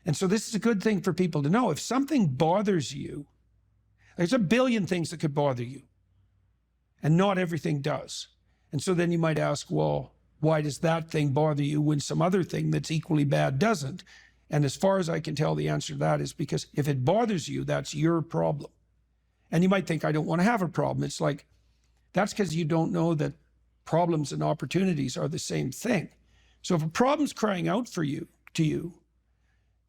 And so this is a good thing for people to know. If something bothers you, there's a billion things that could bother you, and not everything does. And so then you might ask, well, why does that thing bother you when some other thing that's equally bad doesn't? And as far as I can tell, the answer to that is because if it bothers you, that's your problem. And you might think, I don't want to have a problem. It's like, that's because you don't know that problems and opportunities are the same thing. So if a problem's crying out to you,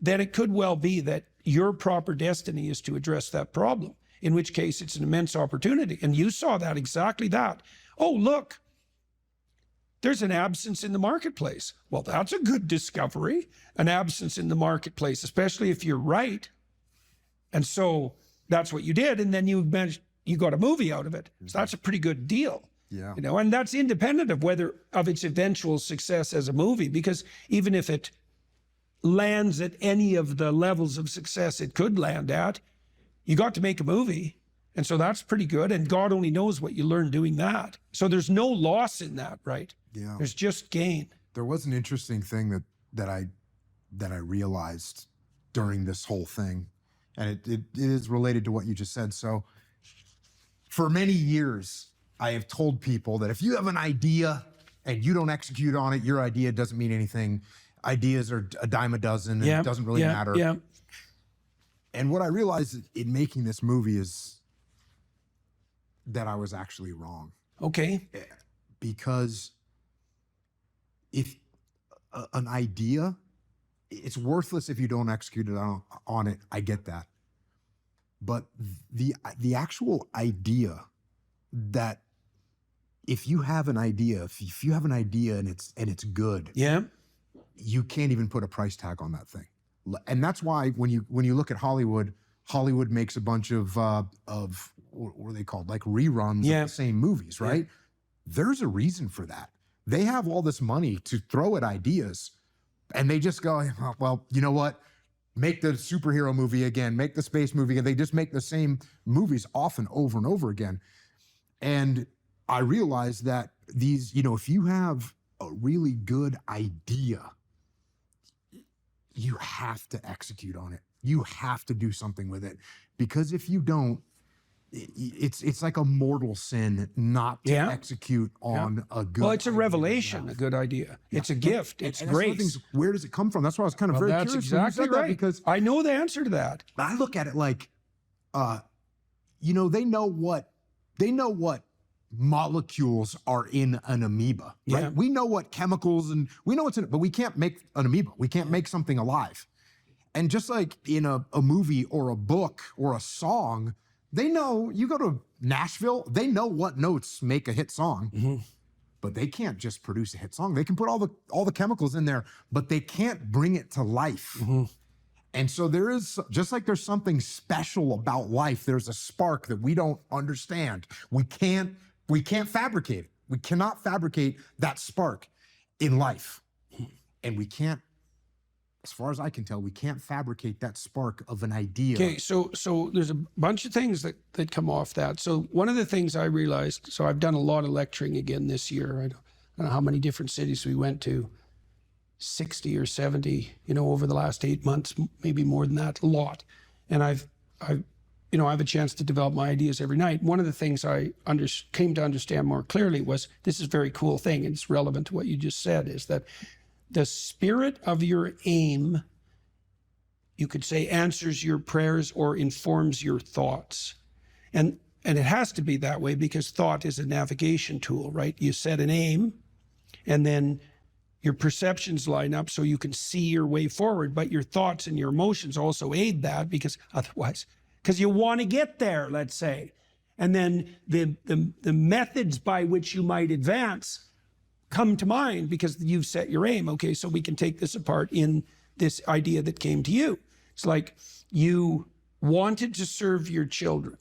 then it could well be that your proper destiny is to address that problem, in which case it's an immense opportunity. And you saw that, exactly that. Oh, look, there's an absence in the marketplace. Well, that's a good discovery, an absence in the marketplace, especially if you're right. And so that's what you did. And then you got a movie out of it. So that's a pretty good deal. Yeah. You know, and that's independent of its eventual success as a movie, because even if it lands at any of the levels of success it could land at, you got to make a movie. And so that's pretty good. And God only knows what you learn doing that. So there's no loss in that, right? Yeah. There's just gain. There was an interesting thing that I realized during this whole thing, and it is related to what you just said. So for many years, I have told people that if you have an idea and you don't execute on it, your idea doesn't mean anything. Ideas are a dime a dozen, and it doesn't really matter. Yeah. And what I realized in making this movie is that I was actually wrong. Okay. Because if an idea, it's worthless if you don't execute it on it. I get that. But the actual idea that if you have an idea, if you have an idea and it's good, Yeah. you can't even put a price tag on that thing. And that's why when you look at Hollywood makes a bunch of what are they called? Like reruns of the same movies, right? Yeah. There's a reason for that. They have all this money to throw at ideas, and they just go, well, you know what? Make the superhero movie again, make the space movie again. They just make the same movies often over and over again. And I realized that these, if you have a really good idea, you have to execute on it. You have to do something with it, because if you don't, it's like a mortal sin not to execute on a good. Well, it's a revelation, a good idea. Yeah. It's a gift. It's grace. Where does it come from? That's why I was kind of very curious. That's exactly right. Because I know the answer to that. I look at it like, they know what molecules are in an amoeba, right? Yeah. We know what chemicals and we know what's in it, but we can't make an amoeba. We can't make something alive. And just like in a movie or a book or a song, they know, you go to Nashville, they know what notes make a hit song, but they can't just produce a hit song. They can put all the chemicals in there, but they can't bring it to life. And so there is, just like there's something special about life, there's a spark that we don't understand. We can't fabricate it. We cannot fabricate that spark in life. And we can't, as far as I can tell, we can't fabricate that spark of an idea. Okay, so there's a bunch of things that come off that. So one of the things I realized, so I've done a lot of lecturing again this year. I don't know how many different cities we went to, 60 or 70, over the last 8 months, maybe more than that, a lot. And I have a chance to develop my ideas every night. One of the things I came to understand more clearly was, this is a very cool thing, and it's relevant to what you just said, is that the spirit of your aim, you could say, answers your prayers or informs your thoughts. And it has to be that way, because thought is a navigation tool, right? You set an aim, and then your perceptions line up so you can see your way forward, but your thoughts and your emotions also aid that, because you want to get there, let's say. And then the methods by which you might advance come to mind because you've set your aim. Okay, so we can take this apart in this idea that came to you. It's like you wanted to serve your children,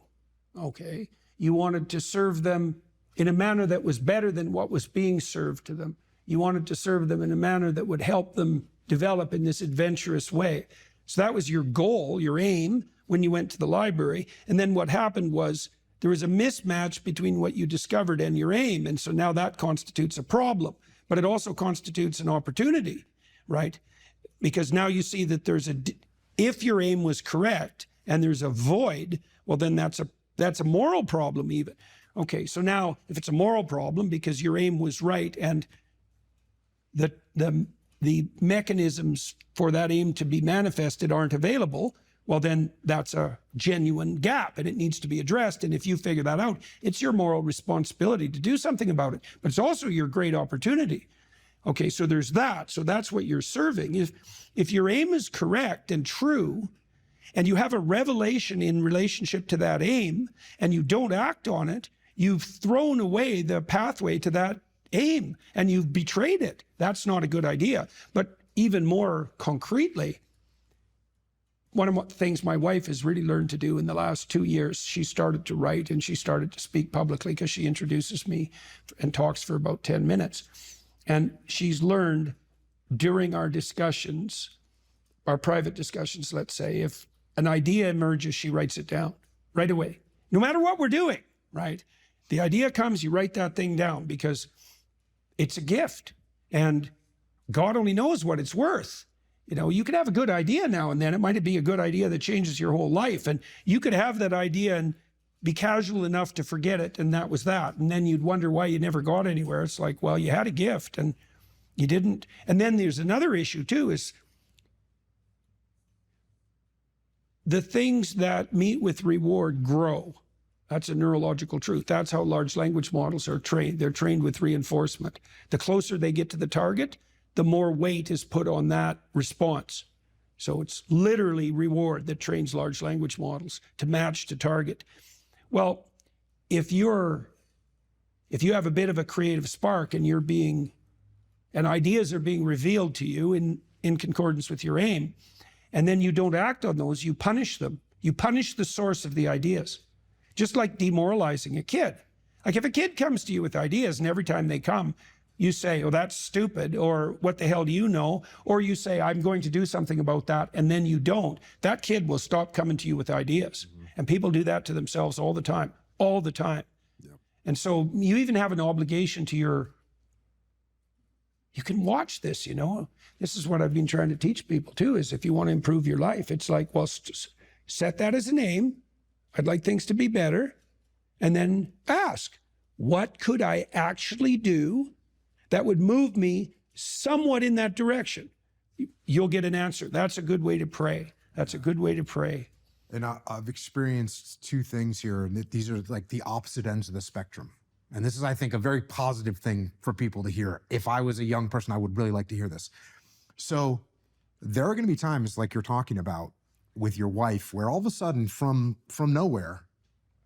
okay? You wanted to serve them in a manner that was better than what was being served to them. You wanted to serve them in a manner that would help them develop in this adventurous way. So that was your goal, your aim, when you went to the library. And then what happened was there was a mismatch between what you discovered and your aim. And so now that constitutes a problem, but it also constitutes an opportunity, right? Because now you see that there's If your aim was correct and there's a void, well, then that's a moral problem even. Okay, so now if it's a moral problem because your aim was right and the mechanisms for that aim to be manifested aren't available, well, then that's a genuine gap and it needs to be addressed. And if you figure that out, it's your moral responsibility to do something about it. But it's also your great opportunity. Okay, so there's that. So that's what you're serving. If your aim is correct and true, and you have a revelation in relationship to that aim, and you don't act on it, you've thrown away the pathway to that aim, and you've betrayed it. That's not a good idea. But even more concretely, one of the things my wife has really learned to do in the last 2 years, she started to write and she started to speak publicly because she introduces me and talks for about 10 minutes. And she's learned during our discussions, our private discussions, let's say, if an idea emerges, she writes it down right away, no matter what we're doing, right? The idea comes, you write that thing down because it's a gift and God only knows what it's worth. You know, you could have a good idea now and then. It might be a good idea that changes your whole life. And you could have that idea and be casual enough to forget it. And that was that. And then you'd wonder why you never got anywhere. It's like, well, you had a gift and you didn't. And then there's another issue too, is the things that meet with reward grow. That's a neurological truth. That's how large language models are trained. They're trained with reinforcement. The closer they get to the target, the more weight is put on that response. So it's literally reward that trains large language models to match to target. Well, if you have a bit of a creative spark and and ideas are being revealed to you in concordance with your aim, and then you don't act on those, you punish them. You punish the source of the ideas. Just like demoralizing a kid. Like if a kid comes to you with ideas and every time they come, you say, oh, that's stupid, or what the hell do you know? Or you say, I'm going to do something about that, and then you don't. That kid will stop coming to you with ideas. Mm-hmm. And people do that to themselves all the time. Yep. And so you even have an obligation to you can watch this, you know. This is what I've been trying to teach people too, is if you want to improve your life, it's like, well, set that as an aim. I'd like things to be better. And then ask, what could I actually do that would move me somewhat in that direction? You'll get an answer. That's a good way to pray. That's a good way to pray. And I've experienced two things here, and these are like the opposite ends of the spectrum. And this is, I think, a very positive thing for people to hear. If I was a young person, I would really like to hear this. So there are going to be times like you're talking about with your wife where all of a sudden from nowhere,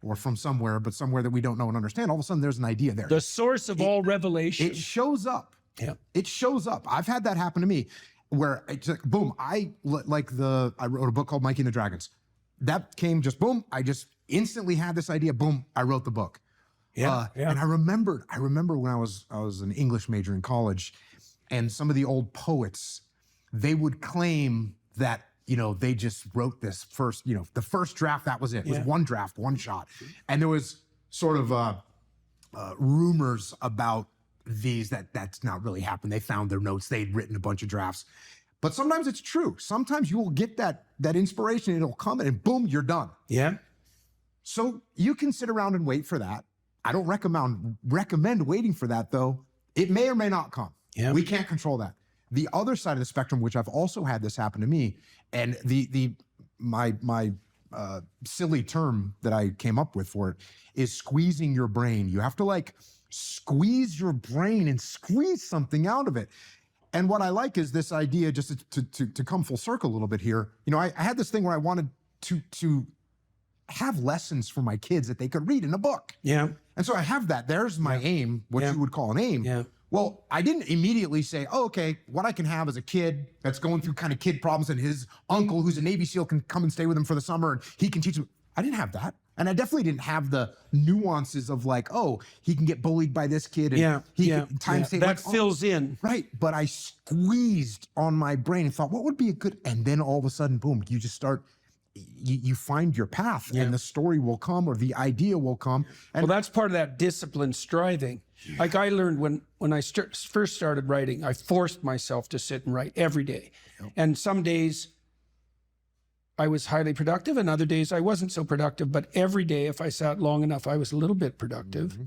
or from somewhere, but somewhere that we don't know and understand, all of a sudden there's an idea there. The source of all revelation. It shows up. Yeah. It shows up. I've had that happen to me where it's like, boom, I wrote a book called Mikey and the Dragons. That came just boom. I just instantly had this idea. Boom, I wrote the book. Yeah. And I remember when I was an English major in college, and some of the old poets, they would claim that, you know, they just wrote this first, you know, the first draft, that was it. It was one draft, one shot. And there was sort of rumors about these that's not really happened. They found their notes. They'd written a bunch of drafts. But sometimes it's true. Sometimes you will get that inspiration, and it'll come and boom, you're done. Yeah. So you can sit around and wait for that. I don't recommend waiting for that, though. It may or may not come. Yeah. We can't control that. The other side of the spectrum, which I've also had this happen to me, and my silly term that I came up with for it is squeezing your brain. You have to like squeeze your brain and squeeze something out of it. And what I like is this idea, just to come full circle a little bit here. You know, I had this thing where I wanted to have lessons for my kids that they could read in a book. Yeah. And so I have that. There's my aim, what you would call an aim. Yeah. Well, I didn't immediately say, oh, okay, what I can have as a kid that's going through kind of kid problems, and his uncle, who's a Navy SEAL, can come and stay with him for the summer and he can teach him. I didn't have that. And I definitely didn't have the nuances of like, oh, he can get bullied by this kid. And he can time save. That fills in. Right. But I squeezed on my brain and thought, what would be a good, and then all of a sudden, boom, you just start, you find your path, and the story will come, or the idea will come. And well, that's part of that disciplined striving. Like I learned when I first started writing, I forced myself to sit and write every day. And some days I was highly productive, and other days I wasn't so productive. But every day, if I sat long enough, I was a little bit productive.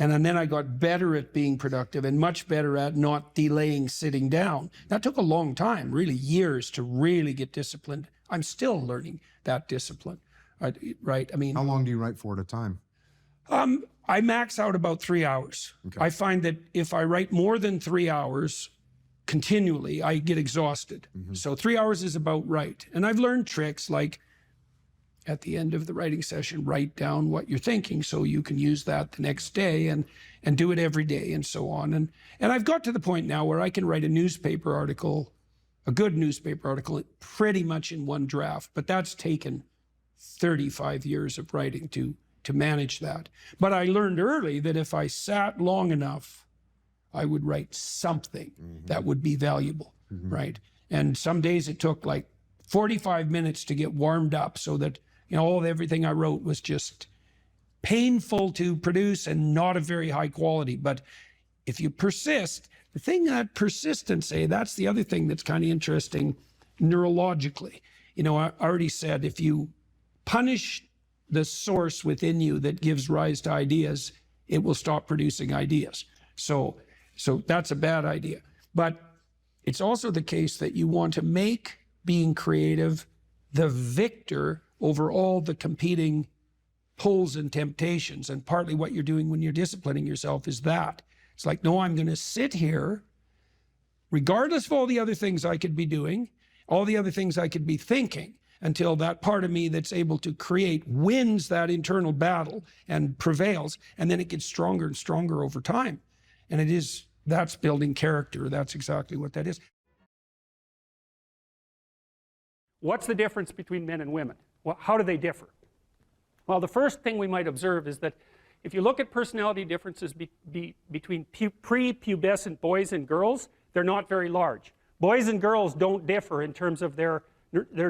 And then I got better at being productive and much better at not delaying sitting down. That took a long time, really years, to really get disciplined. I'm still learning that discipline, right? I mean, How long do you write for at a time? I max out about 3 hours. Okay. I find that if I write more than 3 hours continually, I get exhausted. So 3 hours is about right. And I've learned tricks like, at the end of the writing session, write down what you're thinking so you can use that the next day and do it every day and so on. And I've got to the point now where I can write a newspaper article, a good newspaper article, pretty much in one draft, but that's taken 35 years of writing to manage that. But I learned early that if I sat long enough, I would write something that would be valuable, right? And some days it took like 45 minutes to get warmed up so that, you know, everything I wrote was just painful to produce and not of very high quality. But if you persist, the thing that persistence, that's the other thing that's kind of interesting neurologically. You know, I already said, if you punish the source within you that gives rise to ideas, it will stop producing ideas. So that's a bad idea. But it's also the case that you want to make being creative the victor over all the competing pulls and temptations. And partly what you're doing when you're disciplining yourself is that. It's like, no, I'm going to sit here, regardless of all the other things I could be doing, all the other things I could be thinking, until that part of me that's able to create wins that internal battle and prevails. And then it gets stronger and stronger over time. And that's building character. That's exactly what that is. What's the difference between men and women? Well, how do they differ? Well, the first thing we might observe is that if you look at personality differences between prepubescent boys and girls, they're not very large. Boys and girls don't differ in terms of their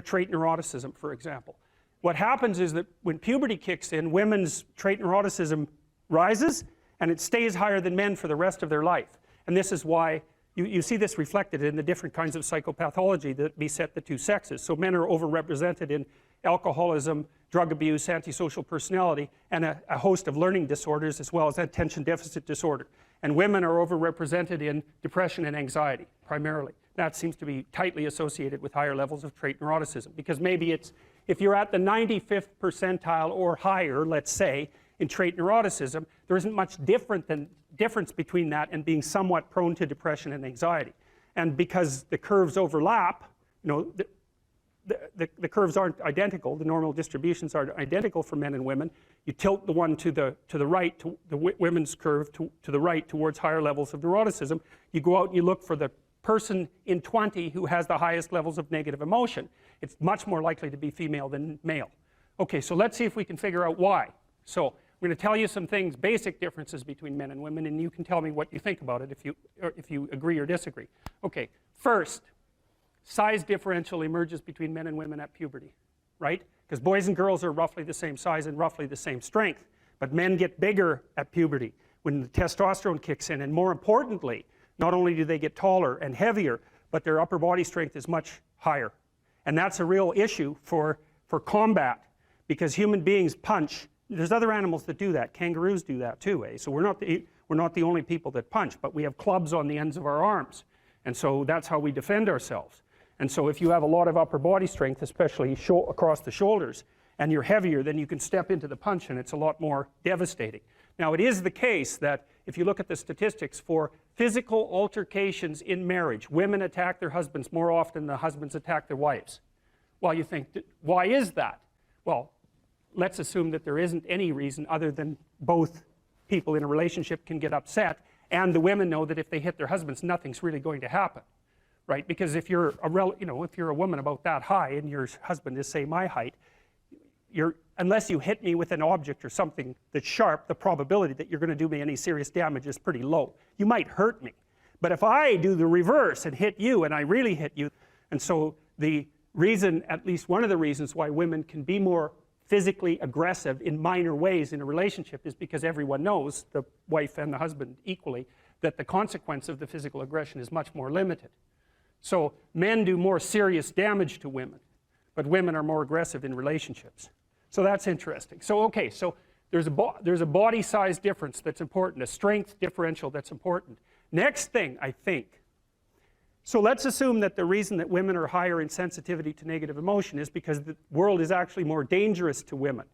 trait neuroticism, for example. What happens is that when puberty kicks in, women's trait neuroticism rises, and it stays higher than men for the rest of their life. And this is why you see this reflected in the different kinds of psychopathology that beset the two sexes. So men are overrepresented in alcoholism, drug abuse, antisocial personality, and a host of learning disorders, as well as attention deficit disorder. And women are overrepresented in depression and anxiety, primarily. That seems to be tightly associated with higher levels of trait neuroticism, because maybe it's, if you're at the 95th percentile or higher, let's say, in trait neuroticism, there isn't much difference between that and being somewhat prone to depression and anxiety. And because the curves overlap, you know, the curves aren't identical, the normal distributions are identical for men and women. You tilt the one to the right, the women's curve to the right towards higher levels of neuroticism. You go out and you look for the person in 20 who has the highest levels of negative emotion. It's much more likely to be female than male. Okay, so let's see if we can figure out why. So I'm going to tell you some things, basic differences between men and women, and you can tell me what you think about it if you agree or disagree. Okay, first, size differential emerges between men and women at puberty, right? Because boys and girls are roughly the same size and roughly the same strength, but men get bigger at puberty when the testosterone kicks in, and more importantly, not only do they get taller and heavier, but their upper body strength is much higher. And that's a real issue for combat, because human beings punch. There's other animals that do that. Kangaroos do that too, eh? So we're not the only people that punch, but we have clubs on the ends of our arms. And so that's how we defend ourselves. And so if you have a lot of upper body strength, especially across the shoulders, and you're heavier, then you can step into the punch and it's a lot more devastating. Now, it is the case that if you look at the statistics for physical altercations in marriage, women attack their husbands more often than husbands attack their wives. Well, you think, why is that? Well, let's assume that there isn't any reason other than both people in a relationship can get upset, and the women know that if they hit their husbands, nothing's really going to happen, right? Because if you're a woman about that high and your husband is, say, my height, unless you hit me with an object or something that's sharp, the probability that you're going to do me any serious damage is pretty low. You might hurt me, but if I do the reverse and hit you, and I really hit you, and so the reason, at least one of the reasons why women can be more physically aggressive in minor ways in a relationship is because everyone knows, the wife and the husband equally, that the consequence of the physical aggression is much more limited. So men do more serious damage to women. but women are more aggressive in relationships. So that's interesting. So okay, so there's a body size difference that's important, a strength differential that's important. Next thing, I think, so let's assume that the reason that women are higher in sensitivity to negative emotion is because the world is actually more dangerous to women,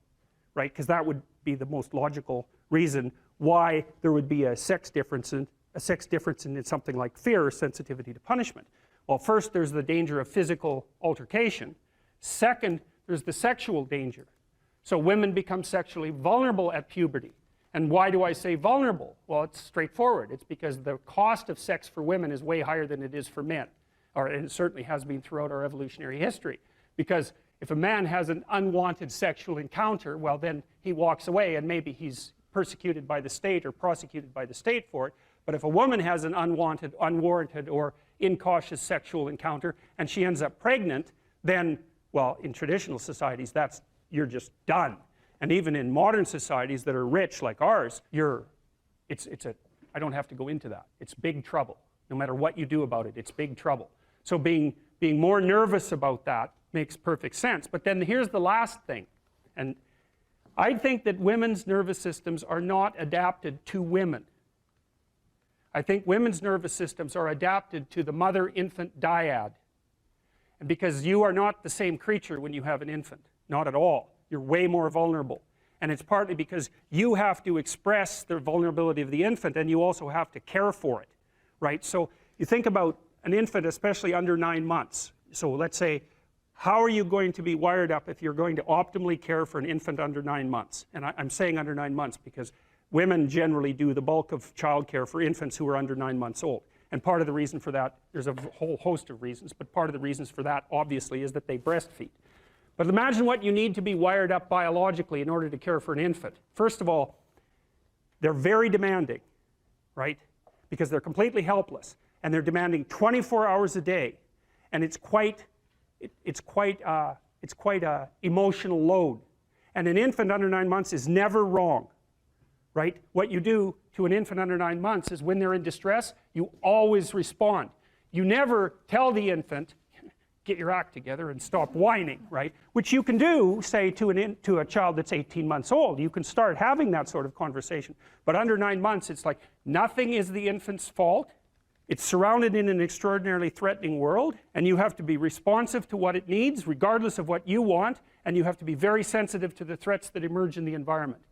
right? Because that would be the most logical reason why there would be a sex difference in something like fear or sensitivity to punishment. Well, first there's the danger of physical altercation. Second, there's the sexual danger. So women become sexually vulnerable at puberty. And why do I say vulnerable? Well, it's straightforward. It's because the cost of sex for women is way higher than it is for men. Or it certainly has been throughout our evolutionary history. Because if a man has an unwanted sexual encounter, well, then he walks away and maybe he's persecuted by the state or prosecuted by the state for it. But if a woman has an unwanted, unwarranted, or incautious sexual encounter and she ends up pregnant, then, well, in traditional societies, you're just done. And even in modern societies that are rich like ours, I don't have to go into that. It's big trouble. No matter what you do about it, it's big trouble. So being more nervous about that makes perfect sense. But then here's the last thing. And I think that women's nervous systems are not adapted to women. I think women's nervous systems are adapted to the mother-infant dyad. And because you are not the same creature when you have an infant, not at all. You're way more vulnerable. And it's partly because you have to express the vulnerability of the infant and you also have to care for it, right? So you think about an infant, especially under 9 months. So let's say, how are you going to be wired up if you're going to optimally care for an infant under 9 months? And I'm saying under 9 months because women generally do the bulk of childcare for infants who are under 9 months old. And part of the reason for that, there's a whole host of reasons, but part of the reasons for that, obviously, is that they breastfeed. But imagine what you need to be wired up biologically in order to care for an infant. First of all, they're very demanding, right? Because they're completely helpless, and they're demanding 24 hours a day, and it's quite a emotional load. And an infant under 9 months is never wrong, right? What you do to an infant under 9 months is when they're in distress, you always respond. You never tell the infant, get your act together and stop whining, right? Which you can do, say, to a child that's 18 months old. You can start having that sort of conversation. But under 9 months, it's like nothing is the infant's fault. It's surrounded in an extraordinarily threatening world, and you have to be responsive to what it needs, regardless of what you want, and you have to be very sensitive to the threats that emerge in the environment.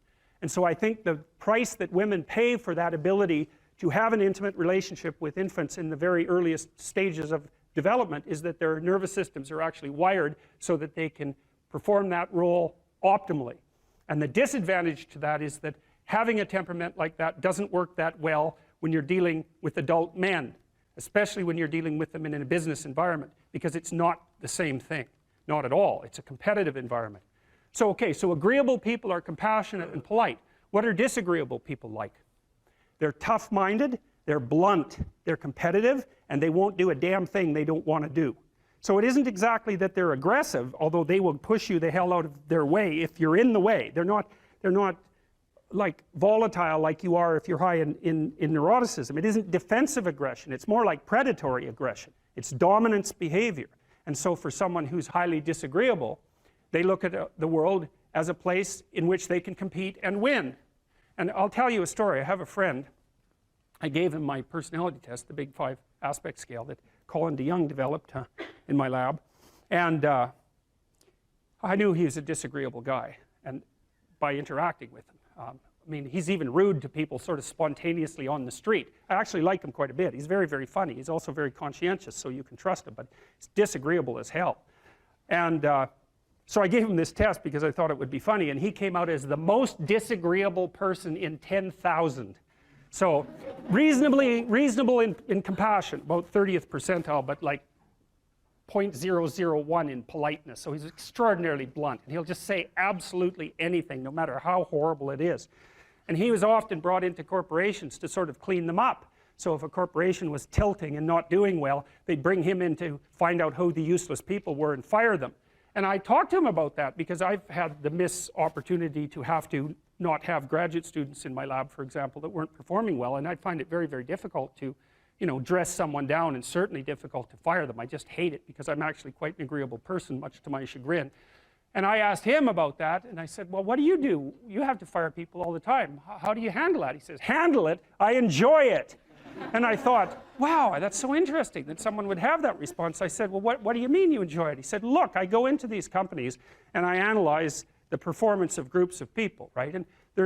And so I think the price that women pay for that ability to have an intimate relationship with infants in the very earliest stages of development is that their nervous systems are actually wired so that they can perform that role optimally. And the disadvantage to that is that having a temperament like that doesn't work that well when you're dealing with adult men, especially when you're dealing with them in a business environment, because it's not the same thing. Not at all. It's a competitive environment. So, okay, so agreeable people are compassionate and polite. What are disagreeable people like? They're tough-minded, they're blunt, they're competitive, and they won't do a damn thing they don't want to do. So it isn't exactly that they're aggressive, although they will push you the hell out of their way if you're in the way. They're not like volatile like you are if you're high in neuroticism. It isn't defensive aggression. It's more like predatory aggression. It's dominance behavior. And so for someone who's highly disagreeable, they look at the world as a place in which they can compete and win. And I'll tell you a story. I have a friend. I gave him my personality test, the Big 5 aspect scale that Colin DeYoung developed in my lab. And I knew he was a disagreeable guy, and by interacting with him. I mean, he's even rude to people sort of spontaneously on the street. I actually like him quite a bit. He's very, very funny. He's also very conscientious, so you can trust him, but he's disagreeable as hell. And so I gave him this test because I thought it would be funny, and he came out as the most disagreeable person in 10,000. So reasonable in compassion, about 30th percentile, but like 0.001 in politeness. So he's extraordinarily blunt, and he'll just say absolutely anything, no matter how horrible it is. And he was often brought into corporations to sort of clean them up. So if a corporation was tilting and not doing well, they'd bring him in to find out who the useless people were and fire them. And I talked to him about that because I've had the opportunity to have to not have graduate students in my lab, for example, that weren't performing well, and I'd find it very, very difficult to you know, dress someone down, and certainly difficult to fire them. I just hate it because I'm actually quite an agreeable person, much to my chagrin. And I asked him about that, and I said, well, what do? You have to fire people all the time. How do you handle that? He says, handle it? I enjoy it. And I thought, wow, that's so interesting that someone would have that response. I said, well, what do you mean you enjoy it? He said, look, I go into these companies and I analyze the performance of groups of people, right? And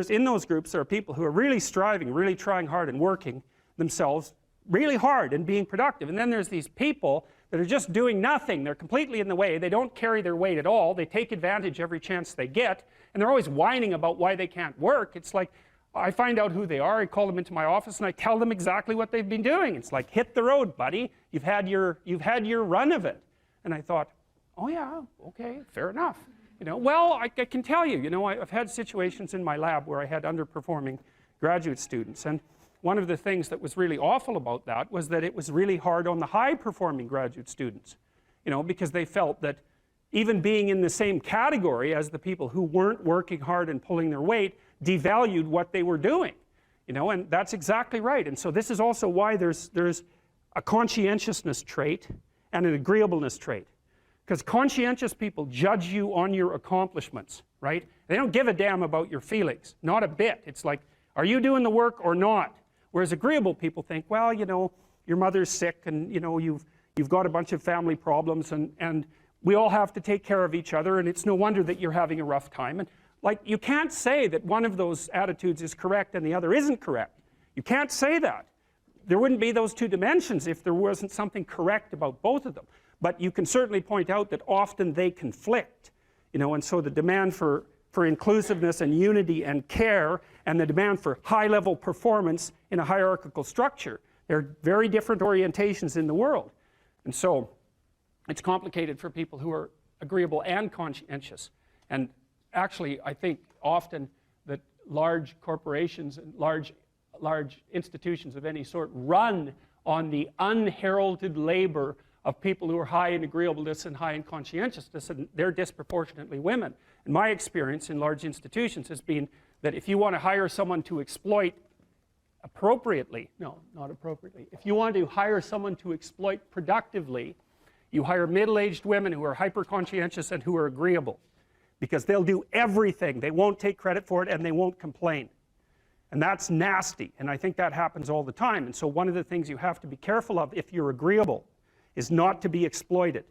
in those groups, there are people who are really striving, really trying hard and working themselves really hard and being productive. And then there's these people that are just doing nothing. They're completely in the way. They don't carry their weight at all. They take advantage every chance they get. And they're always whining about why they can't work. It's like, I find out who they are. I call them into my office and I tell them exactly what they've been doing. It's like, hit the road, buddy. You've had your run of it. And I thought, oh yeah, okay, fair enough. You know, well, I can tell you, you know, I've had situations in my lab where I had underperforming graduate students. And one of the things that was really awful about that was that it was really hard on the high-performing graduate students, you know, because they felt that even being in the same category as the people who weren't working hard and pulling their weight devalued what they were doing, you know, and that's exactly right. And so this is also why there's a conscientiousness trait and an agreeableness trait. Because conscientious people judge you on your accomplishments, right? They don't give a damn about your feelings, not a bit. It's like, are you doing the work or not? Whereas agreeable people think, well, you know, your mother's sick and, you know, you've got a bunch of family problems and we all have to take care of each other and it's no wonder that you're having a rough time. And like, you can't say that one of those attitudes is correct and the other isn't correct. You can't say that. There wouldn't be those two dimensions if there wasn't something correct about both of them. But you can certainly point out that often they conflict, you know, and so the demand for inclusiveness and unity and care and the demand for high-level performance in a hierarchical structure, they're very different orientations in the world. And so it's complicated for people who are agreeable and conscientious. And actually, I think often that large corporations and large institutions of any sort run on the unheralded labor of people who are high in agreeableness and high in conscientiousness, and they're disproportionately women. And my experience in large institutions has been that if you want to hire someone to exploit appropriately, no, not appropriately, if you want to hire someone to exploit productively, you hire middle-aged women who are hyper-conscientious and who are agreeable, because they'll do everything. They won't take credit for it and they won't complain. And that's nasty, and I think that happens all the time. And so one of the things you have to be careful of if you're agreeable is not to be exploited,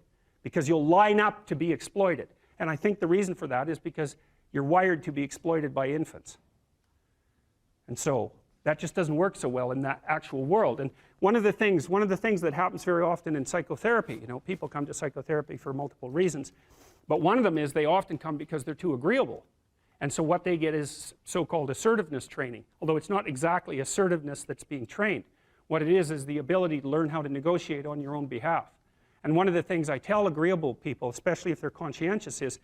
because you'll line up to be exploited. And I think the reason for that is because you're wired to be exploited by infants. And so that just doesn't work so well in that actual world. And one of the things that happens very often in psychotherapy, you know, people come to psychotherapy for multiple reasons, but one of them is they often come because they're too agreeable. And so what they get is so-called assertiveness training, although it's not exactly assertiveness that's being trained. What it is the ability to learn how to negotiate on your own behalf. And one of the things I tell agreeable people, especially if they're conscientious, is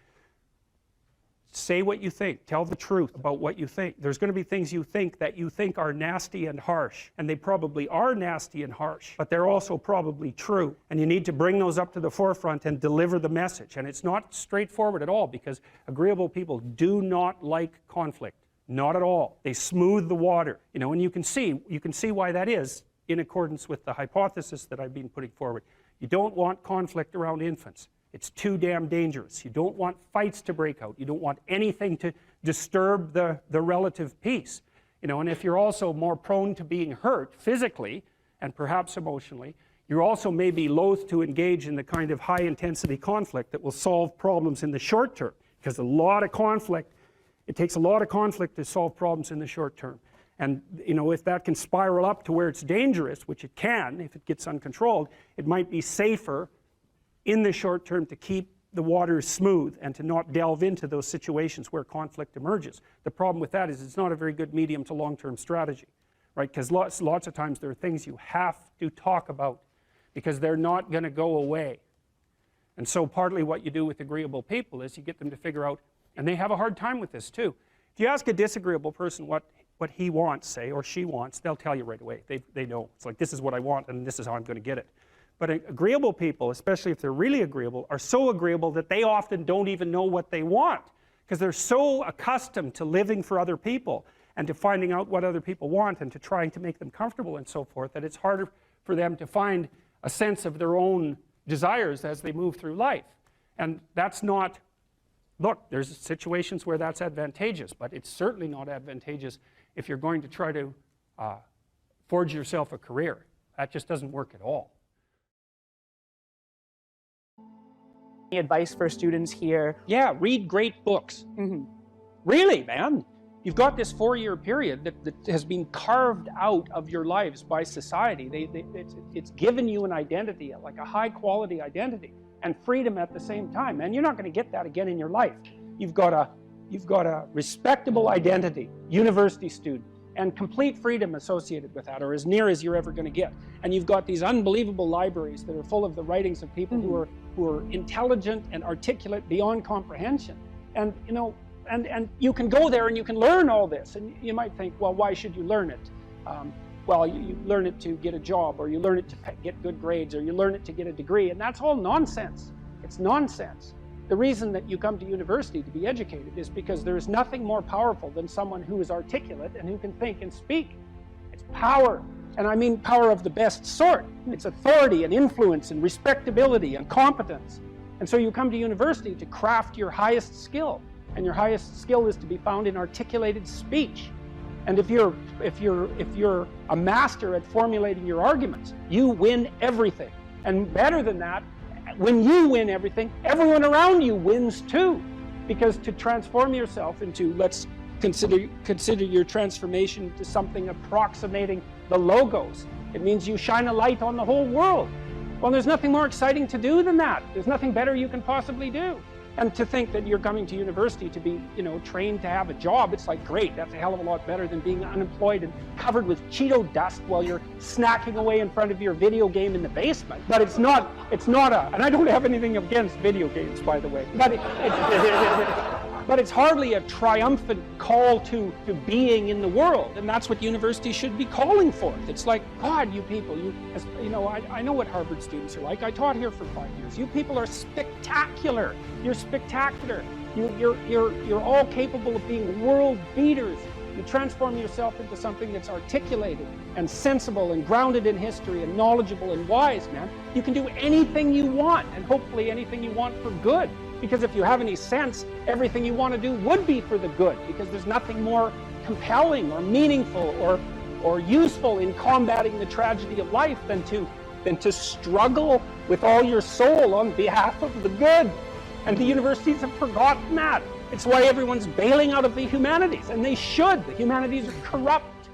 say what you think. Tell the truth about what you think. There's going to be things you think that you think are nasty and harsh. And they probably are nasty and harsh, but they're also probably true. And you need to bring those up to the forefront and deliver the message. And it's not straightforward at all, because agreeable people do not like conflict. Not at all. They smooth the water. You know, and you can see why that is in accordance with the hypothesis that I've been putting forward. You don't want conflict around infants. It's too damn dangerous. You don't want fights to break out. You don't want anything to disturb the relative peace. You know, and if you're also more prone to being hurt physically and perhaps emotionally, you're also maybe loath to engage in the kind of high-intensity conflict that will solve problems in the short term, because it takes a lot of conflict to solve problems in the short term. And you know, if that can spiral up to where it's dangerous, which it can if it gets uncontrolled, it might be safer in the short term to keep the waters smooth and to not delve into those situations where conflict emerges. The problem with that is it's not a very good medium to long-term strategy, right? Because lots of times there are things you have to talk about because they're not going to go away. And so partly what you do with agreeable people is you get them to figure out, and they have a hard time with this too. If you ask a disagreeable person what he wants, say, or she wants, they'll tell you right away. They know. It's like, this is what I want and this is how I'm going to get it. But agreeable people, especially if they're really agreeable, are so agreeable that they often don't even know what they want, because they're so accustomed to living for other people and to finding out what other people want and to trying to make them comfortable and so forth, that it's harder for them to find a sense of their own desires as they move through life. And that's not, look, there's situations where that's advantageous, but it's certainly not advantageous if you're going to try to forge yourself a career. That just doesn't work at all. Any advice for students here? Yeah, read great books. Really, man. You've got this 4-year period that has been carved out of your lives by society. It's given you an identity, like a high quality identity, and freedom at the same time. And you're not going to get that again in your life. You've got a respectable identity, university student, and complete freedom associated with that, or as near as you're ever going to get. And you've got these unbelievable libraries that are full of the writings of people who are intelligent and articulate beyond comprehension. And you know, and you can go there and you can learn all this. And you might think, well, why should you learn it? Well, you learn it to get a job, or you learn it to get good grades, or you learn it to get a degree, and that's all nonsense. It's nonsense. The reason that you come to university to be educated is because there is nothing more powerful than someone who is articulate and who can think and speak. It's power, and I mean power of the best sort. It's authority and influence and respectability and competence. And so you come to university to craft your highest skill, and your highest skill is to be found in articulated speech. And if you're a master at formulating your arguments, you win everything. And better than that, when you win everything, everyone around you wins too. Because to transform yourself into, let's consider your transformation into something approximating the logos. It means you shine a light on the whole world. Well, there's nothing more exciting to do than that. There's nothing better you can possibly do. And to think that you're coming to university to be, you know, trained to have a job, it's like, great, that's a hell of a lot better than being unemployed and covered with Cheeto dust while you're snacking away in front of your video game in the basement. But it's not and I don't have anything against video games, by the way, but it's hardly a triumphant call to being in the world, and that's what university should be calling forth. It's like, God, you people, you know, I know what Harvard students are like. I taught here for 5 years. You people are spectacular. You're spectacular. You're all capable of being world beaters. You transform yourself into something that's articulated and sensible and grounded in history and knowledgeable and wise, man. You can do anything you want, and hopefully anything you want for good. Because if you have any sense, everything you want to do would be for the good, because there's nothing more compelling or meaningful or useful in combating the tragedy of life than to struggle with all your soul on behalf of the good. And the universities have forgotten that. It's why everyone's bailing out of the humanities, and they should. The humanities are corrupt.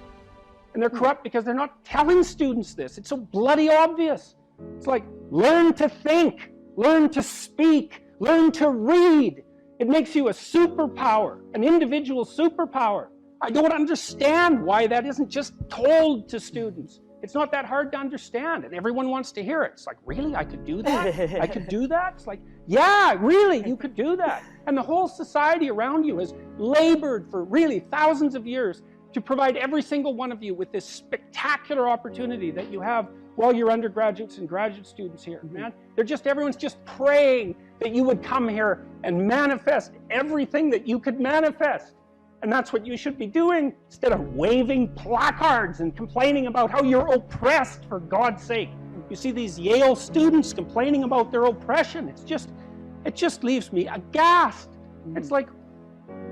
And they're corrupt because they're not telling students this. It's so bloody obvious. It's like, learn to think, learn to speak, learn to read. It makes you a superpower, an individual superpower. I don't understand why that isn't just told to students. It's not that hard to understand, and everyone wants to hear it. It's like, really, I could do that? I could do that? It's like, yeah, really, you could do that. And the whole society around you has labored for really thousands of years to provide every single one of you with this spectacular opportunity that you have while you're undergraduates and graduate students here, man. Everyone's just praying that you would come here and manifest everything that you could manifest. And that's what you should be doing, instead of waving placards and complaining about how you're oppressed, for God's sake. You see these Yale students complaining about their oppression. It just leaves me aghast. It's like,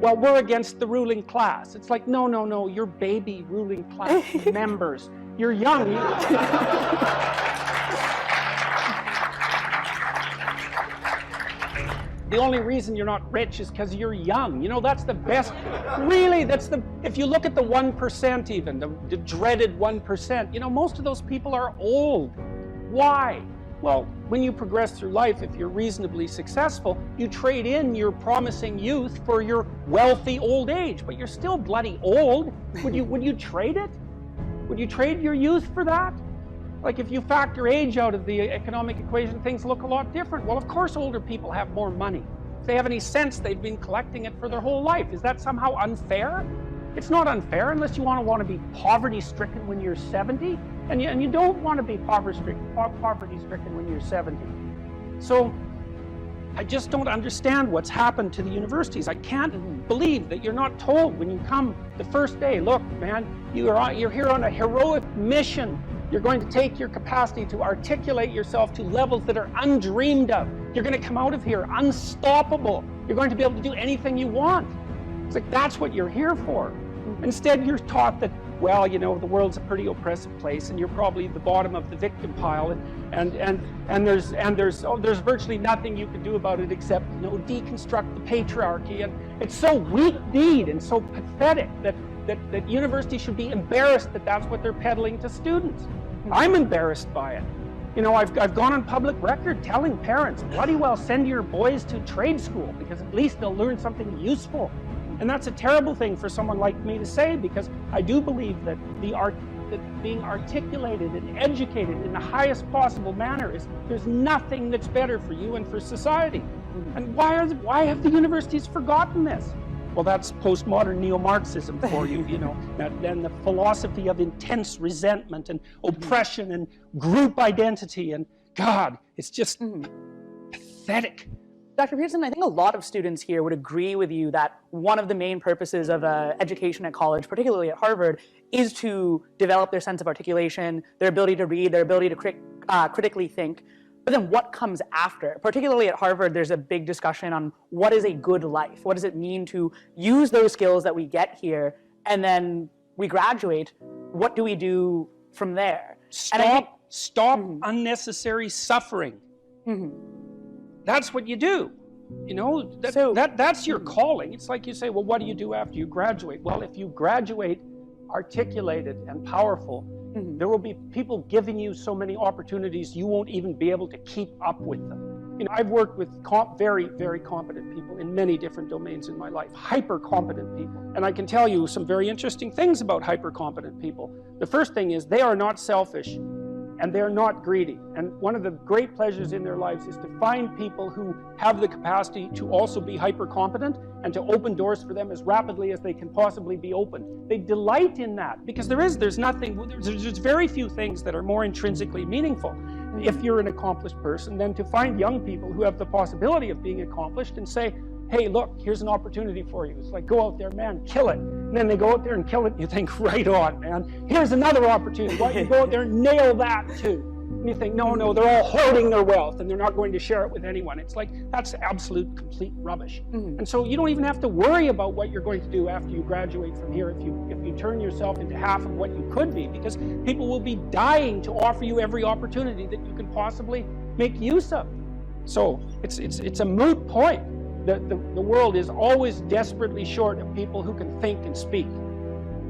well, we're against the ruling class. It's like, no, you're baby ruling class members. You're young. The only reason you're not rich is because you're young. You know, that's the best. Really, if you look at the 1% even, the dreaded 1%, you know, most of those people are old. Why? Well, when you progress through life, if you're reasonably successful, you trade in your promising youth for your wealthy old age, but you're still bloody old. Would you trade it? Would you trade your youth for that? Like, if you factor age out of the economic equation, things look a lot different. Well, of course older people have more money. If they have any sense, they've been collecting it for their whole life. Is that somehow unfair? It's not unfair unless you want to be poverty-stricken when you're 70, and you don't want to be poverty-stricken when you're 70. So I just don't understand what's happened to the universities. I can't believe that you're not told when you come the first day, look, man, you're here on a heroic mission You're going to take your capacity to articulate yourself to levels that are undreamed of. You're going to come out of here unstoppable. You're going to be able to do anything you want. It's like, that's what you're here for. Instead, you're taught that, well, you know, the world's a pretty oppressive place, and you're probably the bottom of the victim pile, and there's virtually nothing you can do about it except, you know, deconstruct the patriarchy. And it's so weak-kneed and so pathetic that universities should be embarrassed that that's what they're peddling to students. I'm embarrassed by it. You know, I've gone on public record telling parents, bloody well send your boys to trade school, because at least they'll learn something useful. And that's a terrible thing for someone like me to say, because I do believe that that being articulated and educated in the highest possible manner there's nothing that's better for you and for society. And why have the universities forgotten this? Well, that's postmodern neo-Marxism for you, you know, and the philosophy of intense resentment and oppression and group identity, and God, it's just pathetic. Dr. Peterson, I think a lot of students here would agree with you that one of the main purposes of education at college, particularly at Harvard, is to develop their sense of articulation, their ability to read, their ability to critically think. But then what comes after? Particularly at Harvard, there's a big discussion on what is a good life? What does it mean to use those skills that we get here, and then we graduate? What do we do from there? Stop unnecessary suffering. That's what you do. You know, that's your calling. It's like you say, well, what do you do after you graduate? Well, if you graduate articulated and powerful, there will be people giving you so many opportunities you won't even be able to keep up with them. You know, I've worked with very, very competent people in many different domains in my life, hyper competent people. And I can tell you some very interesting things about hyper competent people. The first thing is they are not selfish. And they're not greedy. And one of the great pleasures in their lives is to find people who have the capacity to also be hyper competent and to open doors for them as rapidly as they can possibly be opened. They delight in that, because there's very few things that are more intrinsically meaningful if you're an accomplished person than to find young people who have the possibility of being accomplished and say, hey, look, here's an opportunity for you. It's like, go out there, man, kill it. And then they go out there and kill it, and you think, right on, man. Here's another opportunity. Why don't you go out there and nail that too? And you think, no, they're all hoarding their wealth and they're not going to share it with anyone. It's like, that's absolute, complete rubbish. And so you don't even have to worry about what you're going to do after you graduate from here if you turn yourself into half of what you could be, because people will be dying to offer you every opportunity that you can possibly make use of. So it's a moot point. The world is always desperately short of people who can think and speak.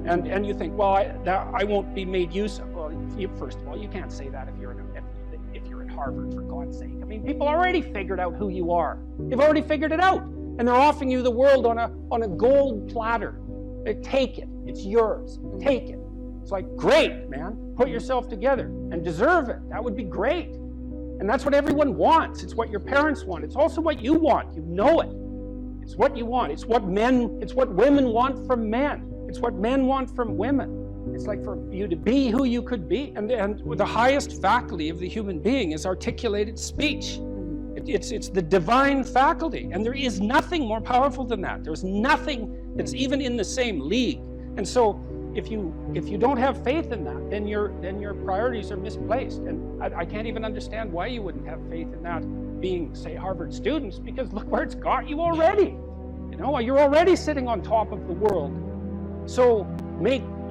And you think, well, I won't be made use of. Well, first of all, you can't say that if you're at Harvard, for God's sake. I mean, people already figured out who you are. They've already figured it out. And they're offering you the world on a gold platter. They take it. It's yours. Take it. It's like, great, man. Put yourself together and deserve it. That would be great. And that's what everyone wants. It's what your parents want. It's also what you want. You know it. It's what you want. It's what women want from men. It's what men want from women. It's like for you to be who you could be. And the highest faculty of the human being is articulated speech. It's the divine faculty. And there is nothing more powerful than that. There's nothing that's even in the same league. And so if you don't have faith in that, then your priorities are misplaced. And I can't even understand why you wouldn't have faith in that being, say, Harvard students, because look where it's got you already. You know, you're already sitting on top of the world. So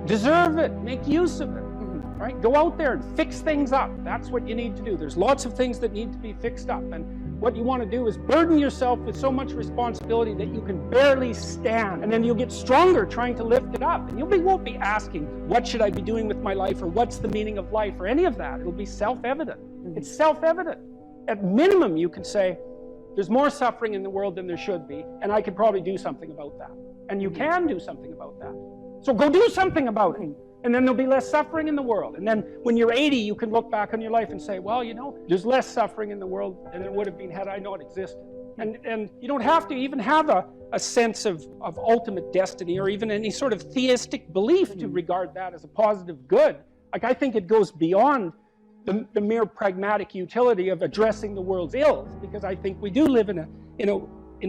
deserve it, make use of it. Right? Go out there and fix things up. That's what you need to do. There's lots of things that need to be fixed up. And what you want to do is burden yourself with so much responsibility that you can barely stand. And then you'll get stronger trying to lift it up. And you won't be asking, what should I be doing with my life? Or what's the meaning of life? Or any of that. It'll be self-evident. It's self-evident. At minimum, you can say, there's more suffering in the world than there should be. And I could probably do something about that. And you can do something about that. So go do something about it. And then there'll be less suffering in the world. And then when you're 80, you can look back on your life and say, well, you know, there's less suffering in the world than there would have been had I known it existed. And you don't have to even have a sense of ultimate destiny or even any sort of theistic belief to regard that as a positive good. Like, I think it goes beyond the mere pragmatic utility of addressing the world's ills, because I think we do live in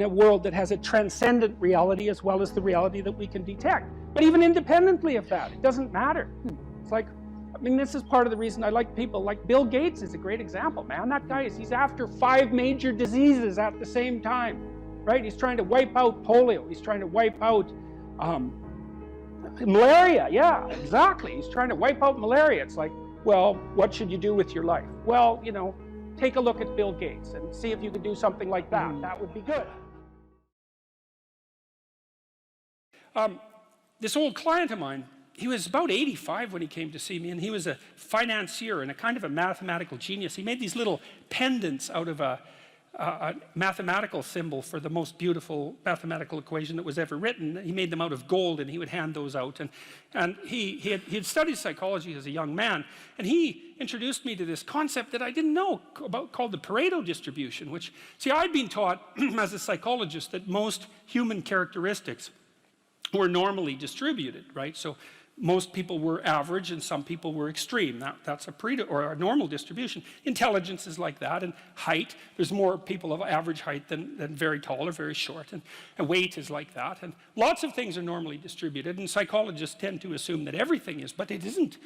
a world that has a transcendent reality as well as the reality that we can detect. But even independently of that, it doesn't matter. It's like, I mean, this is part of the reason I like people like Bill Gates is a great example, man. That guy he's after 5 major diseases at the same time, right? He's trying to wipe out polio. He's trying to wipe out malaria. Yeah, exactly. He's trying to wipe out malaria. It's like, well, what should you do with your life? Well, you know, take a look at Bill Gates and see if you could do something like that. That would be good. This old client of mine, he was about 85 when he came to see me, and he was a financier and a kind of a mathematical genius. He made these little pendants out of a mathematical symbol for the most beautiful mathematical equation that was ever written. He made them out of gold, and he would hand those out. And he had studied psychology as a young man, and he introduced me to this concept that I didn't know about called the Pareto distribution, which, see, I'd been taught as a psychologist that most human characteristics were normally distributed, right? So most people were average and some people were extreme. That's a Pareto or a normal distribution. Intelligence is like that, and height, there's more people of average height than very tall or very short, and weight is like that, and lots of things are normally distributed, and psychologists tend to assume that everything is, but it isn't.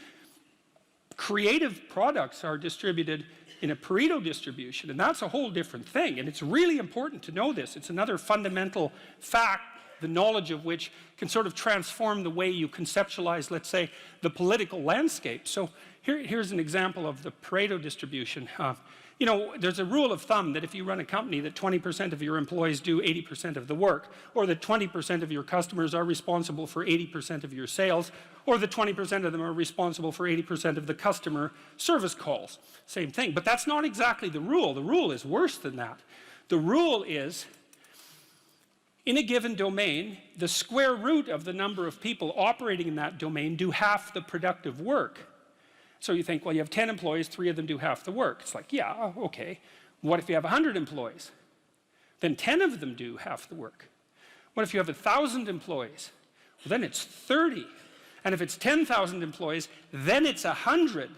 Creative products are distributed in a Pareto distribution, and that's a whole different thing, and it's really important to know this. It's another fundamental fact, the knowledge of which can sort of transform the way you conceptualize, let's say, the political landscape. So here's an example of the Pareto distribution. You know, there's a rule of thumb that if you run a company that 20% of your employees do 80% of the work, or that 20% of your customers are responsible for 80% of your sales, or that 20% of them are responsible for 80% of the customer service calls. Same thing, but that's not exactly the rule. The rule is worse than that. The rule is, in a given domain, the square root of the number of people operating in that domain do half the productive work. So you think, well, you have 10 employees, 3 of them do half the work. It's like, yeah, okay. What if you have 100 employees? Then 10 of them do half the work. What if you have 1,000 employees? Well, then it's 30. And if it's 10,000 employees, then it's 100.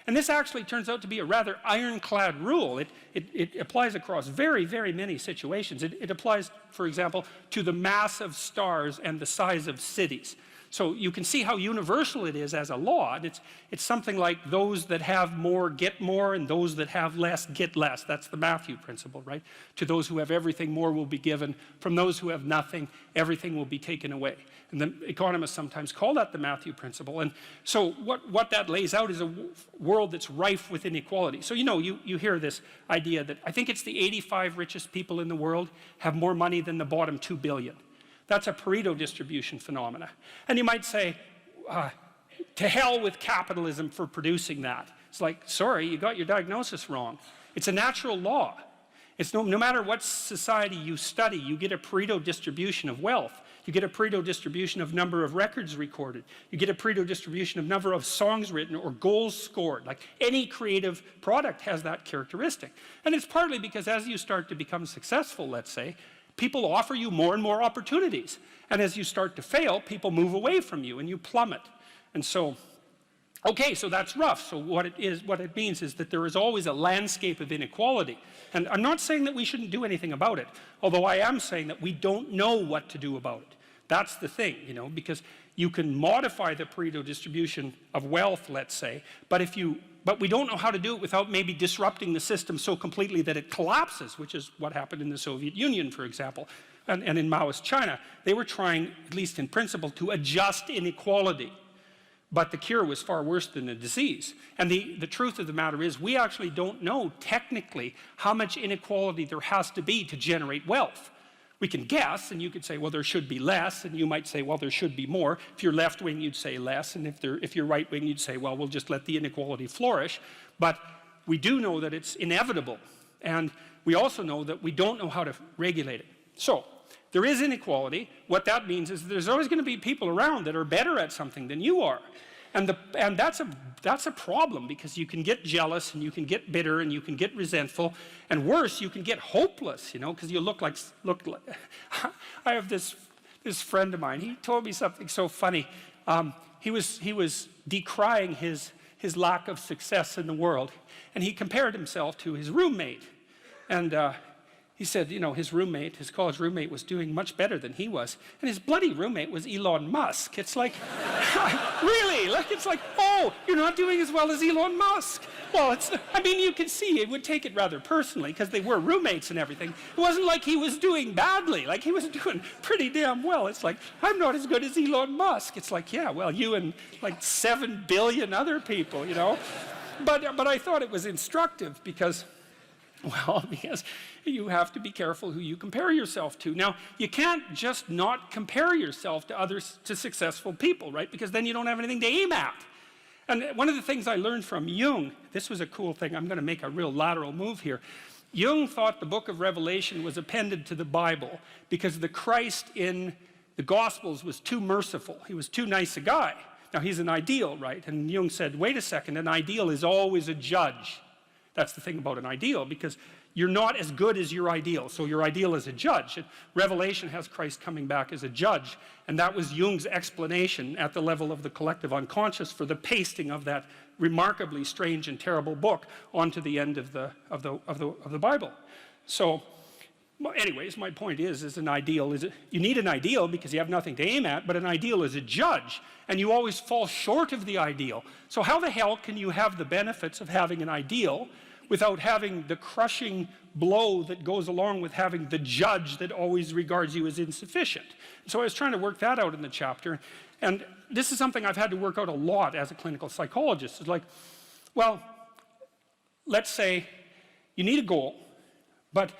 And this actually turns out to be a rather ironclad rule. It applies across very, very many situations. It applies, for example, to the mass of stars and the size of cities. So you can see how universal it is as a law. And it's something like those that have more get more, and those that have less get less. That's the Matthew principle, right? To those who have everything, more will be given. From those who have nothing, everything will be taken away. And the economists sometimes call that the Matthew principle. And so what that lays out is a world that's rife with inequality. So, you know, you hear this idea that I think it's the 85 richest people in the world have more money than the bottom 2 billion. That's a Pareto distribution phenomena. And you might say, to hell with capitalism for producing that. It's like, sorry, you got your diagnosis wrong. It's a natural law. It's no matter what society you study, you get a Pareto distribution of wealth. You get a Pareto distribution of number of records recorded. You get a Pareto distribution of number of songs written or goals scored. Like any creative product has that characteristic. And it's partly because as you start to become successful, let's say, people offer you more and more opportunities. And as you start to fail, people move away from you and you plummet. And so, okay, so that's rough. So what it means is that there is always a landscape of inequality. And I'm not saying that we shouldn't do anything about it, although I am saying that we don't know what to do about it. That's the thing, you know, because you can modify the Pareto distribution of wealth, let's say, but we don't know how to do it without maybe disrupting the system so completely that it collapses, which is what happened in the Soviet Union, for example, and in Maoist China. They were trying, at least in principle, to adjust inequality. But the cure was far worse than the disease. And the truth of the matter is we actually don't know technically how much inequality there has to be to generate wealth. We can guess, and you could say, well, there should be less, and you might say, well, there should be more. If you're left-wing, you'd say less, and if you're right-wing, you'd say, well, we'll just let the inequality flourish. But we do know that it's inevitable, and we also know that we don't know how to regulate it. So there is inequality. What that means is there's always going to be people around that are better at something than you are. And that's a problem, because you can get jealous and you can get bitter and you can get resentful, and worse, you can get hopeless, you know, because you look like I have this friend of mine. He told me something so funny. He was decrying his lack of success in the world, and he compared himself to his roommate. And he said, you know, his roommate, his college roommate, was doing much better than he was. And his bloody roommate was Elon Musk. It's like, really? Like, it's like, oh, you're not doing as well as Elon Musk. Well, I mean, you can see it would take it rather personally because they were roommates and everything. It wasn't like he was doing badly. Like, he was doing pretty damn well. It's like, I'm not as good as Elon Musk. It's like, yeah, well, you and like 7 billion other people, you know. But I thought it was instructive because, well, because you have to be careful who you compare yourself to. Now, you can't just not compare yourself to successful people, right? Because then you don't have anything to aim at. And one of the things I learned from Jung, this was a cool thing, I'm going to make a real lateral move here. Jung thought the book of Revelation was appended to the Bible because the Christ in the Gospels was too merciful. He was too nice a guy. Now, he's an ideal, right? And Jung said, wait a second, an ideal is always a judge. That's the thing about an ideal, because you're not as good as your ideal, so your ideal is a judge. And Revelation has Christ coming back as a judge, and that was Jung's explanation at the level of the collective unconscious for the pasting of that remarkably strange and terrible book onto the end of the Bible. So, anyways, my point is an ideal you need an ideal because you have nothing to aim at, but an ideal is a judge, and you always fall short of the ideal. So how the hell can you have the benefits of having an ideal without having the crushing blow that goes along with having the judge that always regards you as insufficient? So I was trying to work that out in the chapter, and this is something I've had to work out a lot as a clinical psychologist. It's like, well, let's say you need a goal, but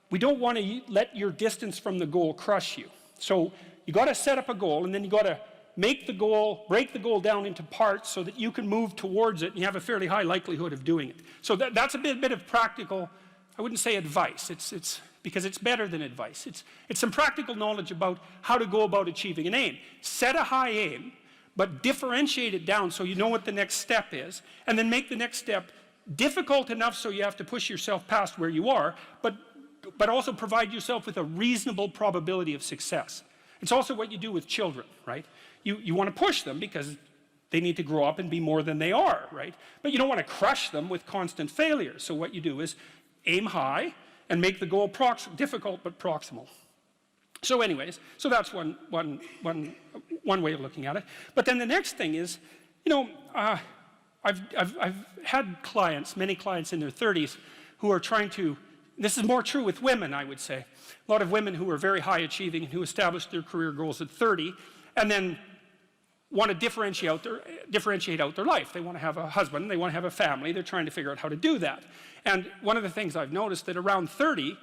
we don't want to let your distance from the goal crush you. So you got to set up a goal, and then you got to break the goal down into parts so that you can move towards it and you have a fairly high likelihood of doing it. So that's a bit of practical, I wouldn't say advice, it's because it's better than advice. It's some practical knowledge about how to go about achieving an aim. Set a high aim, but differentiate it down so you know what the next step is, and then make the next step difficult enough so you have to push yourself past where you are, but also provide yourself with a reasonable probability of success. It's also what you do with children, right? You want to push them because they need to grow up and be more than they are, right? But you don't want to crush them with constant failure. So what you do is aim high and make the goal difficult but proximal. So anyways, so that's one way of looking at it. But then the next thing is, you know, I've had clients, many clients in their 30s, who are trying to, this is more true with women, I would say. A lot of women who are very high achieving and who established their career goals at 30 and then want to differentiate out their life. They want to have a husband, they want to have a family, they're trying to figure out how to do that. And one of the things I've noticed that around 30,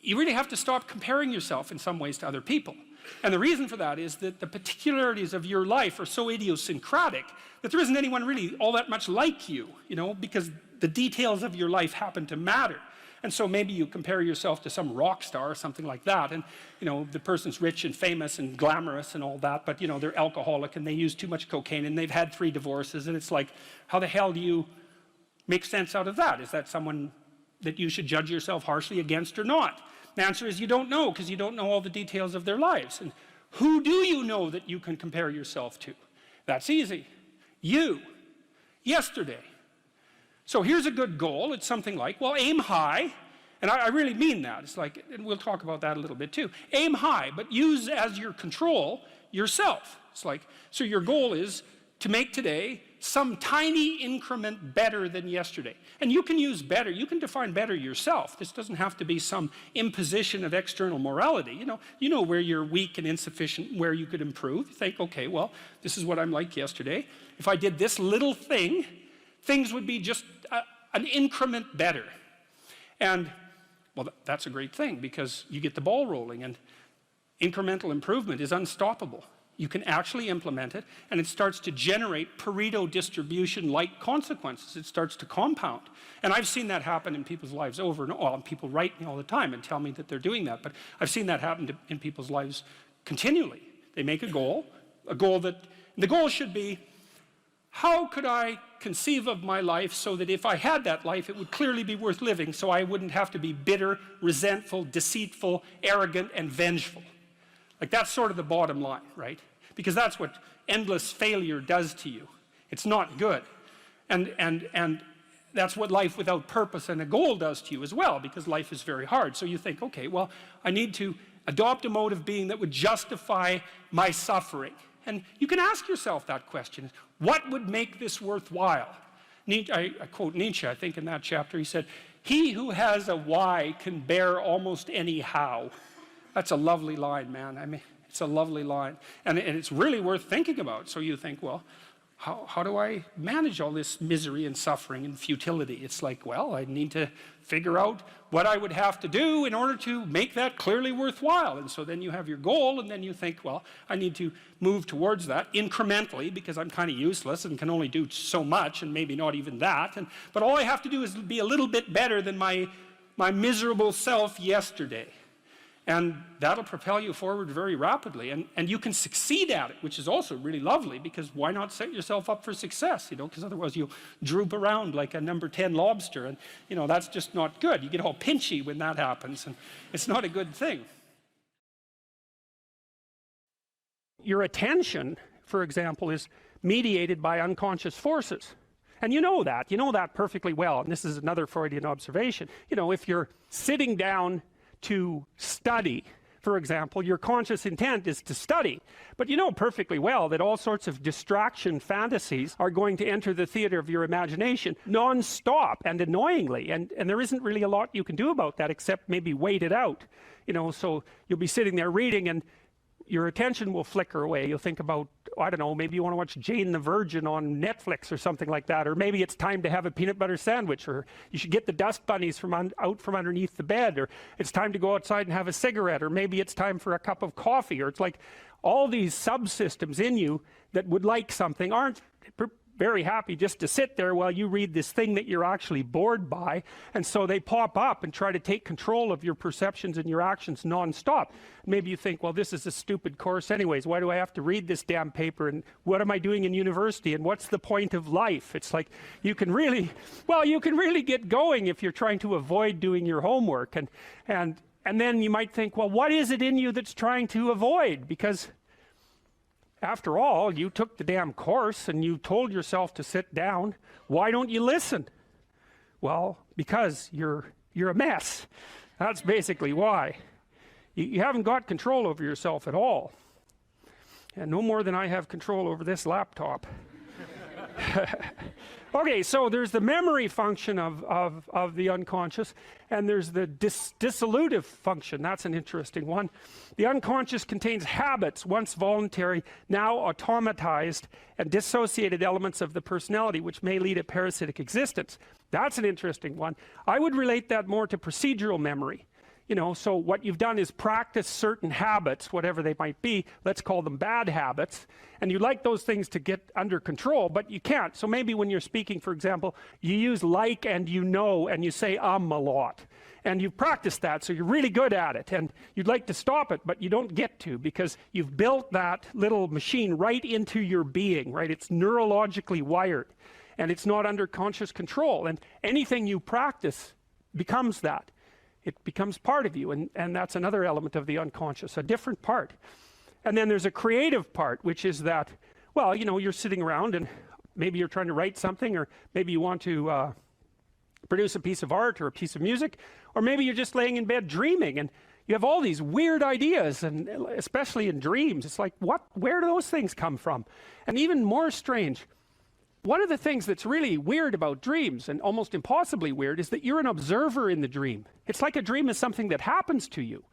you really have to stop comparing yourself in some ways to other people. And the reason for that is that the particularities of your life are so idiosyncratic that there isn't anyone really all that much like you, you know, because the details of your life happen to matter. And so maybe you compare yourself to some rock star or something like that, and you know, the person's rich and famous and glamorous and all that, but you know, they're alcoholic and they use too much cocaine and they've had 3 divorces, and it's like, how the hell do you make sense out of that? Is that someone that you should judge yourself harshly against or not? The answer is you don't know, because you don't know all the details of their lives. And who do you know that you can compare yourself to? That's easy. You. Yesterday. So here's a good goal. It's something like, well, aim high. And I really mean that. It's like, and we'll talk about that a little bit too. Aim high, but use as your control yourself. It's like, so your goal is to make today some tiny increment better than yesterday. And you can use better, you can define better yourself. This doesn't have to be some imposition of external morality. You know where you're weak and insufficient, where you could improve. You think, okay, well, this is what I'm like yesterday. If I did this little thing, things would be just an increment better. And, well, that's a great thing because you get the ball rolling, and incremental improvement is unstoppable. You can actually implement it, and it starts to generate Pareto distribution-like consequences. It starts to compound. And I've seen that happen in people's lives over and over. People write me all the time and tell me that they're doing that, but I've seen that happen in people's lives continually. They make a goal that, the goal should be, how could I conceive of my life so that if I had that life, it would clearly be worth living, so I wouldn't have to be bitter, resentful, deceitful, arrogant, and vengeful. Like, that's sort of the bottom line, right? Because that's what endless failure does to you. It's not good. And that's what life without purpose and a goal does to you as well, because life is very hard. So you think, okay, well, I need to adopt a mode of being that would justify my suffering. And you can ask yourself that question: what would make this worthwhile? I quote Nietzsche, I think in that chapter, he said, "He who has a why can bear almost any how." That's a lovely line, man. I mean, it's a lovely line. And it's really worth thinking about. So you think, well, how do I manage all this misery and suffering and futility? It's like, well, I need to figure out what I would have to do in order to make that clearly worthwhile. And so then you have your goal, and then you think, well, I need to move towards that incrementally, because I'm kind of useless and can only do so much, and maybe not even that. But all I have to do is be a little bit better than my miserable self yesterday. And that'll propel you forward very rapidly. And you can succeed at it, which is also really lovely, because why not set yourself up for success, you know, because otherwise you'll droop around like a number 10 lobster, and, you know, that's just not good. You get all pinchy when that happens, and it's not a good thing. Your attention, for example, is mediated by unconscious forces. And you know that perfectly well. And this is another Freudian observation. You know, if you're sitting down to study, for example, your conscious intent is to study. But you know perfectly well that all sorts of distraction fantasies are going to enter the theater of your imagination non-stop and annoyingly. And there isn't really a lot you can do about that except maybe wait it out. You know, so you'll be sitting there reading, and your attention will flicker away. You'll think about, I don't know, maybe you want to watch Jane the Virgin on Netflix or something like that, or maybe it's time to have a peanut butter sandwich, or you should get the dust bunnies out from underneath the bed, or it's time to go outside and have a cigarette, or maybe it's time for a cup of coffee. Or it's like all these subsystems in you that would like something aren't very happy just to sit there while you read this thing that you're actually bored by, and so they pop up and try to take control of your perceptions and your actions non-stop. Maybe you think, well, this is a stupid course anyways, why do I have to read this damn paper, and what am I doing in university, and what's the point of life? It's like you can really get going if you're trying to avoid doing your homework, and then you might think, well, what is it in you that's trying to avoid? Because after all, you took the damn course and you told yourself to sit down. Why don't you listen? Well, because you're a mess. That's basically why. You haven't got control over yourself at all. And no more than I have control over this laptop. Okay, so there's the memory function of the unconscious, and there's the dissolutive function. That's an interesting one. The unconscious contains habits, once voluntary, now automatized, and dissociated elements of the personality, which may lead a parasitic existence. That's an interesting one. I would relate that more to procedural memory. You know, so what you've done is practice certain habits, whatever they might be. Let's call them bad habits. And you like those things to get under control, but you can't. So maybe when you're speaking, for example, you use like and you know, and you say a lot. And you've practiced that, so you're really good at it. And you'd like to stop it, but you don't get to, because you've built that little machine right into your being, right? It's neurologically wired, and it's not under conscious control. And anything you practice becomes that. It becomes part of you, and that's another element of the unconscious, a different part. And then there's a creative part, which is that, well, you know, you're sitting around and maybe you're trying to write something, or maybe you want to produce a piece of art or a piece of music, or maybe you're just laying in bed dreaming, and you have all these weird ideas, and especially in dreams, it's like, where do those things come from? And even more strange, one of the things that's really weird about dreams, and almost impossibly weird, is that you're an observer in the dream. It's like a dream is something that happens to you.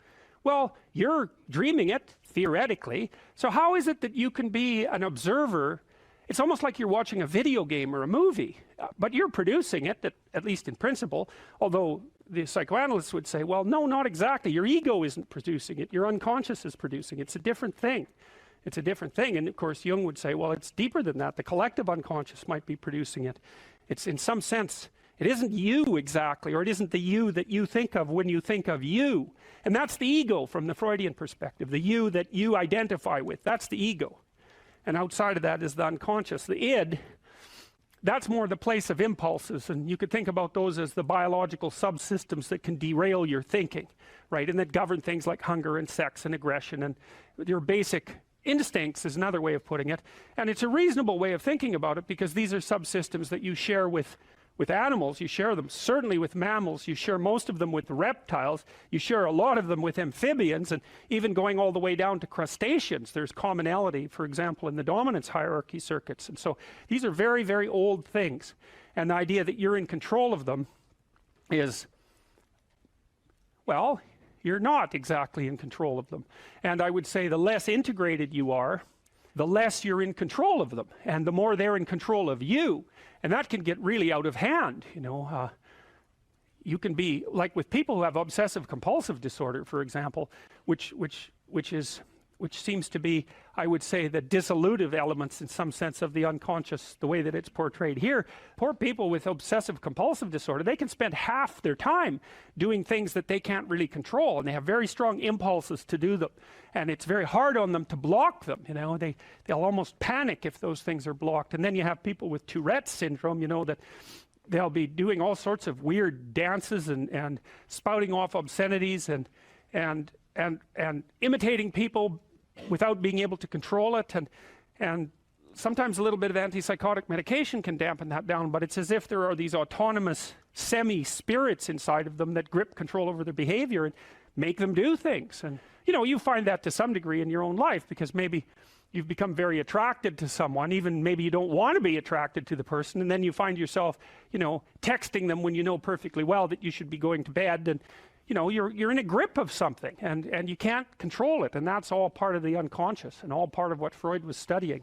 Well, you're dreaming it, theoretically, so how is it that you can be an observer? It's almost like you're watching a video game or a movie, but you're producing it, at least in principle, although the psychoanalysts would say, well, no, not exactly. Your ego isn't producing it. Your unconscious is producing it. It's a different thing. It's a different thing. And of course, Jung would say, well, it's deeper than that. The collective unconscious might be producing it. It's, in some sense, it isn't you exactly, or it isn't the you that you think of when you think of you. And that's the ego from the Freudian perspective, the you that you identify with. That's the ego. And outside of that is the unconscious. The id, that's more the place of impulses. And you could think about those as the biological subsystems that can derail your thinking, right? And that govern things like hunger and sex and aggression and your basic instincts is another way of putting it. And it's a reasonable way of thinking about it, because these are subsystems that you share with with animals, you share them certainly with mammals, you share most of them with reptiles, you share a lot of them with amphibians, and even going all the way down to crustaceans, there's commonality, for example, in the dominance hierarchy circuits. And so these are very, very old things, and the idea that you're in control of them is, well, you're not exactly in control of them. And I would say the less integrated you are, the less you're in control of them, and the more they're in control of you. And that can get really out of hand, you know. You can be, like with people who have obsessive compulsive disorder, for example, which seems to be, I would say, the dissolutive elements in some sense of the unconscious, the way that it's portrayed here. Poor people with obsessive compulsive disorder, they can spend half their time doing things that they can't really control, and they have very strong impulses to do them, and it's very hard on them to block them, you know. They'll almost panic if those things are blocked. And then you have people with Tourette's syndrome, you know, that they'll be doing all sorts of weird dances and spouting off obscenities and imitating people without being able to control it, and sometimes a little bit of antipsychotic medication can dampen that down, but it's as if there are these autonomous semi-spirits inside of them that grip control over their behavior and make them do things. And you know, you find that to some degree in your own life, because maybe you've become very attracted to someone, even maybe you don't want to be attracted to the person, and then you find yourself, you know, texting them when you know perfectly well that you should be going to bed, and you know, you're in a grip of something, and you can't control it, and that's all part of the unconscious and all part of what Freud was studying.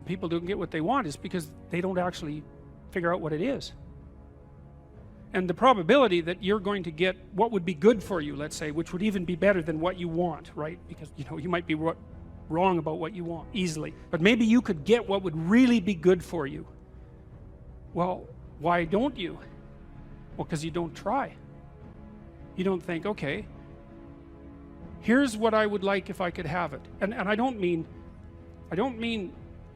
People don't get what they want is because they don't actually figure out what it is. And the probability that you're going to get what would be good for you, let's say, which would even be better than what you want, right? Because, you know, you might be wrong about what you want easily, but maybe you could get what would really be good for you. Well, why don't you? Well, because you don't try. You don't think, okay, here's what I would like if I could have it. And I don't mean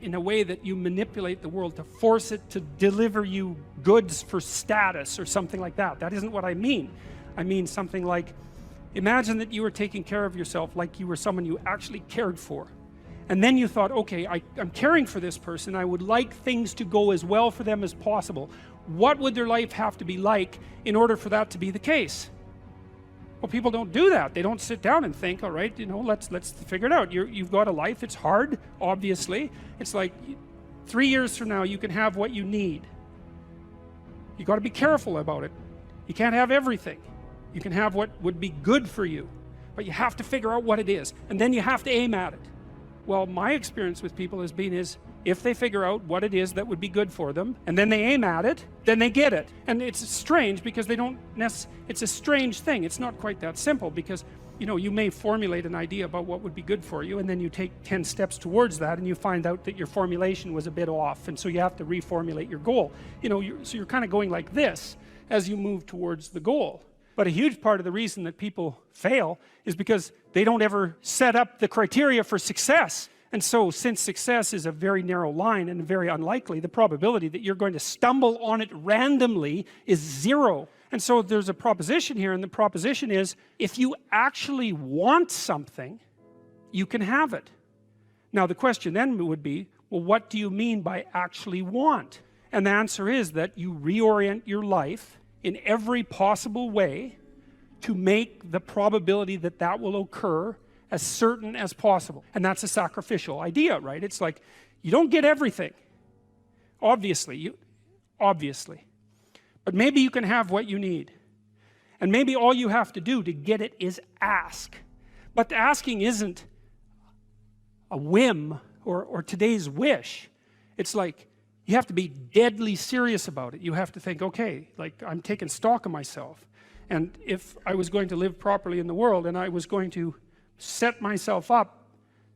in a way that you manipulate the world to force it to deliver you goods for status or something like that. That isn't what I mean. I mean something like, imagine that you were taking care of yourself like you were someone you actually cared for. And then you thought, okay, I'm caring for this person. I would like things to go as well for them as possible. What would their life have to be like in order for that to be the case? Well, people don't do that. They don't sit down and think, all right, you know, let's figure it out. You've got a life. It's hard, obviously. It's like 3 years from now, you can have what you need. You got to be careful about it. You can't have everything. You can have what would be good for you, but you have to figure out what it is, and then you have to aim at it. Well, my experience with people has been is, if they figure out what it is that would be good for them, and then they aim at it, then they get it. And it's strange because they don't it's a strange thing. It's not quite that simple, because, you know, you may formulate an idea about what would be good for you, and then you take 10 steps towards that, and you find out that your formulation was a bit off, and so you have to reformulate your goal. You know, so you're kind of going like this as you move towards the goal. But a huge part of the reason that people fail is because they don't ever set up the criteria for success. And so, since success is a very narrow line and very unlikely, the probability that you're going to stumble on it randomly is 0. And so there's a proposition here, and the proposition is, if you actually want something, you can have it. Now the question then would be, well, what do you mean by actually want? And the answer is that you reorient your life in every possible way to make the probability that that will occur as certain as possible. And that's a sacrificial idea, right? It's like, you don't get everything, obviously, but maybe you can have what you need, and maybe all you have to do to get it is ask. But the asking isn't a whim or today's wish. It's like, you have to be deadly serious about it. You have to think, okay, like, I'm taking stock of myself, and if I was going to live properly in the world, and I was going to set myself up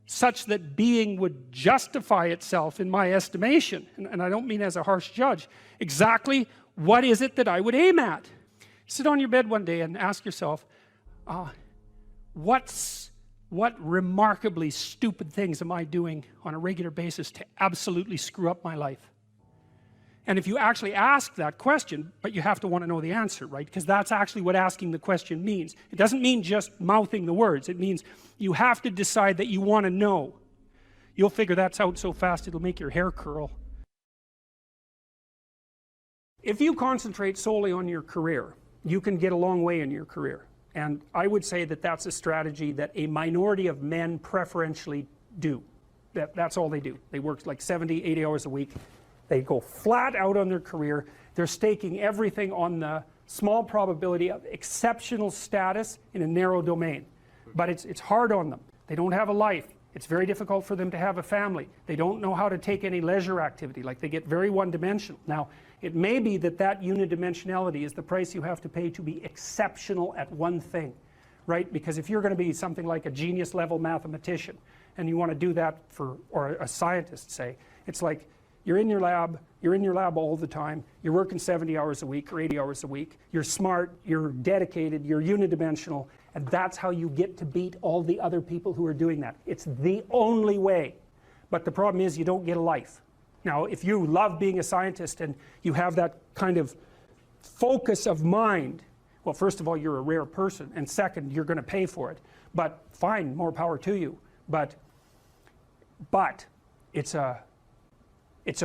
such that being would justify itself in my estimation, and I don't mean as a harsh judge, exactly what is it that I would aim at? Sit on your bed one day and ask yourself, what remarkably stupid things am I doing on a regular basis to absolutely screw up my life? And if you actually ask that question, but you have to want to know the answer, right? Because that's actually what asking the question means. It doesn't mean just mouthing the words. It means you have to decide that you want to know. You'll figure that's out so fast it'll make your hair curl. If you concentrate solely on your career, you can get a long way in your career. And I would say that that's a strategy that a minority of men preferentially do. That's all they do. They work like 70, 80 hours a week. They go flat out on their career. They're staking everything on the small probability of exceptional status in a narrow domain. But it's hard on them. They don't have a life. It's very difficult for them to have a family. They don't know how to take any leisure activity. Like, they get very one-dimensional. Now, it may be that that unidimensionality is the price you have to pay to be exceptional at one thing, right? Because if you're going to be something like a genius level mathematician and you want to do that for, or a scientist say, it's like you're in your lab all the time, you're working 70 hours a week or 80 hours a week, you're smart, you're dedicated, you're unidimensional, and that's how you get to beat all the other people who are doing that. It's the only way. But the problem is you don't get a life. Now, if you love being a scientist and you have that kind of focus of mind, well, first of all, you're a rare person, and second, you're going to pay for it. But fine, more power to you. But it's a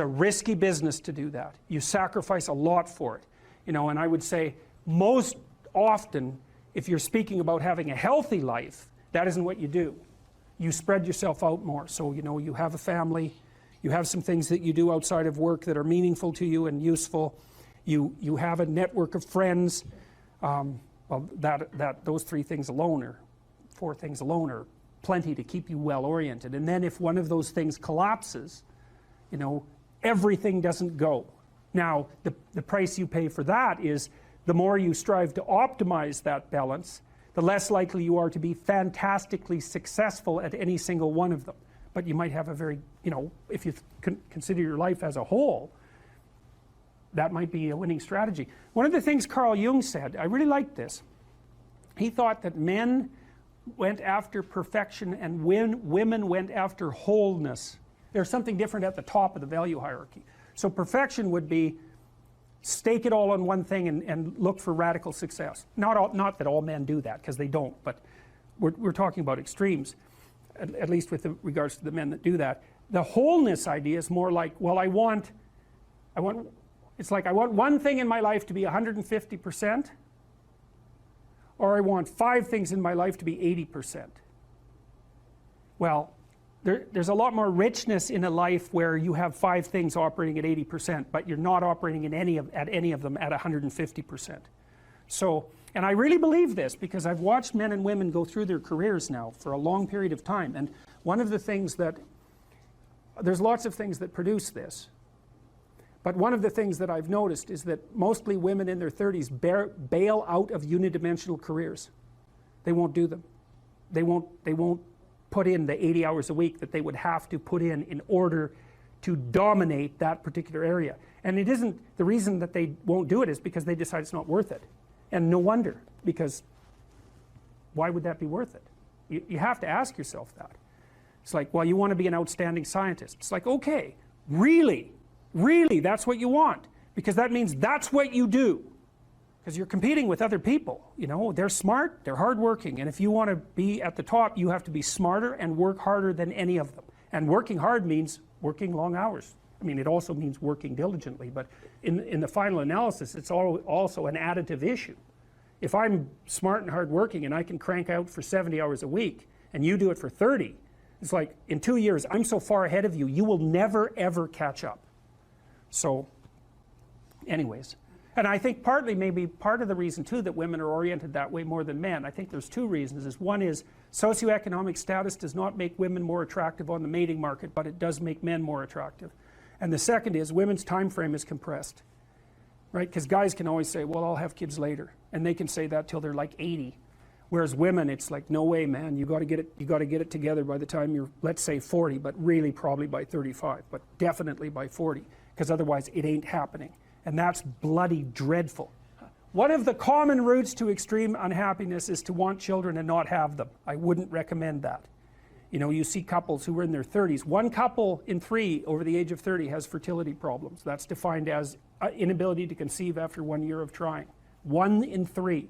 risky business to do that. You sacrifice a lot for it. You know, and I would say most often, if you're speaking about having a healthy life, that isn't what you do. You spread yourself out more. So, you know, you have a family, you have some things that you do outside of work that are meaningful to you and useful. You have a network of friends. Well, those 3 things alone, or 4 things alone, are plenty to keep you well oriented. And then if one of those things collapses, you know, everything doesn't go. Now, the price you pay for that is the more you strive to optimize that balance, the less likely you are to be fantastically successful at any single one of them. But you might have a very, you know, if you consider your life as a whole, that might be a winning strategy. One of the things Carl Jung said, I really liked this. He thought that men went after perfection and women went after wholeness. There's something different at the top of the value hierarchy. So perfection would be stake it all on one thing and look for radical success. Not that all men do that, because they don't, but we're talking about extremes, at least with regards to the men that do that. The wholeness idea is more like, well, it's like I want one thing in my life to be 150%, or I want 5 things in my life to be 80%. Well, there's a lot more richness in a life where you have 5 things operating at 80%, but you're not operating at any of them at 150%. So, and I really believe this because I've watched men and women go through their careers now for a long period of time, and one of the things that, there's lots of things that produce this, but one of the things that I've noticed is that mostly women in their 30s bail out of unidimensional careers. They won't do them. They won't put in the 80 hours a week that they would have to put in order to dominate that particular area. And it isn't, the reason that they won't do it is because they decide it's not worth it. And no wonder, because why would that be worth it? You have to ask yourself that. It's like, well, you want to be an outstanding scientist. It's like, okay, really, that's what you want, because that means that's what you do. Because you're competing with other people, you know, they're smart, they're hardworking, and if you want to be at the top, you have to be smarter and work harder than any of them. And working hard means working long hours. I mean, it also means working diligently, but in the final analysis, it's also an additive issue. If I'm smart and hardworking and I can crank out for 70 hours a week, and you do it for 30, it's like, in 2 years, I'm so far ahead of you, you will never, ever catch up. So, anyways. And I think partly, maybe part of the reason too that women are oriented that way more than men, I think there's 2 reasons. One is socioeconomic status does not make women more attractive on the mating market, but it does make men more attractive. And the second is women's time frame is compressed, right? Because guys can always say, well, I'll have kids later, and they can say that till they're like 80. Whereas women, it's like, no way, man, you got to get it together by the time you're, let's say 40, but really probably by 35, but definitely by 40, because otherwise it ain't happening. And that's bloody dreadful. One of the common routes to extreme unhappiness is to want children and not have them. I wouldn't recommend that. You know, you see couples who are in their 30s. 1 couple in 3 over the age of 30 has fertility problems. That's defined as inability to conceive after 1 year of trying. 1 in 3.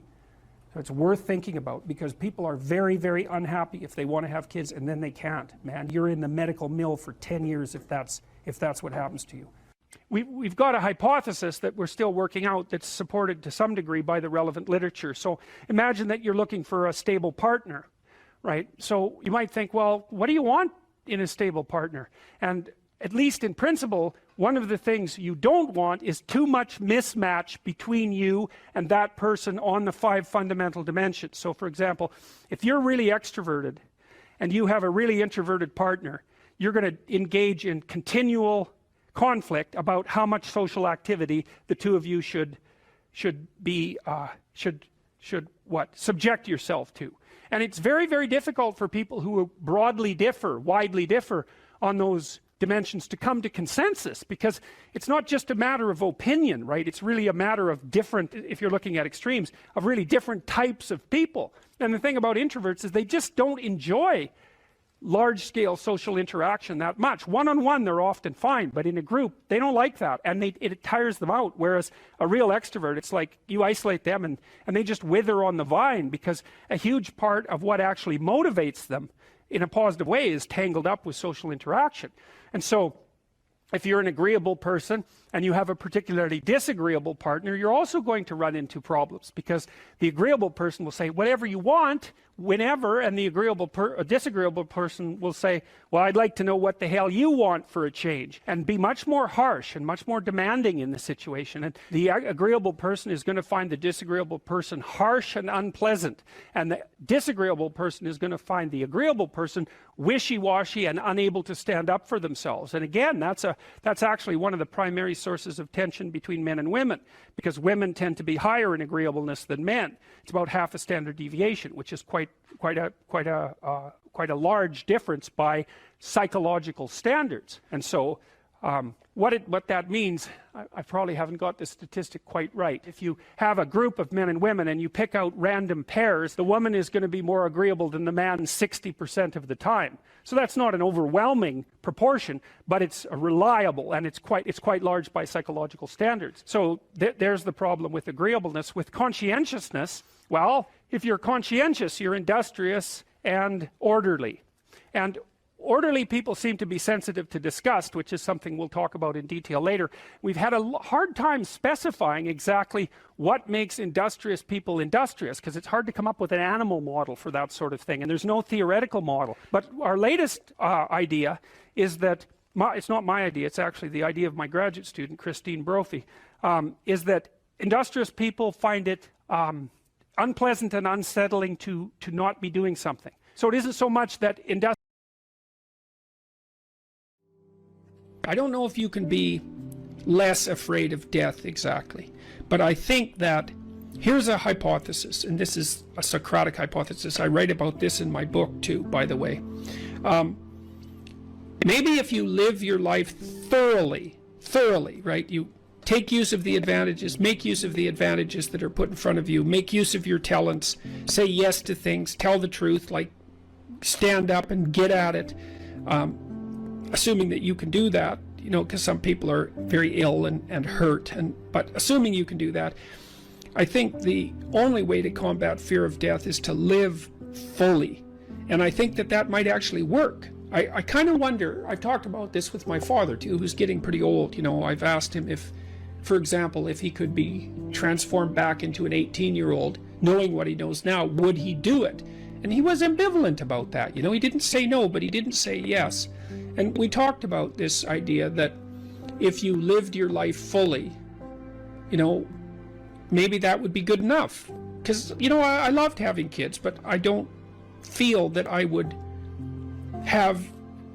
So it's worth thinking about, because people are very, very unhappy if they want to have kids and then they can't. Man, you're in the medical mill for 10 years if that's what happens to you. we've got a hypothesis that we're still working out that's supported to some degree by the relevant literature. So imagine that you're looking for a stable partner, right? So you might think, well, what do you want in a stable partner? And at least in principle, one of the things you don't want is too much mismatch between you and that person on the 5 fundamental dimensions. So for example, if you're really extroverted and you have a really introverted partner, you're going to engage in continual conflict about how much social activity the two of you should subject yourself to. And it's very, very difficult for people who widely differ on those dimensions to come to consensus, because it's not just a matter of opinion, right? It's really a matter of different, if you're looking at extremes, of really different types of people. And the thing about introverts is they just don't enjoy large-scale social interaction that much. One-on-one they're often fine, but in a group they don't like that, and it tires them out. Whereas a real extrovert, it's like you isolate them and they just wither on the vine, because a huge part of what actually motivates them in a positive way is tangled up with social interaction. And so if you're an agreeable person and you have a particularly disagreeable partner, you're also going to run into problems, because the agreeable person will say whatever you want whenever, and the disagreeable person will say, well, I'd like to know what the hell you want for a change, and be much more harsh and much more demanding in the situation. And the agreeable person is going to find the disagreeable person harsh and unpleasant, and the disagreeable person is going to find the agreeable person wishy-washy and unable to stand up for themselves. And again, that's actually one of the primary sources of tension between men and women, because women tend to be higher in agreeableness than men. It's about half a standard deviation, which is quite a large difference by psychological standards. And so what that means, I probably haven't got the statistic quite right. If you have a group of men and women and you pick out random pairs, the woman is going to be more agreeable than the man 60% of the time. So that's not an overwhelming proportion, but it's reliable, and it's quite large by psychological standards. So there's the problem with agreeableness. With conscientiousness, well, if you're conscientious, you're industrious and orderly. And orderly people seem to be sensitive to disgust, which is something we'll talk about in detail later. We've had a hard time specifying exactly what makes industrious people industrious, because it's hard to come up with an animal model for that sort of thing, and there's no theoretical model. But our latest idea is that, it's not my idea, it's actually the idea of my graduate student, Christine Brophy, is that industrious people find it unpleasant and unsettling to not be doing something. So it isn't so much that I don't know if you can be less afraid of death exactly, but I think that here's a hypothesis, and this is a Socratic hypothesis. I write about this in my book too, by the way. Maybe if you live your life thoroughly, right? You take use of the advantages, make use of the advantages that are put in front of you, make use of your talents, say yes to things, tell the truth, like stand up and get at it. Assuming that you can do that, you know, because some people are very ill and hurt, but assuming you can do that, I think the only way to combat fear of death is to live fully. And I think that might actually work. I kind of wonder, I've talked about this with my father too, who's getting pretty old. You know, I've asked him if, for example, if he could be transformed back into an 18-year-old, knowing what he knows now, would he do it? And he was ambivalent about that. You know, he didn't say no, but he didn't say yes. And we talked about this idea that if you lived your life fully, you know, maybe that would be good enough. Because, you know, I loved having kids, but I don't feel that I would have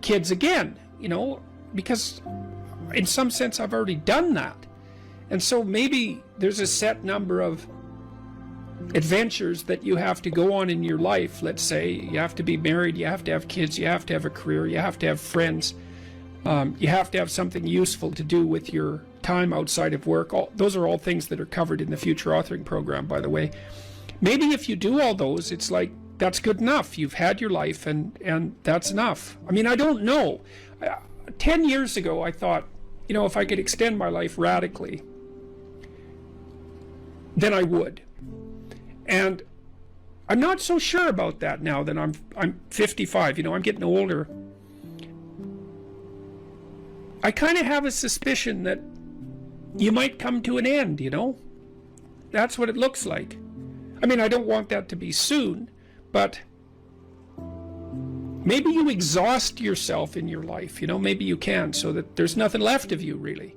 kids again, you know, because in some sense I've already done that. And so maybe there's a set number of adventures that you have to go on in your life. Let's say you have to be married, you have to have kids, you have to have a career, you have to have friends, you have to have something useful to do with your time outside of work. Those are all things that are covered in the future authoring program, by the way. Maybe if you do all those, it's like, that's good enough. You've had your life, and that's enough. I mean, I don't know. 10 years ago, I thought, you know, if I could extend my life radically, then I would. And I'm not so sure about that now that I'm 55. You know, I'm getting older. I kind of have a suspicion that you might come to an end, you know? That's what it looks like. I mean, I don't want that to be soon, but maybe you exhaust yourself in your life, you know? Maybe you can, so that there's nothing left of you, really.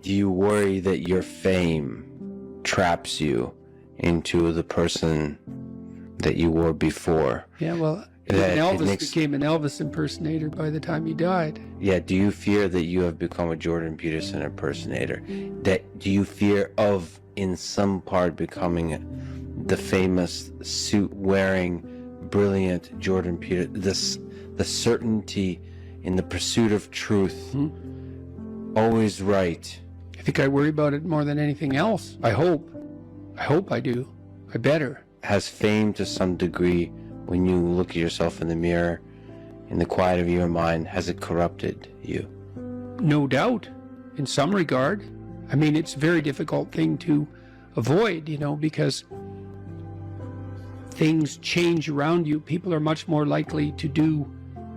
Do you worry that your fame traps you into the person that you were before? Yeah, well, That it Elvis makes- became an Elvis impersonator by the time he died. Yeah, do you fear that you have become a Jordan Peterson impersonator? Do you fear of, in some part, becoming the famous suit-wearing, brilliant Jordan Peterson? The certainty in the pursuit of truth, always right. I think I worry about it more than anything else. I hope. I do. I better. Has fame, to some degree, when you look at yourself in the mirror, in the quiet of your mind, has it corrupted you? No doubt, in some regard. I mean, it's a very difficult thing to avoid, you know, because things change around you. People are much more likely to do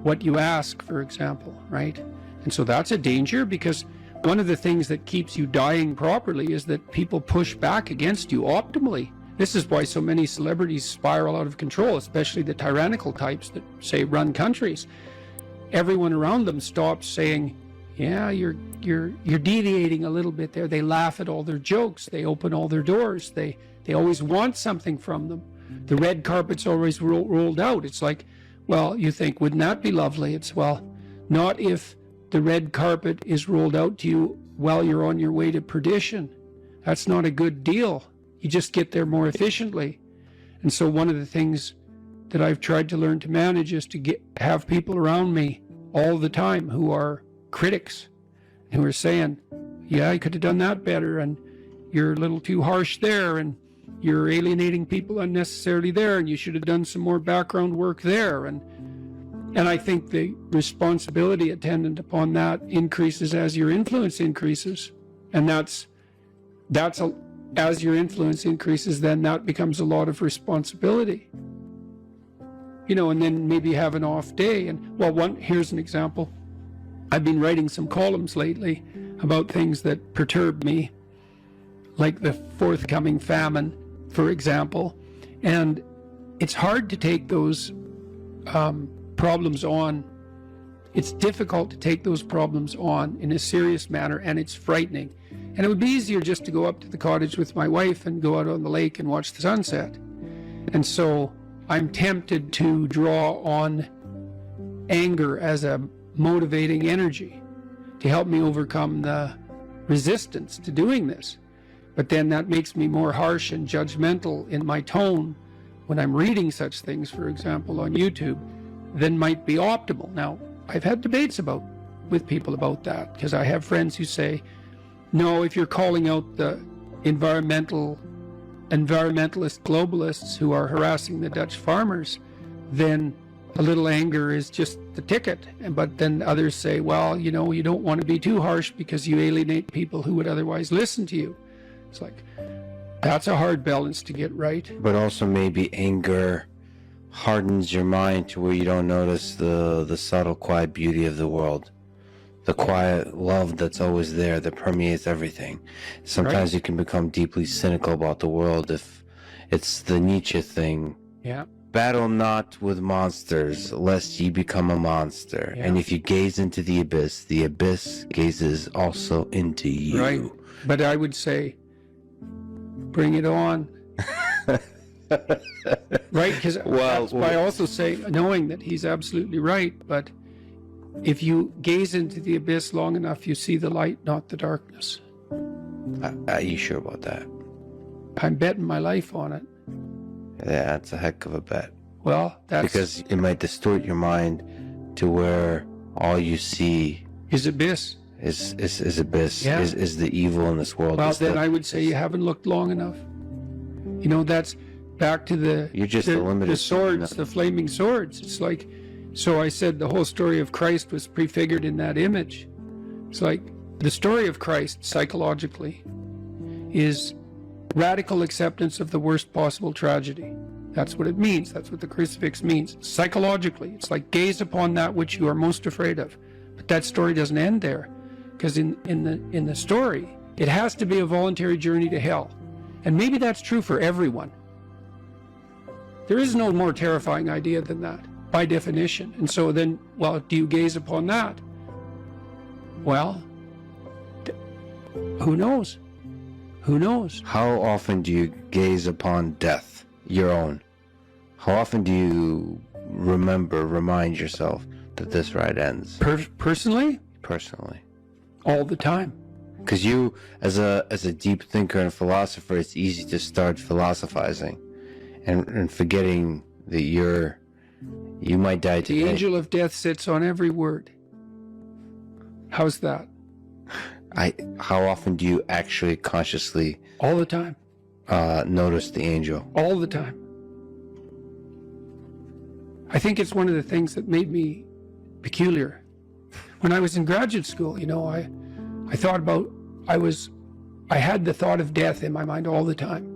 what you ask, for example, right? And so that's a danger, because one of the things that keeps you dying properly is that people push back against you optimally. This is why so many celebrities spiral out of control, especially the tyrannical types that, say, run countries. Everyone around them stops saying, yeah, you're deviating a little bit there. They laugh at all their jokes. They open all their doors. They always want something from them. The red carpet's always rolled out. It's like, well, you think, wouldn't that be lovely? It's, well, not if the red carpet is rolled out to you while you're on your way to perdition. That's not a good deal. You just get there more efficiently. And so one of the things that I've tried to learn to manage is to have people around me all the time who are critics, who are saying, yeah, I could have done that better, and you're a little too harsh there, and you're alienating people unnecessarily there, and you should have done some more background work there. And I think the responsibility attendant upon that increases as your influence increases. And as your influence increases, then that becomes a lot of responsibility. You know, and then maybe you have an off day. And, well, here's an example. I've been writing some columns lately about things that perturb me, like the forthcoming famine, for example. And it's hard to take those problems on. It's difficult to take those problems on in a serious manner, and it's frightening. And it would be easier just to go up to the cottage with my wife and go out on the lake and watch the sunset. And so I'm tempted to draw on anger as a motivating energy to help me overcome the resistance to doing this. But then that makes me more harsh and judgmental in my tone when I'm reading such things, for example, on YouTube, than might be optimal. Now, I've had debates with people about that, because I have friends who say, no, if you're calling out the environmentalist globalists who are harassing the Dutch farmers, then a little anger is just the ticket. But then others say, well, you know, you don't want to be too harsh because you alienate people who would otherwise listen to you. It's like, that's a hard balance to get right. But also maybe anger hardens your mind to where you don't notice the subtle, quiet beauty of the world. The quiet love that's always there, that permeates everything. Sometimes you can become deeply cynical about the world if it's the Nietzsche thing. Yeah. Battle not with monsters, lest ye become a monster. Yeah. And if you gaze into the abyss gazes also into you. Right. But I would say, bring it on. Right? Because that's why I also say, knowing that he's absolutely right, but if you gaze into the abyss long enough, you see the light, not the darkness. Are you sure about that? I'm betting my life on it. Yeah, that's a heck of a bet. Well, that's... Because it might distort your mind to where all you see is abyss. Is abyss, Yeah. is the evil in this world. Well, then I would say you haven't looked long enough. You know, that's back to the... You're just a limited... The swords, the flaming swords. It's like... So I said the whole story of Christ was prefigured in that image. It's like the story of Christ, psychologically, is radical acceptance of the worst possible tragedy. That's what it means. That's what the crucifix means. Psychologically, it's like gaze upon that which you are most afraid of. But that story doesn't end there, because in the story, it has to be a voluntary journey to hell. And maybe that's true for everyone. There is no more terrifying idea than that, by definition. And so then, well, do you gaze upon that? Well, who knows? Who knows? How often do you gaze upon death, your own? How often do you remind yourself that this ride ends? Personally? Personally. All the time. Because you, as a deep thinker and philosopher, it's easy to start philosophizing and forgetting that you might die today. The angel of death sits on every word. How's that? How often do you actually consciously All the time. notice the angel? All the time. I think it's one of the things that made me peculiar. When I was in graduate school, you know, I thought about, I had the thought of death in my mind all the time.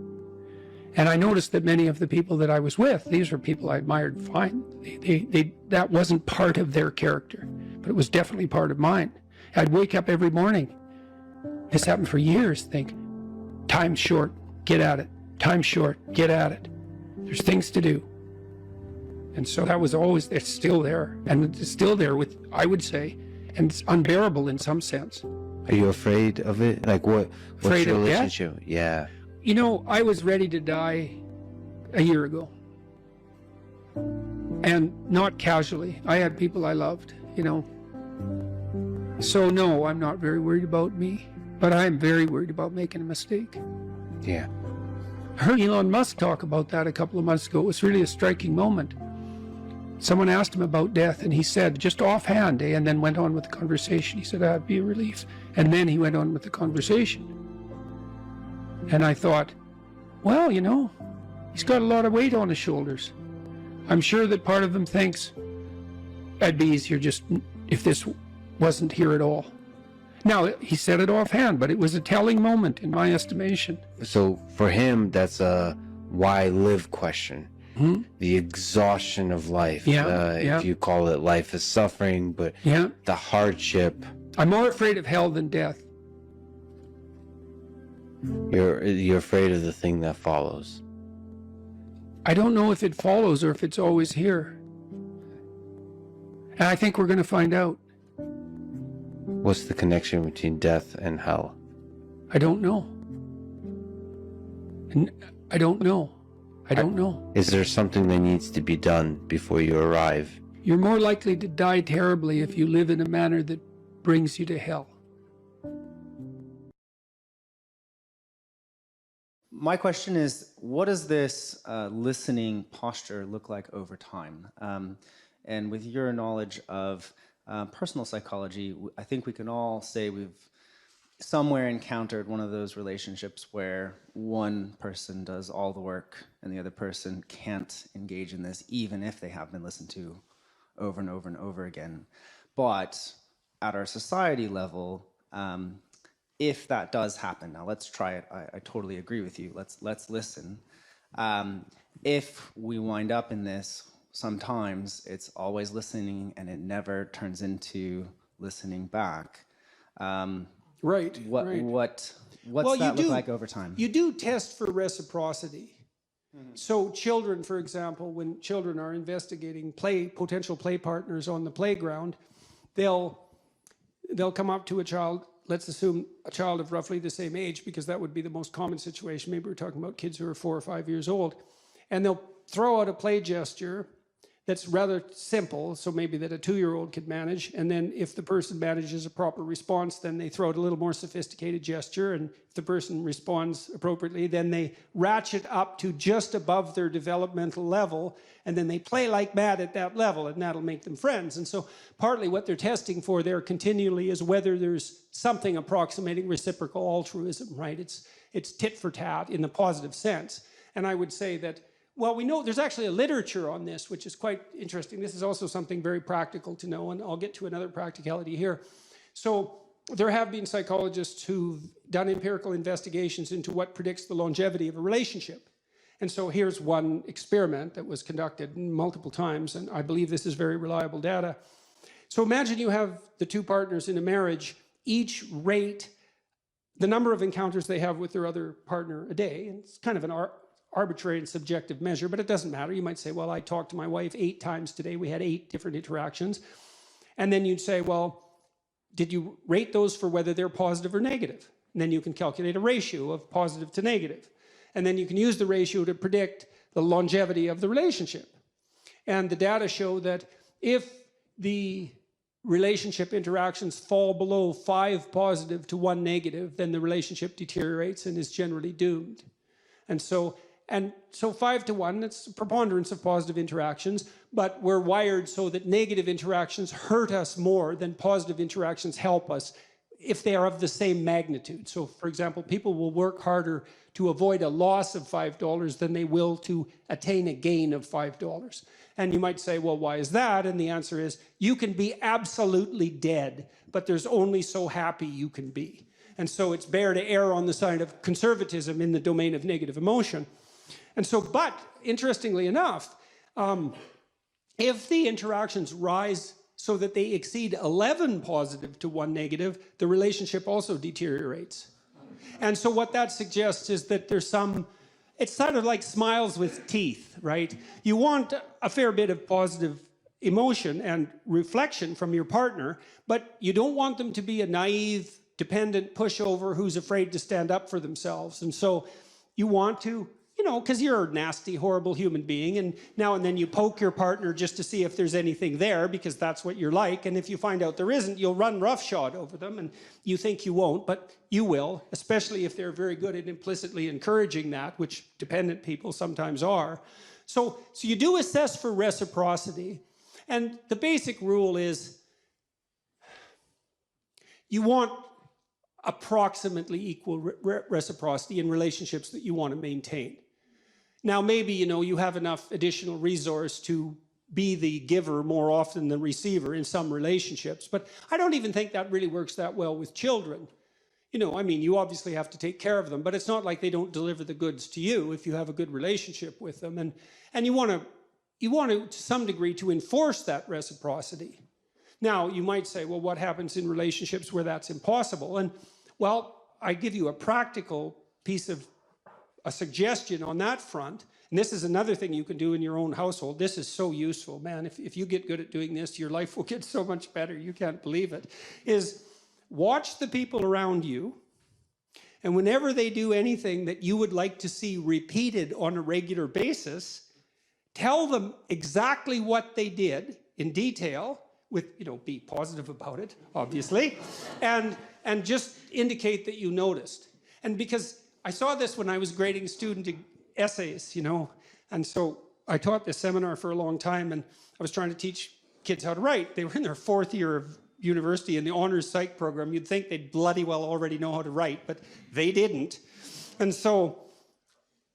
And I noticed that many of the people that I was with, these were people I admired fine. That wasn't part of their character, but it was definitely part of mine. I'd wake up every morning. This happened for years. Think, time's short, get at it. Time's short, get at it. There's things to do. And so that was always, it's still there. And it's still there with, I would say, and it's unbearable in some sense. Are you afraid of it? Like what's Afraid your of death? relationship? Yeah. You know, I was ready to die a year ago. And not casually. I had people I loved, you know. So no, I'm not very worried about me, but I'm very worried about making a mistake. Yeah. I heard Elon Musk talk about that a couple of months ago. It was really a striking moment. Someone asked him about death, and he said, just offhand, and then went on with the conversation. He said, that'd be a relief. And then he went on with the conversation. And I thought, well, you know, he's got a lot of weight on his shoulders. I'm sure that part of him thinks, it'd be easier just if this wasn't here at all. Now, he said it offhand, but it was a telling moment in my estimation. So for him, that's a why live question. Hmm? The exhaustion of life. Yeah, yeah. If you call it life is suffering, but Yeah. the hardship. I'm more afraid of hell than death. You're afraid of the thing that follows. I don't know if it follows or if it's always here. And I think we're going to find out. What's the connection between death and hell? I don't know. And I don't know. I don't know. Is there something that needs to be done before you arrive? You're more likely to die terribly if you live in a manner that brings you to hell. My question is, what does this listening posture look like over time? And with your knowledge of personal psychology, I think we can all say we've somewhere encountered one of those relationships where one person does all the work and the other person can't engage in this, even if they have been listened to over and over and over again. But at our society level, if that does happen, now let's try it. I totally agree with you. Let's listen. If we wind up in this, sometimes it's always listening and it never turns into listening back. Right. What's Well, that look like over time? You do test for reciprocity. So children, for example, when children are investigating potential play partners on the playground, they'll come up to a child, let's assume a child of roughly the same age, because that would be the most common situation. Maybe we're talking about kids who are 4 or 5 years old. And they'll throw out a play gesture that's rather simple, so maybe that a 2-year-old could manage. And then if the person manages a proper response, then they throw out a little more sophisticated gesture. And if the person responds appropriately, then they ratchet up to just above their developmental level. And then they play like mad at that level, and that'll make them friends. And so partly what they're testing for there continually is whether there's something approximating reciprocal altruism, right? It's tit for tat in the positive sense. And I would say that, well, we know there's actually a literature on this, which is quite interesting. This is also something very practical to know, and I'll get to another practicality here. So there have been psychologists who've done empirical investigations into what predicts the longevity of a relationship. And so here's one experiment that was conducted multiple times, and I believe this is very reliable data. So imagine you have the two partners in a marriage, each rate the number of encounters they have with their other partner a day. And it's kind of an arbitrary and subjective measure, but it doesn't matter. You might say, well, I talked to my wife 8 times today. We had 8 different interactions. And then you'd say, well, did you rate those for whether they're positive or negative? And then you can calculate a ratio of positive to negative. And then you can use the ratio to predict the longevity of the relationship. And the data show that if the relationship interactions fall below 5 positive to 1 negative, then the relationship deteriorates and is generally doomed. And so 5 to 1, that's a preponderance of positive interactions, but we're wired so that negative interactions hurt us more than positive interactions help us if they are of the same magnitude. So for example, people will work harder to avoid a loss of $5 than they will to attain a gain of $5. And you might say, well, why is that? And the answer is, you can be absolutely dead, but there's only so happy you can be. And so it's better to err on the side of conservatism in the domain of negative emotion. And so, but interestingly enough, if the interactions rise so that they exceed 11 positive to 1 negative, the relationship also deteriorates. And so what that suggests is that there's it's sort of like smiles with teeth, right? You want a fair bit of positive emotion and reflection from your partner, but you don't want them to be a naive, dependent pushover who's afraid to stand up for themselves. And so you want to, because you're a nasty, horrible human being, and now and then you poke your partner just to see if there's anything there, because that's what you're like. And if you find out there isn't, you'll run roughshod over them, and you think you won't, but you will, especially if they're very good at implicitly encouraging that, which dependent people sometimes are. So you do assess for reciprocity, and the basic rule is you want approximately equal reciprocity in relationships that you want to maintain. Now, maybe, you have enough additional resource to be the giver more often than receiver in some relationships, but I don't even think that really works that well with children. You obviously have to take care of them, but it's not like they don't deliver the goods to you if you have a good relationship with them. And you want to some degree, to enforce that reciprocity. Now, you might say, well, what happens in relationships where that's impossible? And, well, I give you a practical piece of a suggestion on that front. And this is another thing you can do in your own household. This is so useful, man. If you get good at doing this, your life will get so much better. You can't believe it. Is watch the people around you, and whenever they do anything that you would like to see repeated on a regular basis, tell them exactly what they did in detail, with, be positive about it, obviously, and just indicate that you noticed. And because I saw this when I was grading student essays, and so I taught this seminar for a long time, and I was trying to teach kids how to write. They were in their 4th year of university in the honors psych program. You'd think they'd bloody well already know how to write, but they didn't. And so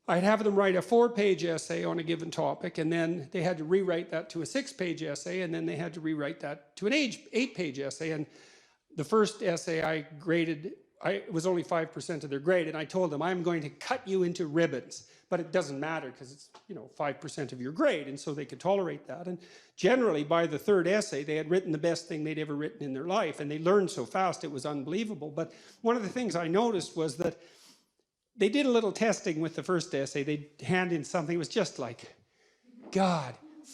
I'd have them write a 4-page essay on a given topic, and then they had to rewrite that to a 6-page essay, and then they had to rewrite that to an 8-page essay. And the first essay I graded, it was only 5% of their grade, and I told them, I'm going to cut you into ribbons, but it doesn't matter because it's 5% of your grade, and so they could tolerate that. And generally, by the 3rd essay, they had written the best thing they'd ever written in their life, and they learned so fast it was unbelievable. But one of the things I noticed was that they did a little testing with the first essay. They'd hand in something, it was just like, God,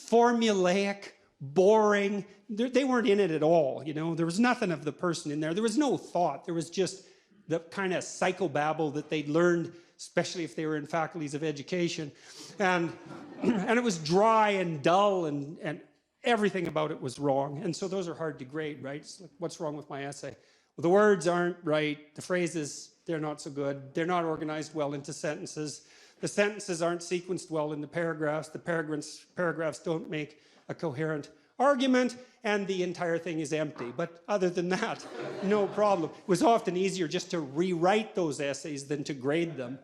formulaic, boring. They weren't in it at all, There was nothing of the person in there. There was no thought. There was just the kind of psychobabble that they'd learned, especially if they were in faculties of education. And it was dry and dull, and everything about it was wrong. And so those are hard to grade, right? It's like, what's wrong with my essay? Well, the words aren't right. The phrases, they're not so good. They're not organized well into sentences. The sentences aren't sequenced well in the paragraphs. The paragraphs don't make a coherent argument, and the entire thing is empty. But other than that, no problem. It was often easier just to rewrite those essays than to grade them.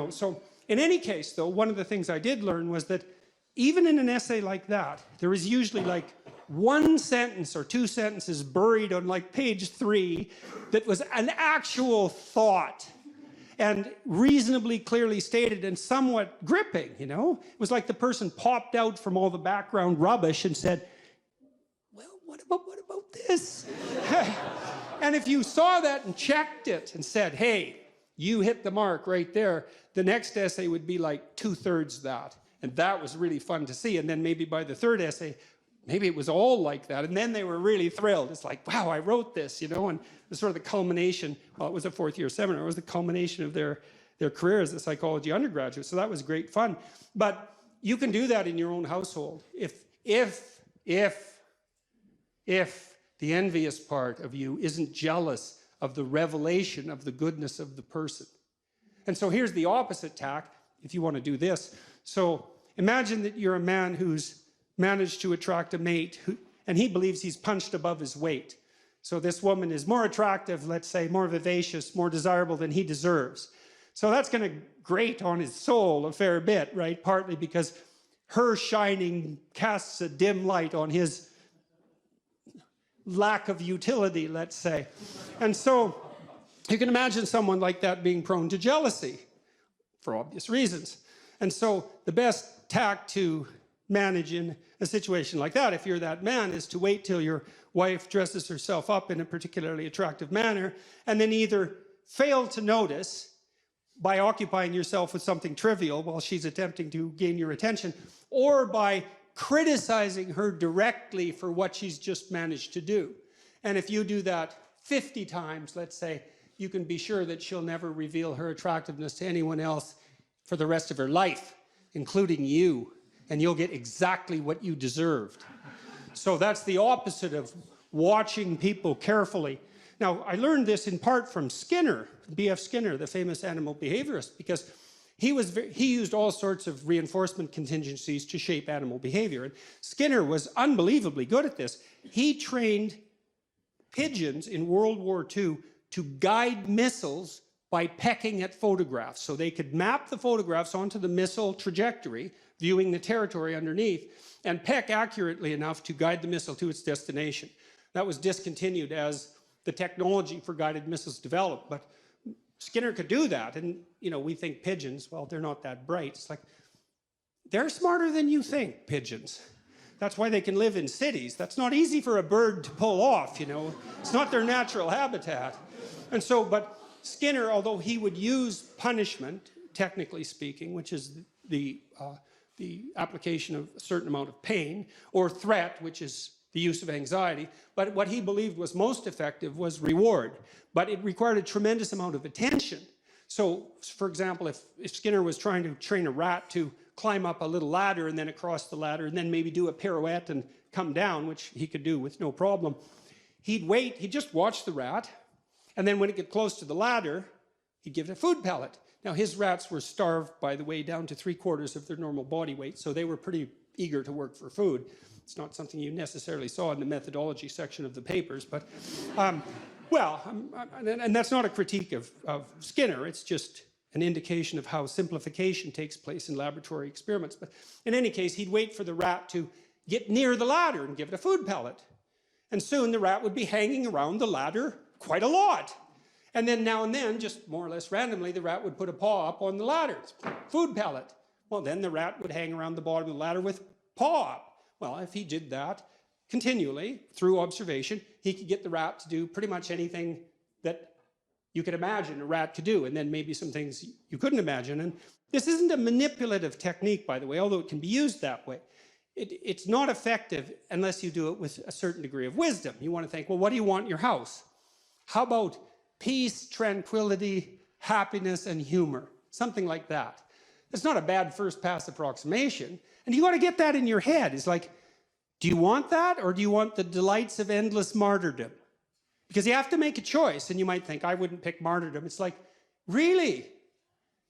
So in any case, though, one of the things I did learn was that even in an essay like that, there is usually like 1 sentence or 2 sentences buried on like page 3 that was an actual thought and reasonably clearly stated and somewhat gripping, It was like the person popped out from all the background rubbish and said, well, what about this. And if you saw that and checked it and said, hey, you hit the mark right there, the next essay would be like 2/3 that. And that was really fun to see. And then maybe by the third essay, maybe it was all like that. And then they were really thrilled. It's like, wow, I wrote this, you know, and it was sort of the culmination. Well, it was a fourth-year seminar. It was the culmination of their career as a psychology undergraduate. So that was great fun. But you can do that in your own household. If the envious part of you isn't jealous of the revelation of the goodness of the person. And so here's the opposite tack, if you want to do this. So imagine that you're a man who's managed to attract a mate, and he believes he's punched above his weight. So this woman is more attractive, let's say, more vivacious, more desirable than he deserves. So that's going to grate on his soul a fair bit, right? Partly because her shining casts a dim light on his lack of utility, let's say. And so you can imagine someone like that being prone to jealousy for obvious reasons. And so the best tack to manage in a situation like that, if you're that man, is to wait till your wife dresses herself up in a particularly attractive manner and then either fail to notice by occupying yourself with something trivial while she's attempting to gain your attention, or by criticizing her directly for what she's just managed to do. And if you do that 50 times, let's say, you can be sure that she'll never reveal her attractiveness to anyone else for the rest of her life, including you, and you'll get exactly what you deserved. So that's the opposite of watching people carefully. Now, I learned this in part from Skinner, B.F. Skinner, the famous animal behaviorist, because he used all sorts of reinforcement contingencies to shape animal behavior. And Skinner was unbelievably good at this. He trained pigeons in World War II to guide missiles by pecking at photographs. So they could map the photographs onto the missile trajectory, viewing the territory underneath, and peck accurately enough to guide the missile to its destination. That was discontinued as the technology for guided missiles developed, but Skinner could do that. And, you know, we think pigeons, well, they're not that bright. It's like, they're smarter than you think, pigeons. That's why they can live in cities. That's not easy for a bird to pull off, you know. It's not their natural habitat. And so, but Skinner, although he would use punishment, technically speaking, which is the application of a certain amount of pain, or threat, which is the use of anxiety, but what he believed was most effective was reward. But it required a tremendous amount of attention. So, for example, if Skinner was trying to train a rat to climb up a little ladder and then across the ladder and then maybe do a pirouette and come down, which he could do with no problem, he'd wait, he'd just watch the rat, and then when it got close to the ladder, he'd give it a food pellet. Now, his rats were starved, by the way, down to 3/4 of their normal body weight, so they were pretty eager to work for food. It's not something you necessarily saw in the methodology section of the papers, but, and that's not a critique of Skinner, it's just an indication of how simplification takes place in laboratory experiments. But in any case, he'd wait for the rat to get near the ladder and give it a food pellet. And soon the rat would be hanging around the ladder quite a lot. And then now and then, just more or less randomly, the rat would put a paw up on the ladder. Food pellet. Well, then the rat would hang around the bottom of the ladder with paw up. Well, if he did that continually through observation, he could get the rat to do pretty much anything that you could imagine a rat could do, and then maybe some things you couldn't imagine. And this isn't a manipulative technique, by the way, although it can be used that way. It's not effective unless you do it with a certain degree of wisdom. You want to think, well, what do you want in your house? How about peace, tranquility, happiness, and humor? Something like that. It's not a bad first pass approximation. And you got to get that in your head. It's like, do you want that, or do you want the delights of endless martyrdom? Because you have to make a choice, and you might think, I wouldn't pick martyrdom. It's like, really?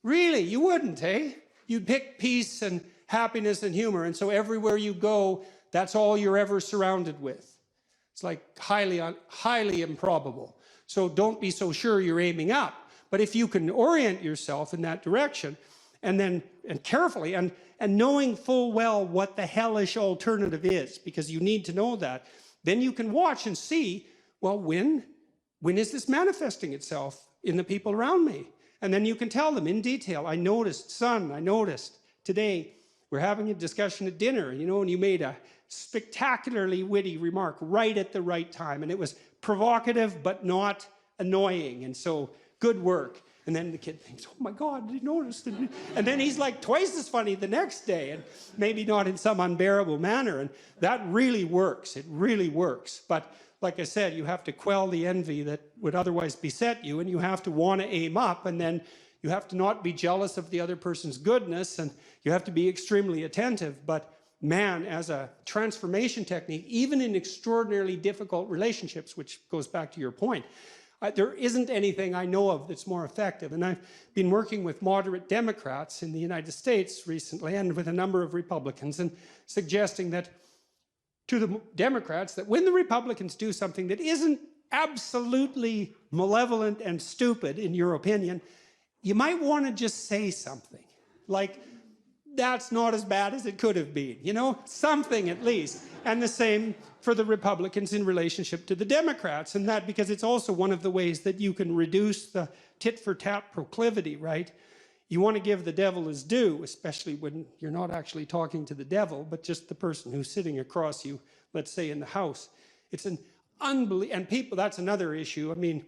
Really? You wouldn't, eh? You'd pick peace and happiness and humor, and so everywhere you go, that's all you're ever surrounded with. It's like highly improbable. So don't be so sure you're aiming up. But if you can orient yourself in that direction, and carefully, and knowing full well what the hellish alternative is, because you need to know that, then you can watch and see, well, when is this manifesting itself in the people around me? And then you can tell them in detail, I noticed today, we're having a discussion at dinner, you know, and you made a spectacularly witty remark right at the right time, and it was provocative but not annoying, and so good work. And then the kid thinks, oh my God, did you notice? And then he's like twice as funny the next day, and maybe not in some unbearable manner. And that really works. It really works. But like I said, you have to quell the envy that would otherwise beset you, and you have to want to aim up, and then you have to not be jealous of the other person's goodness, and you have to be extremely attentive. But man, as a transformation technique, even in extraordinarily difficult relationships, which goes back to your point, there isn't anything I know of that's more effective. And I've been working with moderate Democrats in the United States recently, and with a number of Republicans, and suggesting that to the Democrats that when the Republicans do something that isn't absolutely malevolent and stupid, in your opinion, you might want to just say something. Like, that's not as bad as it could have been, you know, something at least. And the same for the Republicans in relationship to the Democrats, and that because it's also one of the ways that you can reduce the tit-for-tat proclivity, right? You want to give the devil his due, especially when you're not actually talking to the devil, but just the person who's sitting across you, let's say in the house. It's an unbelievable, and people, that's another issue. I mean,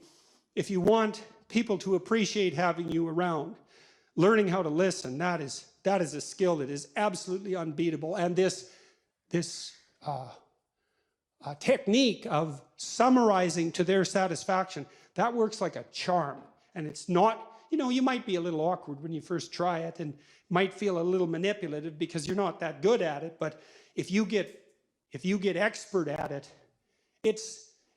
if you want people to appreciate having you around, learning how to listen, that is a skill that is absolutely unbeatable. And this technique of summarizing to their satisfaction, that works like a charm. And it's not, you know, you might be a little awkward when you first try it and might feel a little manipulative because you're not that good at it. But if you get expert at it,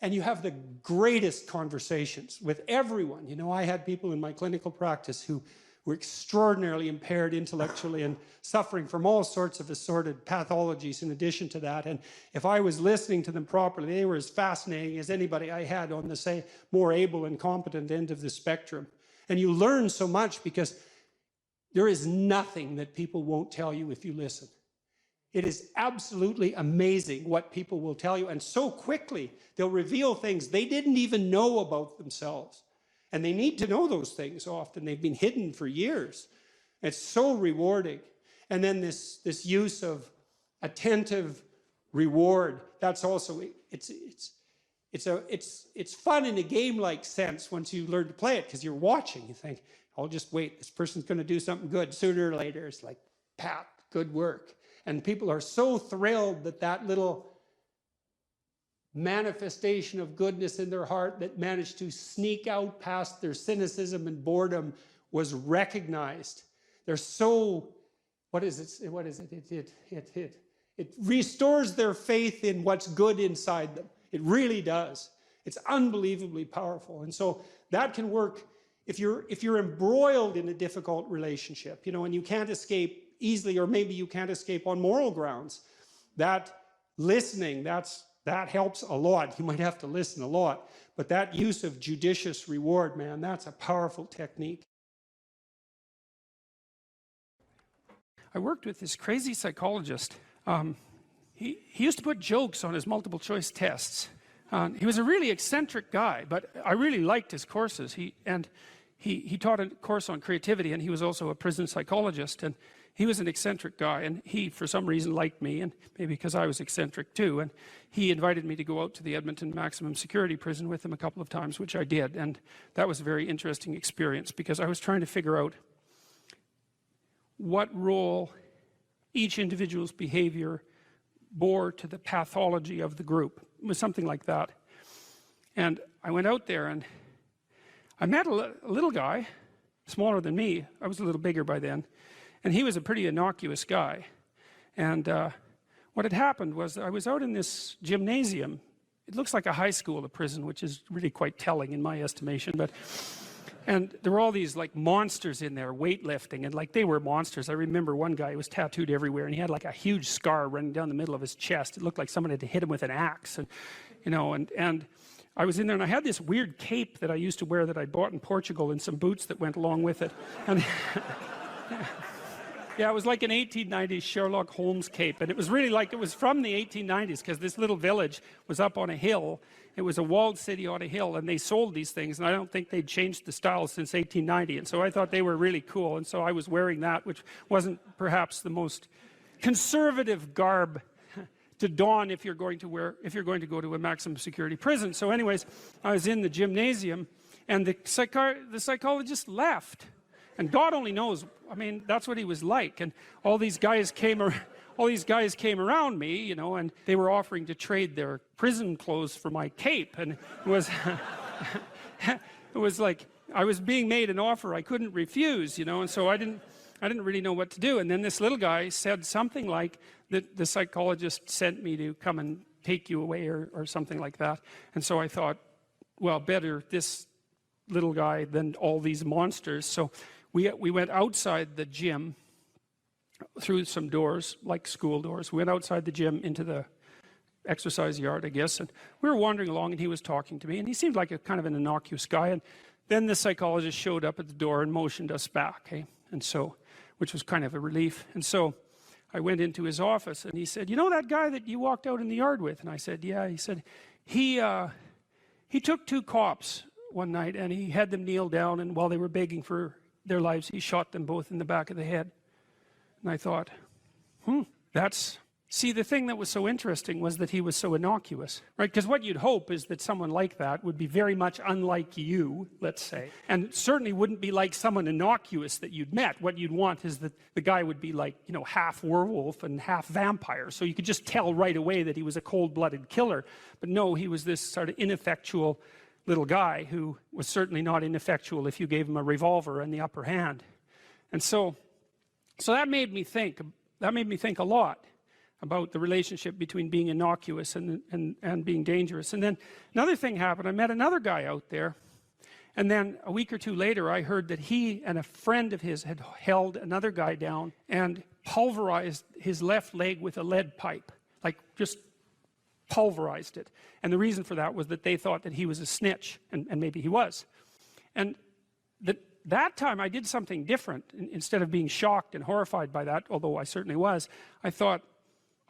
and you have the greatest conversations with everyone. You know, I had people in my clinical practice who were extraordinarily impaired intellectually and suffering from all sorts of assorted pathologies in addition to that. And if I was listening to them properly, they were as fascinating as anybody I had on the, say, more able and competent end of the spectrum. And you learn so much because there is nothing that people won't tell you if you listen. It is absolutely amazing what people will tell you. And so quickly, they'll reveal things they didn't even know about themselves. And they need to know those things often. They've been hidden for years. It's so rewarding. And then this use of attentive reward, that's also, it's fun in a game-like sense once you learn to play it, because you're watching. You think, I'll just wait. This person's going to do something good. Sooner or later, it's like, pat, good work. And people are so thrilled that that little manifestation of goodness in their heart that managed to sneak out past their cynicism and boredom was recognized. They're so, what is it? It restores their faith in what's good inside them. It really does. It's unbelievably powerful. And so that can work if you're embroiled in a difficult relationship, you know, and you can't escape easily, or maybe you can't escape on moral grounds. That listening, that helps a lot. You might have to listen a lot, but that use of judicious reward, man, that's a powerful technique. I worked with this crazy psychologist. He used to put jokes on his multiple choice tests. He was a really eccentric guy, but I really liked his courses. He taught a course on creativity, and he was also a prison psychologist. And he was an eccentric guy, and he, for some reason, liked me, and maybe because I was eccentric too. And he invited me to go out to the Edmonton maximum security prison with him a couple of times, which I did. And that was a very interesting experience, because I was trying to figure out what role each individual's behavior bore to the pathology of the group. It was something like that. And I went out there, and I met a little guy, smaller than me. I was a little bigger by then. And he was a pretty innocuous guy. And what had happened was I was out in this gymnasium. It looks like a high school, the prison, which is really quite telling in my estimation. And there were all these like monsters in there, weightlifting, and like they were monsters. I remember one guy who was tattooed everywhere, and he had like a huge scar running down the middle of his chest. It looked like someone had hit him with an axe, and you know. And I was in there, and I had this weird cape that I used to wear that I bought in Portugal, and some boots that went along with it. And yeah, it was like an 1890s Sherlock Holmes cape, and it was really like, it was from the 1890s, because this little village was up on a hill. It was a walled city on a hill, and they sold these things, and I don't think they'd changed the style since 1890, and so I thought they were really cool, and so I was wearing that, which wasn't perhaps the most conservative garb to don if you're going to go to a maximum security prison. So anyways, I was in the gymnasium, and the psychologist left, and God only knows, I mean, that's what he was like. And all these guys came around me, you know, and they were offering to trade their prison clothes for my cape, and it was it was like I was being made an offer I couldn't refuse, you know. And so I didn't really know what to do. And then this little guy said something like that the psychologist sent me to come and take you away, or something like that. And so I thought, well, better this little guy than all these monsters. So we went outside the gym through some doors, like school doors. We went outside the gym into the exercise yard, I guess, and we were wandering along, and he was talking to me, and he seemed like a kind of an innocuous guy. And then the psychologist showed up at the door and motioned us back, eh? And so, which was kind of a relief. And so I went into his office, and he said, you know that guy that you walked out in the yard with? And I said, yeah. He said, he took 2 cops one night, and he had them kneel down, and while they were begging for their lives, he shot them both in the back of the head. And I thought, see, the thing that was so interesting was that he was so innocuous, right? Because what you'd hope is that someone like that would be very much unlike you, let's say, and certainly wouldn't be like someone innocuous that you'd met. What you'd want is that the guy would be like, you know, half werewolf and half vampire, so you could just tell right away that he was a cold-blooded killer. But no, he was this sort of ineffectual little guy who was certainly not ineffectual if you gave him a revolver and the upper hand. And so that made me think a lot about the relationship between being innocuous and being dangerous. And then another thing happened. I met another guy out there, and then a week or 2 later I heard that he and a friend of his had held another guy down and pulverized his left leg with a lead pipe, like just pulverized it. And the reason for that was that they thought that he was a snitch, and maybe he was. And that time I did something different. Instead of being shocked and horrified by that, although I certainly was, I thought,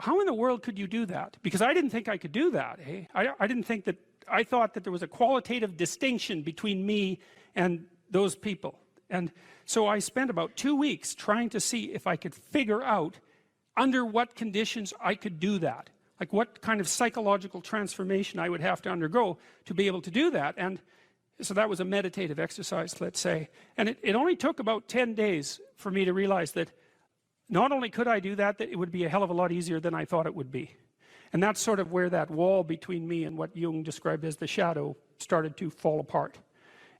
how in the world could you do that? Because I didn't think I could do that. Eh? I thought that there was a qualitative distinction between me and those people. And so I spent about 2 weeks trying to see if I could figure out under what conditions I could do that. Like what kind of psychological transformation I would have to undergo to be able to do that. And so that was a meditative exercise, let's say. And it only took about 10 days for me to realize that not only could I do that, that it would be a hell of a lot easier than I thought it would be. And that's sort of where that wall between me and what Jung described as the shadow started to fall apart.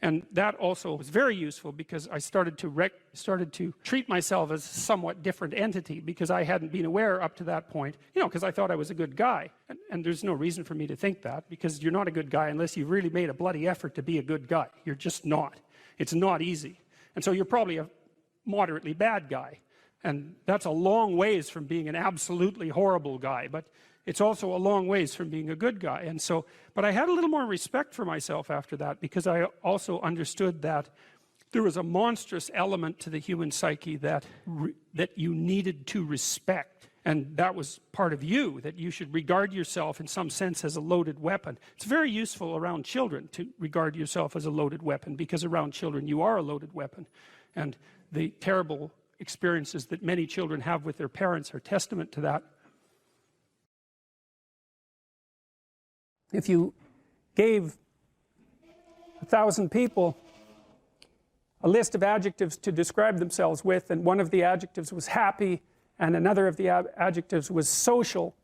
And that also was very useful because I started to treat myself as a somewhat different entity, because I hadn't been aware up to that point, you know, because I thought I was a good guy. And there's no reason for me to think that, because you're not a good guy unless you've really made a bloody effort to be a good guy. You're just not. It's not easy. And so you're probably a moderately bad guy. And that's a long ways from being an absolutely horrible guy, but it's also a long ways from being a good guy. And so, but I had a little more respect for myself after that, because I also understood that there was a monstrous element to the human psyche that you needed to respect. And that was part of you, that you should regard yourself in some sense as a loaded weapon. It's very useful around children to regard yourself as a loaded weapon, because around children you are a loaded weapon. And the terrible experiences that many children have with their parents are testament to that. If you gave 1,000 people a list of adjectives to describe themselves with, and one of the adjectives was happy and another of the adjectives was social,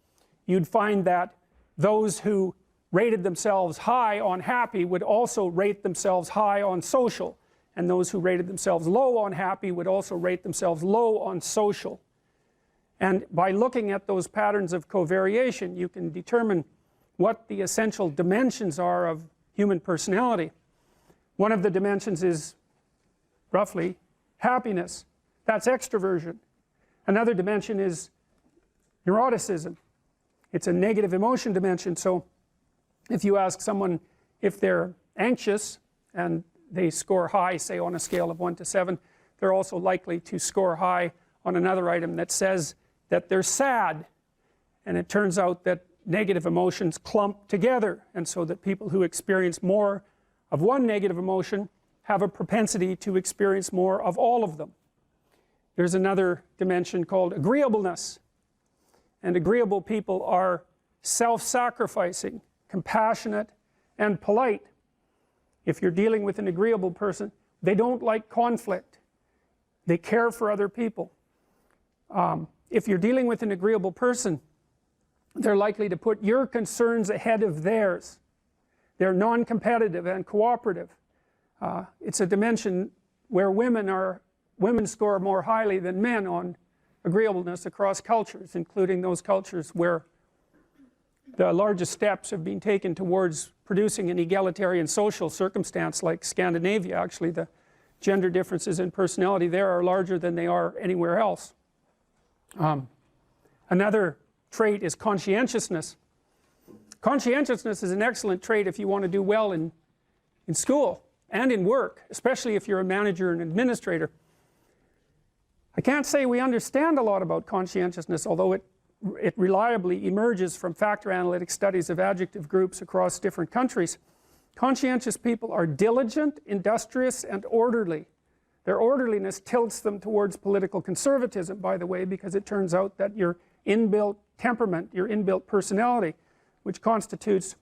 you'd find that those who rated themselves high on happy would also rate themselves high on social, and those who rated themselves low on happy would also rate themselves low on social. And by looking at those patterns of covariation, you can determine what the essential dimensions are of human personality. One of the dimensions is roughly happiness. That's extroversion. Another dimension is neuroticism. It's a negative emotion dimension. So if you ask someone if they're anxious and they score high, say on a scale of 1 to 7, they're also likely to score high on another item that says that they're sad. And it turns out that negative emotions clump together, and so that people who experience more of one negative emotion have a propensity to experience more of all of them. There's another dimension called agreeableness, and agreeable people are self-sacrificing, compassionate, and polite. If you're dealing with an agreeable person, they don't like conflict. They care for other people. If you're dealing with an agreeable person, they're likely to put your concerns ahead of theirs. They're non-competitive and cooperative. It's a dimension where women score more highly than men on agreeableness across cultures, including those cultures where the largest steps have been taken towards producing an egalitarian social circumstance, like Scandinavia. Actually, the gender differences in personality there are larger than they are anywhere else. Another trait is conscientiousness. Conscientiousness is an excellent trait if you want to do well in school and in work, especially if you're a manager and administrator. I can't say we understand a lot about conscientiousness, although it reliably emerges from factor analytic studies of adjective groups across different countries. Conscientious people are diligent, industrious, and orderly. Their orderliness tilts them towards political conservatism, by the way, because it turns out that your inbuilt temperament, your inbuilt personality, which constitutes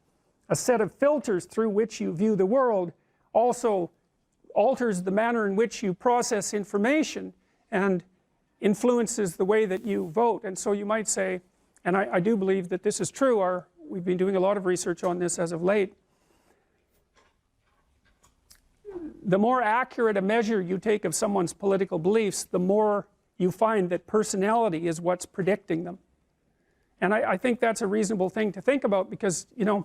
a set of filters through which you view the world, also alters the manner in which you process information and influences the way that you vote. And so you might say, and I do believe that this is true, we've been doing a lot of research on this as of late, the more accurate a measure you take of someone's political beliefs, the more you find that personality is what's predicting them. And I think that's a reasonable thing to think about, because you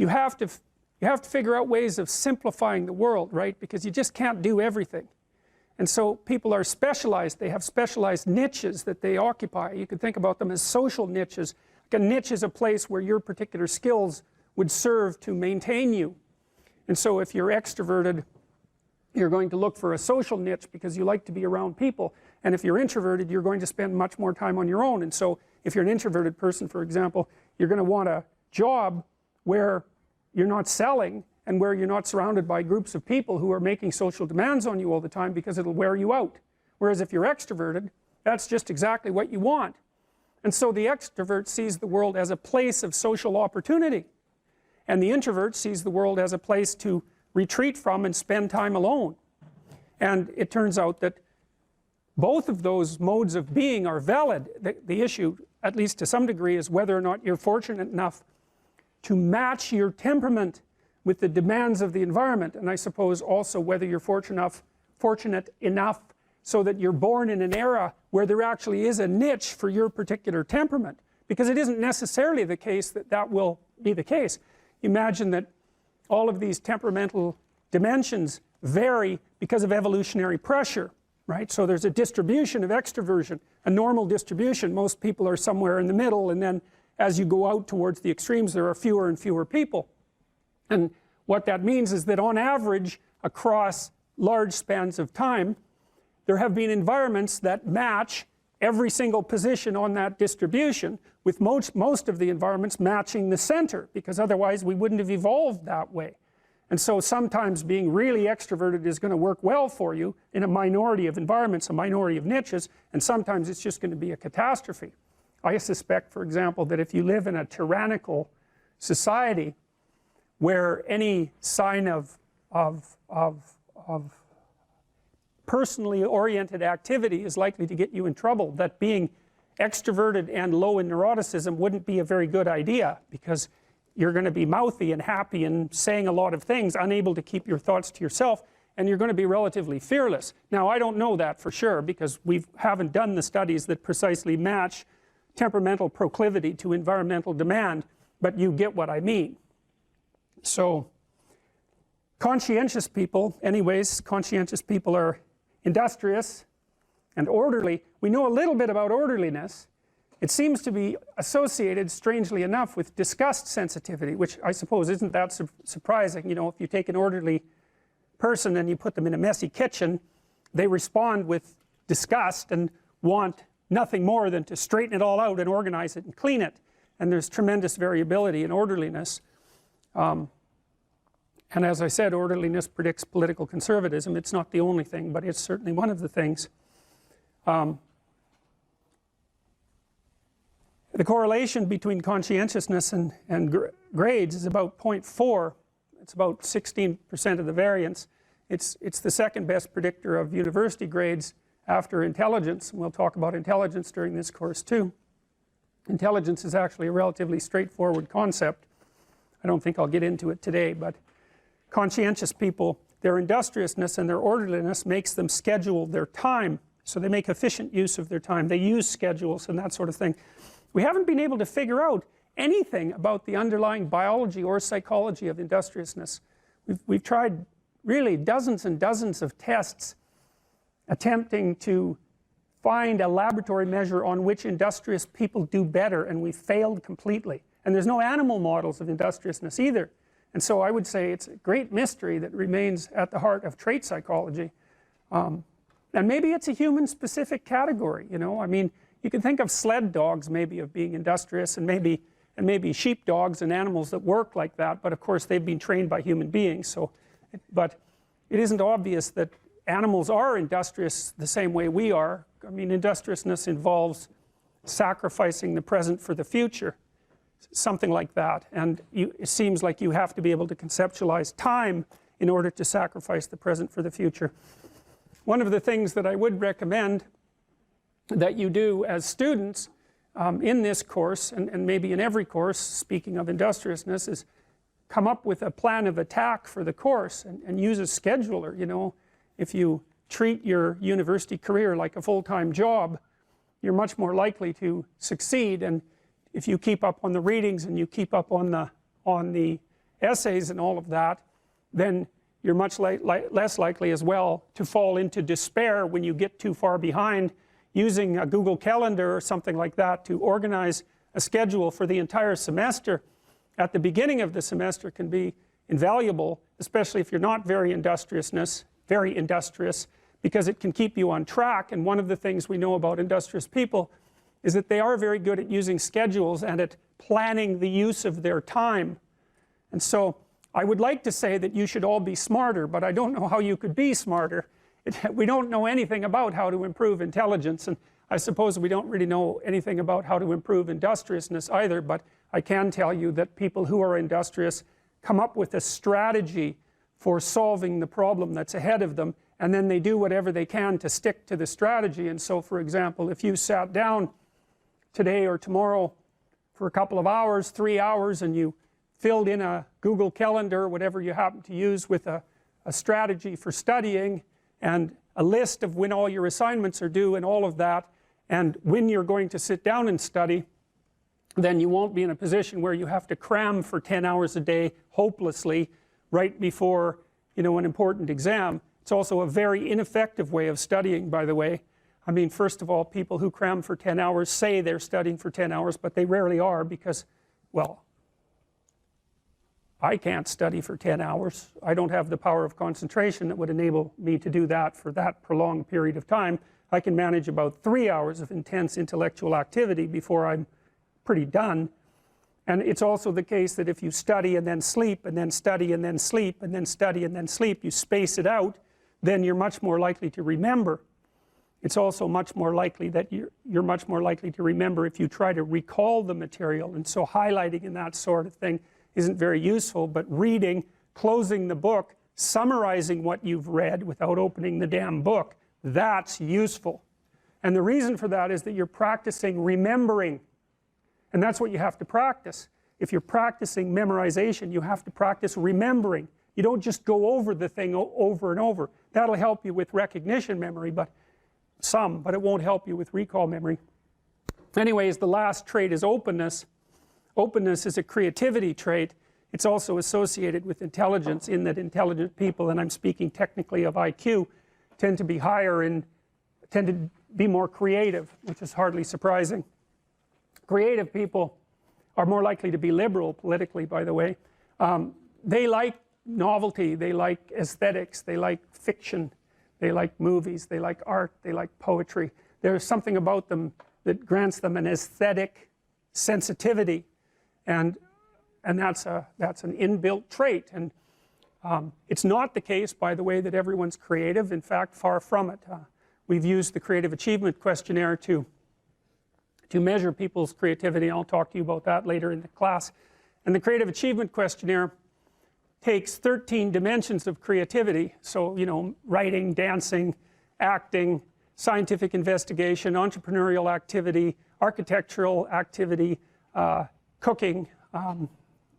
have to figure out ways of simplifying the world, right? Because you just can't do everything. And so people are specialized. They have specialized niches that they occupy. You could think about them as social niches. Like a niche is a place where your particular skills would serve to maintain you. And so if you're extroverted, you're going to look for a social niche because you like to be around people. And if you're introverted, you're going to spend much more time on your own. And so if you're an introverted person, for example, you're going to want a job where you're not selling and where you're not surrounded by groups of people who are making social demands on you all the time, because it'll wear you out. Whereas if you're extroverted, that's just exactly what you want. And so the extrovert sees the world as a place of social opportunity, and the introvert sees the world as a place to retreat from and spend time alone. And it turns out that both of those modes of being are valid. The issue, at least to some degree, is whether or not you're fortunate enough to match your temperament with the demands of the environment, and I suppose also whether you're fortunate enough so that you're born in an era where there actually is a niche for your particular temperament, because it isn't necessarily the case that that will be the case. Imagine that all of these temperamental dimensions vary because of evolutionary pressure, right? So there's a distribution of extroversion, a normal distribution. Most people are somewhere in the middle, and then as you go out towards the extremes, there are fewer and fewer people. And what that means is that on average, across large spans of time, there have been environments that match every single position on that distribution, with most of the environments matching the center, because otherwise we wouldn't have evolved that way. And so sometimes being really extroverted is going to work well for you in a minority of environments, a minority of niches, and sometimes it's just going to be a catastrophe. I suspect, for example, that if you live in a tyrannical society where any sign of personally oriented activity is likely to get you in trouble, that being extroverted and low in neuroticism wouldn't be a very good idea, because you're going to be mouthy and happy and saying a lot of things, unable to keep your thoughts to yourself, and you're going to be relatively fearless. Now, I don't know that for sure, because we haven't done the studies that precisely match temperamental proclivity to environmental demand, but you get what I mean. So conscientious people, anyways, conscientious people are industrious and orderly. We know a little bit about orderliness. It seems to be associated, strangely enough, with disgust sensitivity, which I suppose isn't that surprising. You know, if you take an orderly person and you put them in a messy kitchen, they respond with disgust and want nothing more than to straighten it all out and organize it and clean it. And there's tremendous variability in orderliness. And as I said, orderliness predicts political conservatism. It's not the only thing, but it's certainly one of the things. The correlation between conscientiousness and grades is about 0.4. It's about 16% of the variance. It's the second best predictor of university grades after intelligence. We'll talk about intelligence during this course too. Intelligence is actually a relatively straightforward concept. I don't think I'll get into it today, but conscientious people, their industriousness and their orderliness makes them schedule their time. So they make efficient use of their time. They use schedules and that sort of thing. We haven't been able to figure out anything about the underlying biology or psychology of industriousness. We've tried really dozens and dozens of tests attempting to find a laboratory measure on which industrious people do better, and we failed completely. And there's no animal models of industriousness either. And so I would say it's a great mystery that remains at the heart of trait psychology. And maybe it's a human specific category, you know. I mean, you can think of sled dogs maybe of being industrious, and maybe sheepdogs and animals that work like that, but of course they've been trained by human beings. So, but it isn't obvious that animals are industrious the same way we are. I mean, industriousness involves sacrificing the present for the future, something like that. And it seems like you have to be able to conceptualize time in order to sacrifice the present for the future. One of the things that I would recommend that you do as students in this course, and maybe in every course, speaking of industriousness, is come up with a plan of attack for the course and use a scheduler. You know, if you treat your university career like a full-time job, you're much more likely to succeed. And if you keep up on the readings and you keep up on the essays and all of that, then you're much less likely as well to fall into despair when you get too far behind. Using a Google Calendar or something like that to organize a schedule for the entire semester at the beginning of the semester can be invaluable, especially if you're not very industrious, because it can keep you on track. And one of the things we know about industrious people is that they are very good at using schedules and at planning the use of their time. And so I would like to say that you should all be smarter, but I don't know how you could be smarter. We don't know anything about how to improve intelligence, and I suppose we don't really know anything about how to improve industriousness either, but I can tell you that people who are industrious come up with a strategy for solving the problem that's ahead of them, and then they do whatever they can to stick to the strategy. And so, for example, if you sat down today or tomorrow for a couple of hours, 3 hours, and you filled in a Google Calendar, whatever you happen to use, with a strategy for studying, and a list of when all your assignments are due and all of that, and when you're going to sit down and study, then you won't be in a position where you have to cram for 10 hours a day hopelessly right before, you know, an important exam. It's also a very ineffective way of studying, by the way. I mean, first of all, people who cram for 10 hours say they're studying for 10 hours, but they rarely are because, well, I can't study for 10 hours. I don't have the power of concentration that would enable me to do that for that prolonged period of time. I can manage about 3 hours of intense intellectual activity before I'm pretty done. And it's also the case that if you study and then sleep and then study and then sleep and then study and then sleep, you space it out, then you're much more likely to remember. It's also much more likely that you're much more likely to remember if you try to recall the material. And so highlighting and that sort of thing isn't very useful, but reading, closing the book, summarizing what you've read without opening the damn book, that's useful. And the reason for that is that you're practicing remembering. And that's what you have to practice. If you're practicing memorization, you have to practice remembering. You don't just go over the thing over and over. That'll help you with recognition memory, but it won't help you with recall memory. Anyways, the last trait is openness. Openness is a creativity trait. It's also associated with intelligence, in that intelligent people, and I'm speaking technically of IQ, tend to be higher and tend to be more creative, which is hardly surprising. Creative people are more likely to be liberal politically, by the way. They like novelty, they like aesthetics, they like fiction, they like movies, they like art, they like poetry. There's something about them that grants them an aesthetic sensitivity. And that's an inbuilt trait. And it's not the case, by the way, that everyone's creative. In fact, far from it. We've used the Creative Achievement Questionnaire to to measure people's creativity. I'll talk to you about that later in the class. And the Creative Achievement Questionnaire takes 13 dimensions of creativity, so you know, writing, dancing, acting, scientific investigation, entrepreneurial activity, architectural activity, cooking,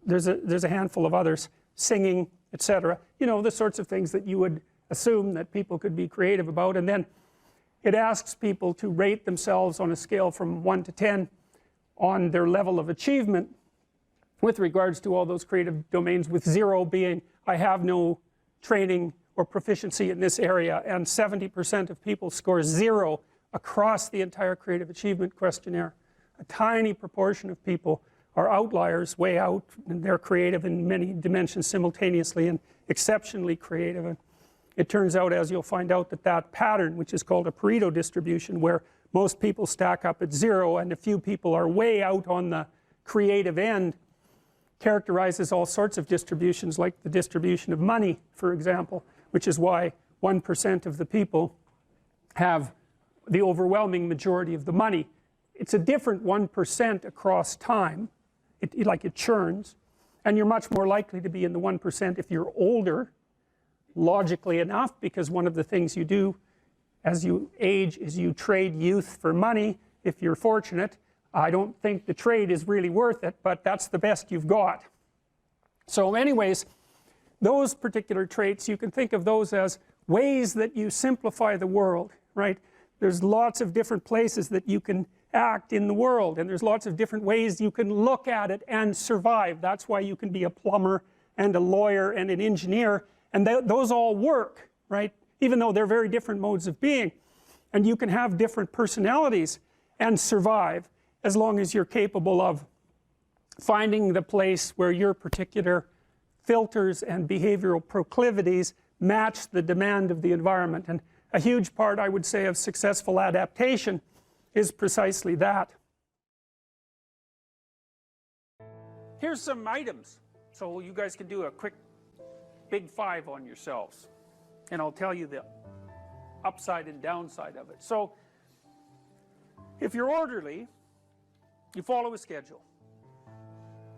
there's a handful of others, singing, etc. You know, the sorts of things that you would assume that people could be creative about. And then it asks people to rate themselves on a scale from 1 to 10 on their level of achievement with regards to all those creative domains, with 0 being I have no training or proficiency in this area, and 70% of people score 0 across the entire Creative Achievement Questionnaire. A tiny proportion of people are outliers, way out, and they're creative in many dimensions simultaneously and exceptionally creative. And it turns out, as you'll find out, that that pattern, which is called a Pareto distribution, where most people stack up at 0 and a few people are way out on the creative end, characterizes all sorts of distributions, like the distribution of money, for example, which is why 1% of the people have the overwhelming majority of the money. It's a different 1% across time. It churns, and you're much more likely to be in the 1% if you're older, logically enough, because one of the things you do as you age is you trade youth for money if you're fortunate. I don't think the trade is really worth it, but that's the best you've got. So anyways, those particular traits, you can think of those as ways that you simplify the world, right? There's lots of different places that you can act in the world, and there's lots of different ways you can look at it and survive. That's why you can be a plumber and a lawyer and an engineer, and those all work, right? Even though they're very different modes of being. And you can have different personalities and survive, as long as you're capable of finding the place where your particular filters and behavioral proclivities match the demand of the environment. And a huge part, I would say, of successful adaptation is precisely that. Here's some items, so you guys can do a quick big 5 on yourselves, and I'll tell you the upside and downside of it. So if you're orderly, you follow a schedule.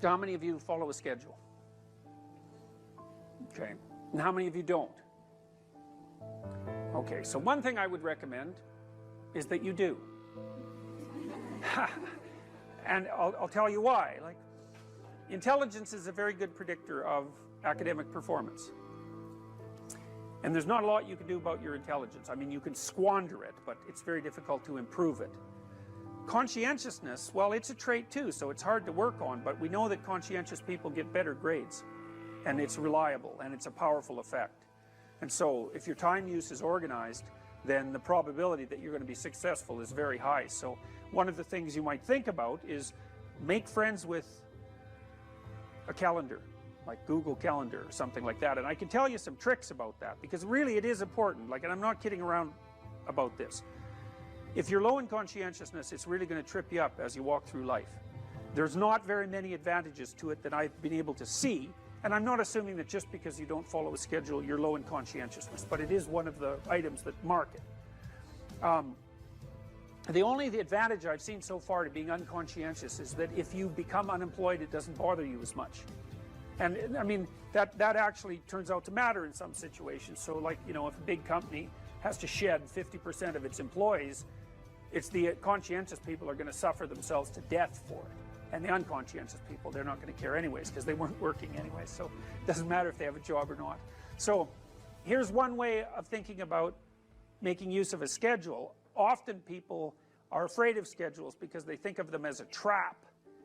How many of you follow a schedule? Okay. And how many of you don't? Okay, so one thing I would recommend is that you do. And I'll tell you why. Like, intelligence is a very good predictor of academic performance. And there's not a lot you can do about your intelligence. I mean, you can squander it, but it's very difficult to improve it. Conscientiousness, well, it's a trait too, so it's hard to work on, but we know that conscientious people get better grades, and it's reliable, and it's a powerful effect. And so if your time use is organized, then the probability that you're going to be successful is very high. So one of the things you might think about is make friends with a calendar, like Google Calendar or something like that. And I can tell you some tricks about that, because really it is important. Like, and I'm not kidding around about this. If you're low in conscientiousness, it's really going to trip you up as you walk through life. There's not very many advantages to it that I've been able to see, and I'm not assuming that just because you don't follow a schedule, you're low in conscientiousness, but it is one of the items that mark it. The advantage I've seen so far to being unconscientious is that if you become unemployed, it doesn't bother you as much. And I mean, that actually turns out to matter in some situations. So like, you know, if a big company has to shed 50% of its employees, it's the conscientious people are going to suffer themselves to death for it. And the unconscientious people, they're not going to care anyways, because they weren't working anyways. So it doesn't matter if they have a job or not. So here's one way of thinking about making use of a schedule. Often people are afraid of schedules because they think of them as a trap.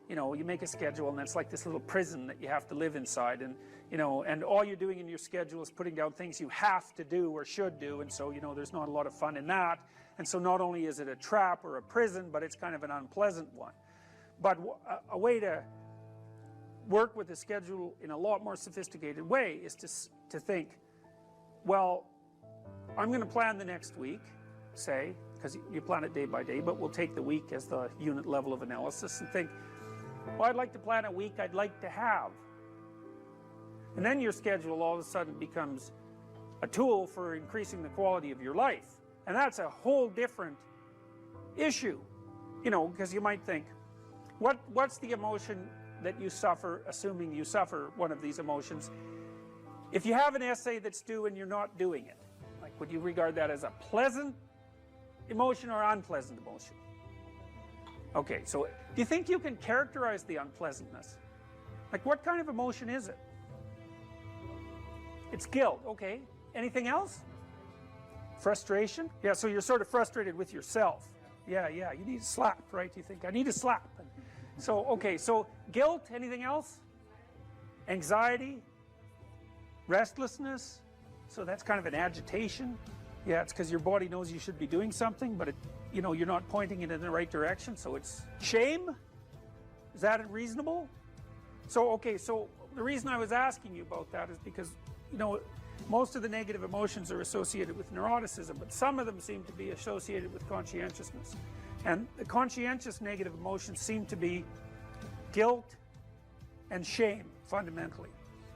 You know, you make a schedule and it's like this little prison that you have to live inside, and you know, and all you're doing in your schedule is putting down things you have to do or should do, and so, you know, there's not a lot of fun in that. And so not only is it a trap or a prison, but it's kind of an unpleasant one. But a way to work with the schedule in a lot more sophisticated way is to think, well, I'm going to plan the next week, say, because you plan it day by day, but we'll take the week as the unit level of analysis and think, well, I'd like to plan a week I'd like to have. And then your schedule all of a sudden becomes a tool for increasing the quality of your life. And that's a whole different issue. you know, because you might think, what's the emotion that you suffer, assuming you suffer one of these emotions, if you have an essay that's due and you're not doing it? Like, would you regard that as a pleasant emotion or unpleasant emotion? Okay, so do you think you can characterize the unpleasantness? Like, what kind of emotion is it? It's guilt, okay. Anything else? Frustration? Yeah, so you're sort of frustrated with yourself. Yeah, you need a slap, right? You think, I need a slap. So, okay, so guilt, anything else? Anxiety? Restlessness? So that's kind of an agitation. Yeah, it's because your body knows you should be doing something, but you know, you're not pointing it in the right direction, so it's shame? Is that reasonable? So, okay, so the reason I was asking you about that is because, you know, most of the negative emotions are associated with neuroticism, but some of them seem to be associated with conscientiousness. And the conscientious negative emotions seem to be guilt and shame, fundamentally.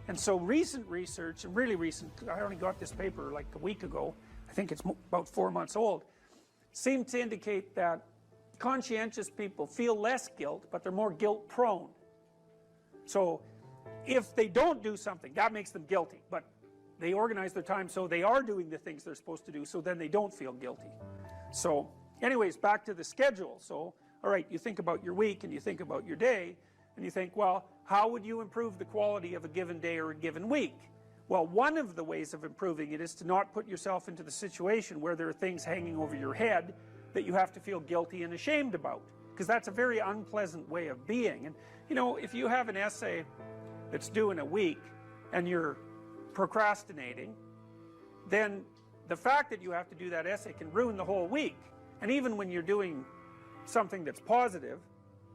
And so recent research, and really recent, I only got this paper like a week ago, I think it's about 4 months old, seem to indicate that conscientious people feel less guilt, but they're more guilt prone. So if they don't do something, that makes them guilty, but they organize their time so they are doing the things they're supposed to do, so then they don't feel guilty. So anyways, back to the schedule. So, all right, you think about your week and you think about your day, and you think, well, how would you improve the quality of a given day or a given week? Well, one of the ways of improving it is to not put yourself into the situation where there are things hanging over your head that you have to feel guilty and ashamed about, because that's a very unpleasant way of being. And you know, if you have an essay that's due in a week and you're procrastinating, then the fact that you have to do that essay can ruin the whole week. And even when you're doing something that's positive,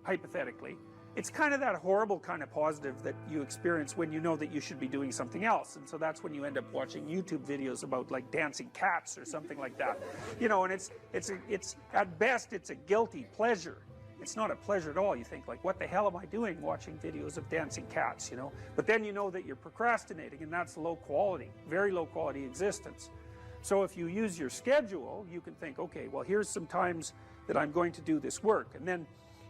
hypothetically, it's kind of that horrible kind of positive that you experience when you know that you should be doing something else. And so that's when you end up watching YouTube videos about like dancing cats or something like that. You know, and it's at best it's a guilty pleasure. It's not a pleasure at all. You think like, what the hell am I doing watching videos of dancing cats, you know? But then you know that you're procrastinating, and that's low quality, very low quality existence. So if you use your schedule, you can think, okay, well, here's some times that I'm going to do this work. And then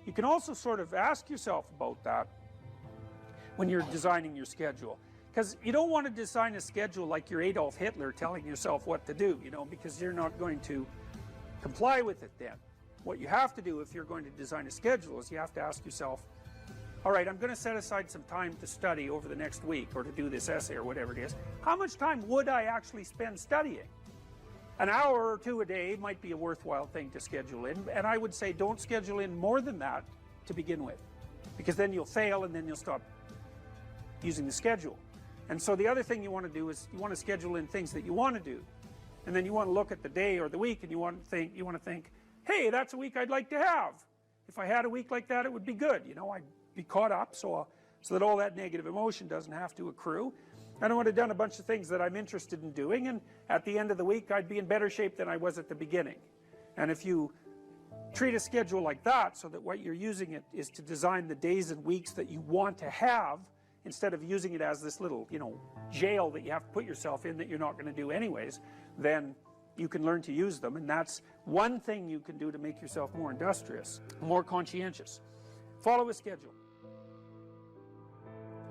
you can also sort of ask yourself about that when you're designing your schedule. Because you don't want to design a schedule like you're Adolf Hitler telling yourself what to do, you know, because you're not going to comply with it then. What you have to do if you're going to design a schedule is you have to ask yourself, all right, I'm going to set aside some time to study over the next week or to do this essay or whatever it is. How much time would I actually spend studying? An hour or two a day might be a worthwhile thing to schedule in, and I would say don't schedule in more than that to begin with, because then you'll fail and then you'll stop using the schedule. And so the other thing you want to do is you want to schedule in things that you want to do, and then you want to look at the day or the week and you want to think, hey, that's a week I'd like to have. If I had a week like that, it would be good. You know, I'd be caught up so that all that negative emotion doesn't have to accrue. And I would have done a bunch of things that I'm interested in doing, and at the end of the week, I'd be in better shape than I was at the beginning. And if you treat a schedule like that, so that what you're using it is to design the days and weeks that you want to have, instead of using it as this little, you know, jail that you have to put yourself in that you're not going to do anyways, then you can learn to use them. And that's one thing you can do to make yourself more industrious, more conscientious. Follow a schedule.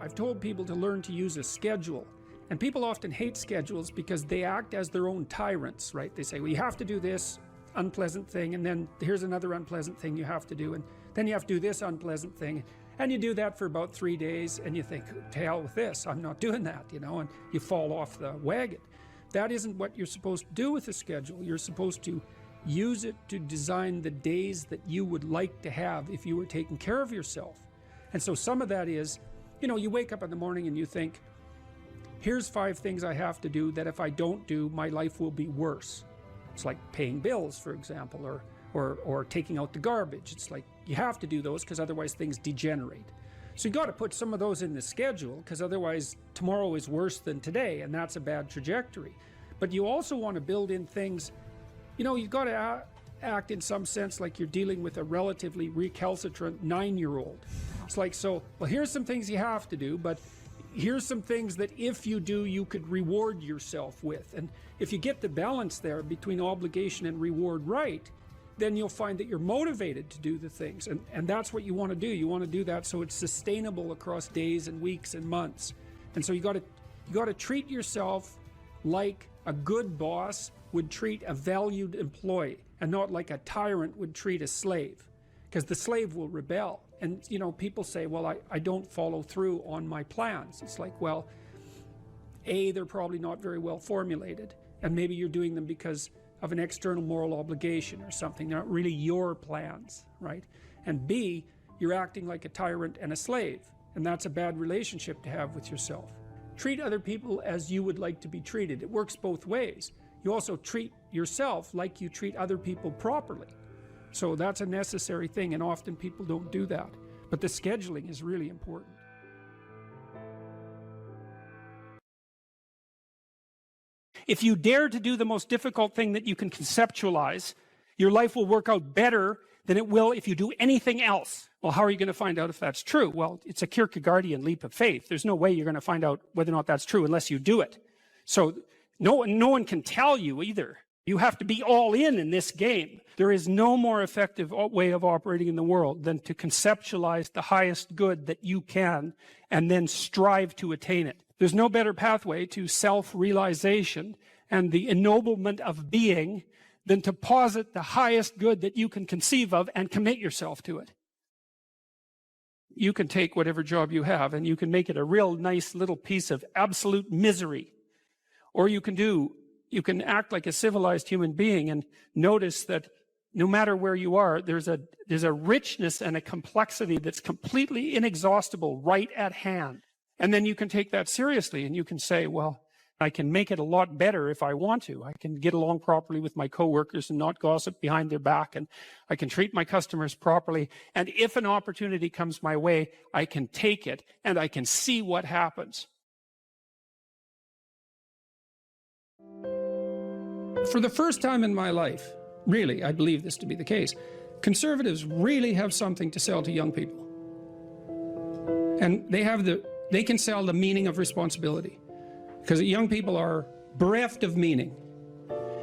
I've told people to learn to use a schedule, and people often hate schedules because they act as their own tyrants, right? They say, well, you have to do this unpleasant thing, and then here's another unpleasant thing you have to do, and then you have to do this unpleasant thing, and you do that for about 3 days, and you think, to hell with this, I'm not doing that, you know, and you fall off the wagon. That isn't what you're supposed to do with a schedule. You're supposed to use it to design the days that you would like to have if you were taking care of yourself. And so some of that is, you know, you wake up in the morning and you think, here's 5 things I have to do that if I don't do, my life will be worse. It's like paying bills, for example, or taking out the garbage. It's like you have to do those because otherwise things degenerate. So you got to put some of those in the schedule, because otherwise tomorrow is worse than today, and that's a bad trajectory. But you also want to build in things, you know, you've got to act in some sense like you're dealing with a relatively recalcitrant 9-year-old. It's like, so, well, here's some things you have to do, but here's some things that if you do, you could reward yourself with. And if you get the balance there between obligation and reward right, then you'll find that you're motivated to do the things. And that's what you want to do. You want to do that so it's sustainable across days and weeks and months. And so you got to treat yourself like a good boss would treat a valued employee, and not like a tyrant would treat a slave, because the slave will rebel. And you know, people say, well, I don't follow through on my plans. It's like, well, A, they're probably not very well formulated, and maybe you're doing them because of an external moral obligation or something. They're not really your plans, right? And B, you're acting like a tyrant and a slave, and that's a bad relationship to have with yourself. Treat other people as you would like to be treated. It works both ways. You also treat yourself like you treat other people properly. So that's a necessary thing, and often people don't do that. But the scheduling is really important. If you dare to do the most difficult thing that you can conceptualize, your life will work out better than it will if you do anything else. Well, how are you going to find out if that's true? Well, it's a Kierkegaardian leap of faith. There's no way you're going to find out whether or not that's true unless you do it. So no one can tell you either. You have to be all in this game. There is no more effective way of operating in the world than to conceptualize the highest good that you can and then strive to attain it. There's no better pathway to self-realization and the ennoblement of being than to posit the highest good that you can conceive of and commit yourself to it. You can take whatever job you have and you can make it a real nice little piece of absolute misery. Or you can act like a civilized human being and notice that no matter where you are, there's a richness and a complexity that's completely inexhaustible right at hand. And then you can take that seriously and you can say, well, I can make it a lot better if I want to. I can get along properly with my coworkers and not gossip behind their back, and I can treat my customers properly. And if an opportunity comes my way, I can take it and I can see what happens. For the first time in my life, really, I believe this to be the case, conservatives really have something to sell to young people. And they can sell the meaning of responsibility, because young people are bereft of meaning.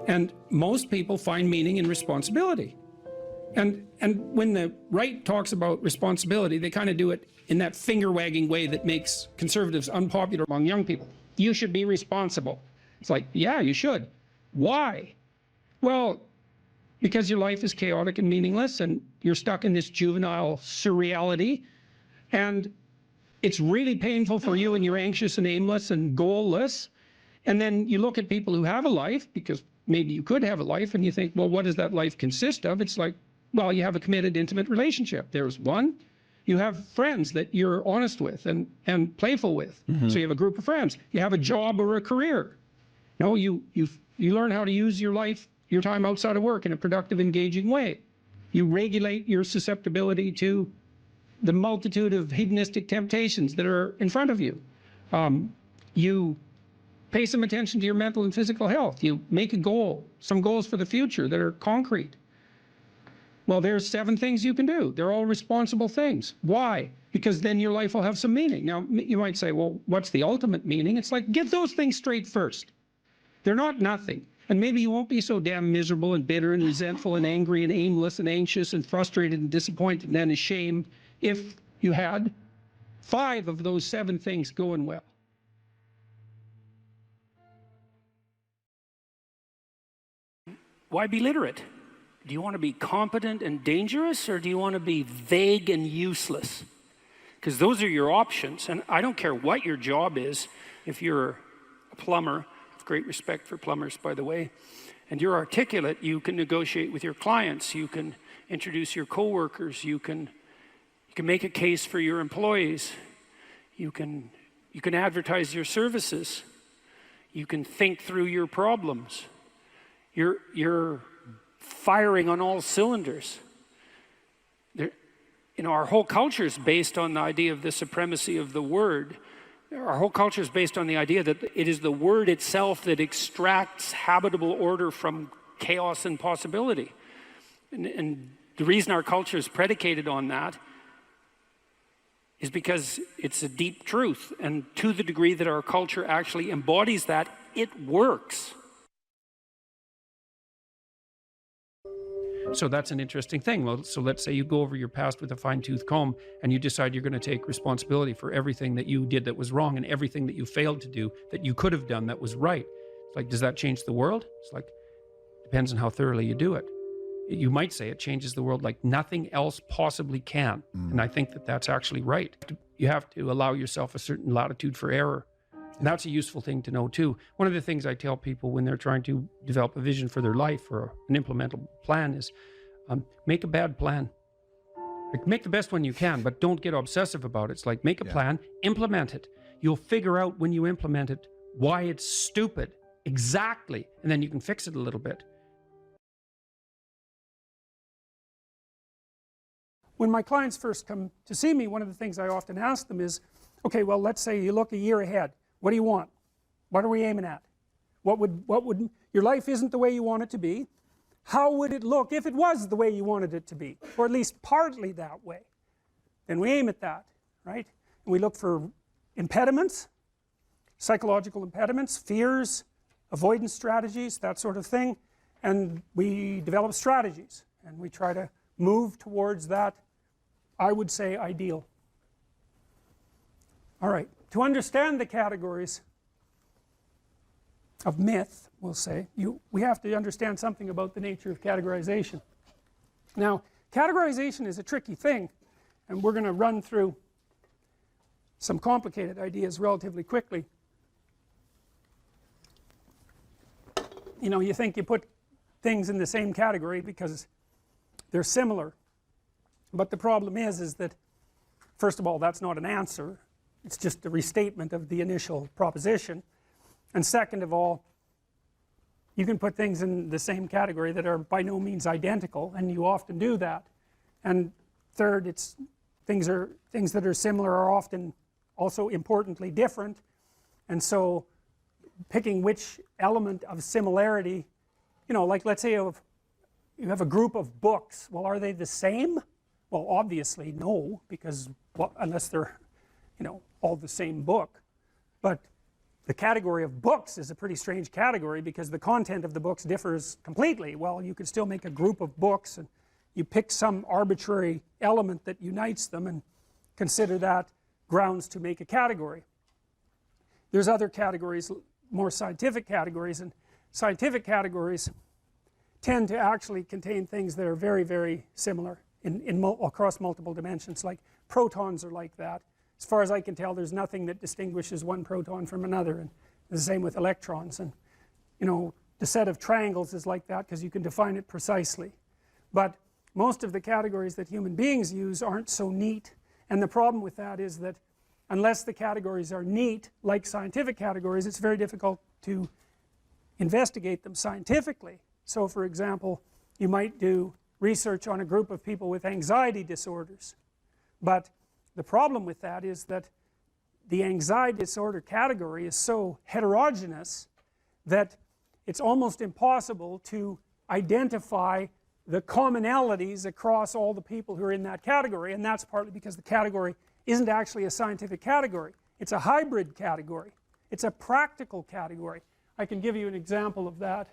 And most people find meaning in responsibility. And when the right talks about responsibility, they kind of do it in that finger-wagging way that makes conservatives unpopular among young people. You should be responsible. It's like, yeah, you should. Why? Well, because your life is chaotic and meaningless, and you're stuck in this juvenile surreality, and it's really painful for you, and you're anxious and aimless and goalless. And then you look at people who have a life, because maybe you could have a life, and you think, well, what does that life consist of? It's like, well, you have a committed, intimate relationship. There's one. You have friends that you're honest with and playful with. Mm-hmm. So you have a group of friends. You have a job or a career. No, you learn how to use your life, your time outside of work in a productive, engaging way. You regulate your susceptibility to the multitude of hedonistic temptations that are in front of you. You pay some attention to your mental and physical health. You make a goal, some goals for the future that are concrete. Well, there's 7 things you can do. They're all responsible things. Why? Because then your life will have some meaning. Now, you might say, well, what's the ultimate meaning? It's like, get those things straight first. They're not nothing. And maybe you won't be so damn miserable and bitter and resentful and angry and aimless and anxious and frustrated and disappointed and then ashamed if you had 5 of those 7 things going well. Why be literate? Do you want to be competent and dangerous, or do you want to be vague and useless? Because those are your options. And I don't care what your job is. If you're a plumber, great respect for plumbers, by the way, and you're articulate, you can negotiate with your clients, you can introduce your coworkers, you can make a case for your employees, you can advertise your services, you can think through your problems. You're firing on all cylinders. Our whole culture is based on the idea of the supremacy of the word. Our whole culture is based on the idea that it is the word itself that extracts habitable order from chaos and possibility. And the reason our culture is predicated on that is because it's a deep truth. And to the degree that our culture actually embodies that, it works. So that's an interesting thing. Well, so let's say you go over your past with a fine-tooth comb and you decide you're going to take responsibility for everything that you did that was wrong and everything that you failed to do that you could have done that was right. It's like, does that change the world? It's like, depends on how thoroughly you do it. You might say it changes the world like nothing else possibly can. And I think that that's actually right. You have to allow yourself a certain latitude for error. And that's a useful thing to know too. One of the things I tell people when they're trying to develop a vision for their life or an implementable plan is make a bad plan. Like, make the best one you can, but don't get obsessive about it. It's like, make a plan, implement it. You'll figure out when you implement it why it's stupid. Exactly. And then you can fix it a little bit. When my clients first come to see me, one of the things I often ask them is, okay, well, let's say you look a year ahead. What do you want? What are we aiming at? What would, your life isn't the way you want it to be. How would it look if it was the way you wanted it to be? Or at least partly that way. Then we aim at that, right? And we look for impediments, psychological impediments, fears, avoidance strategies, that sort of thing. And we develop strategies. And we try to move towards that, I would say, ideal. All right. To understand the categories of myth, we'll say, we have to understand something about the nature of categorization. Now, categorization is a tricky thing, and we're going to run through some complicated ideas relatively quickly. You know, you think you put things in the same category because they're similar, but the problem is that, first of all, that's not an answer. It's just a restatement of the initial proposition. And second of all, you can put things in the same category that are by no means identical, and you often do that. And third, it's things that are similar are often also importantly different. And so picking which element of similarity, you know, like let's say you have a group of books. Well, are they the same? Well, obviously no, because, well, unless they're, you know, all the same book. But the category of books is a pretty strange category because the content of the books differs completely. Well, you could still make a group of books and you pick some arbitrary element that unites them and consider that grounds to make a category. There's other categories, more scientific categories, and scientific categories tend to actually contain things that are very, very similar across multiple dimensions. Like protons are like that. As far as I can tell, there's nothing that distinguishes one proton from another, and the same with electrons. And you know, the set of triangles is like that because you can define it precisely. But most of the categories that human beings use aren't so neat, and the problem with that is that unless the categories are neat, like scientific categories, it's very difficult to investigate them scientifically. So for example, you might do research on a group of people with anxiety disorders, but the problem with that is that the anxiety disorder category is so heterogeneous that it's almost impossible to identify the commonalities across all the people who are in that category, and that's partly because the category isn't actually a scientific category. It's a hybrid category. It's a practical category. I can give you an example of that.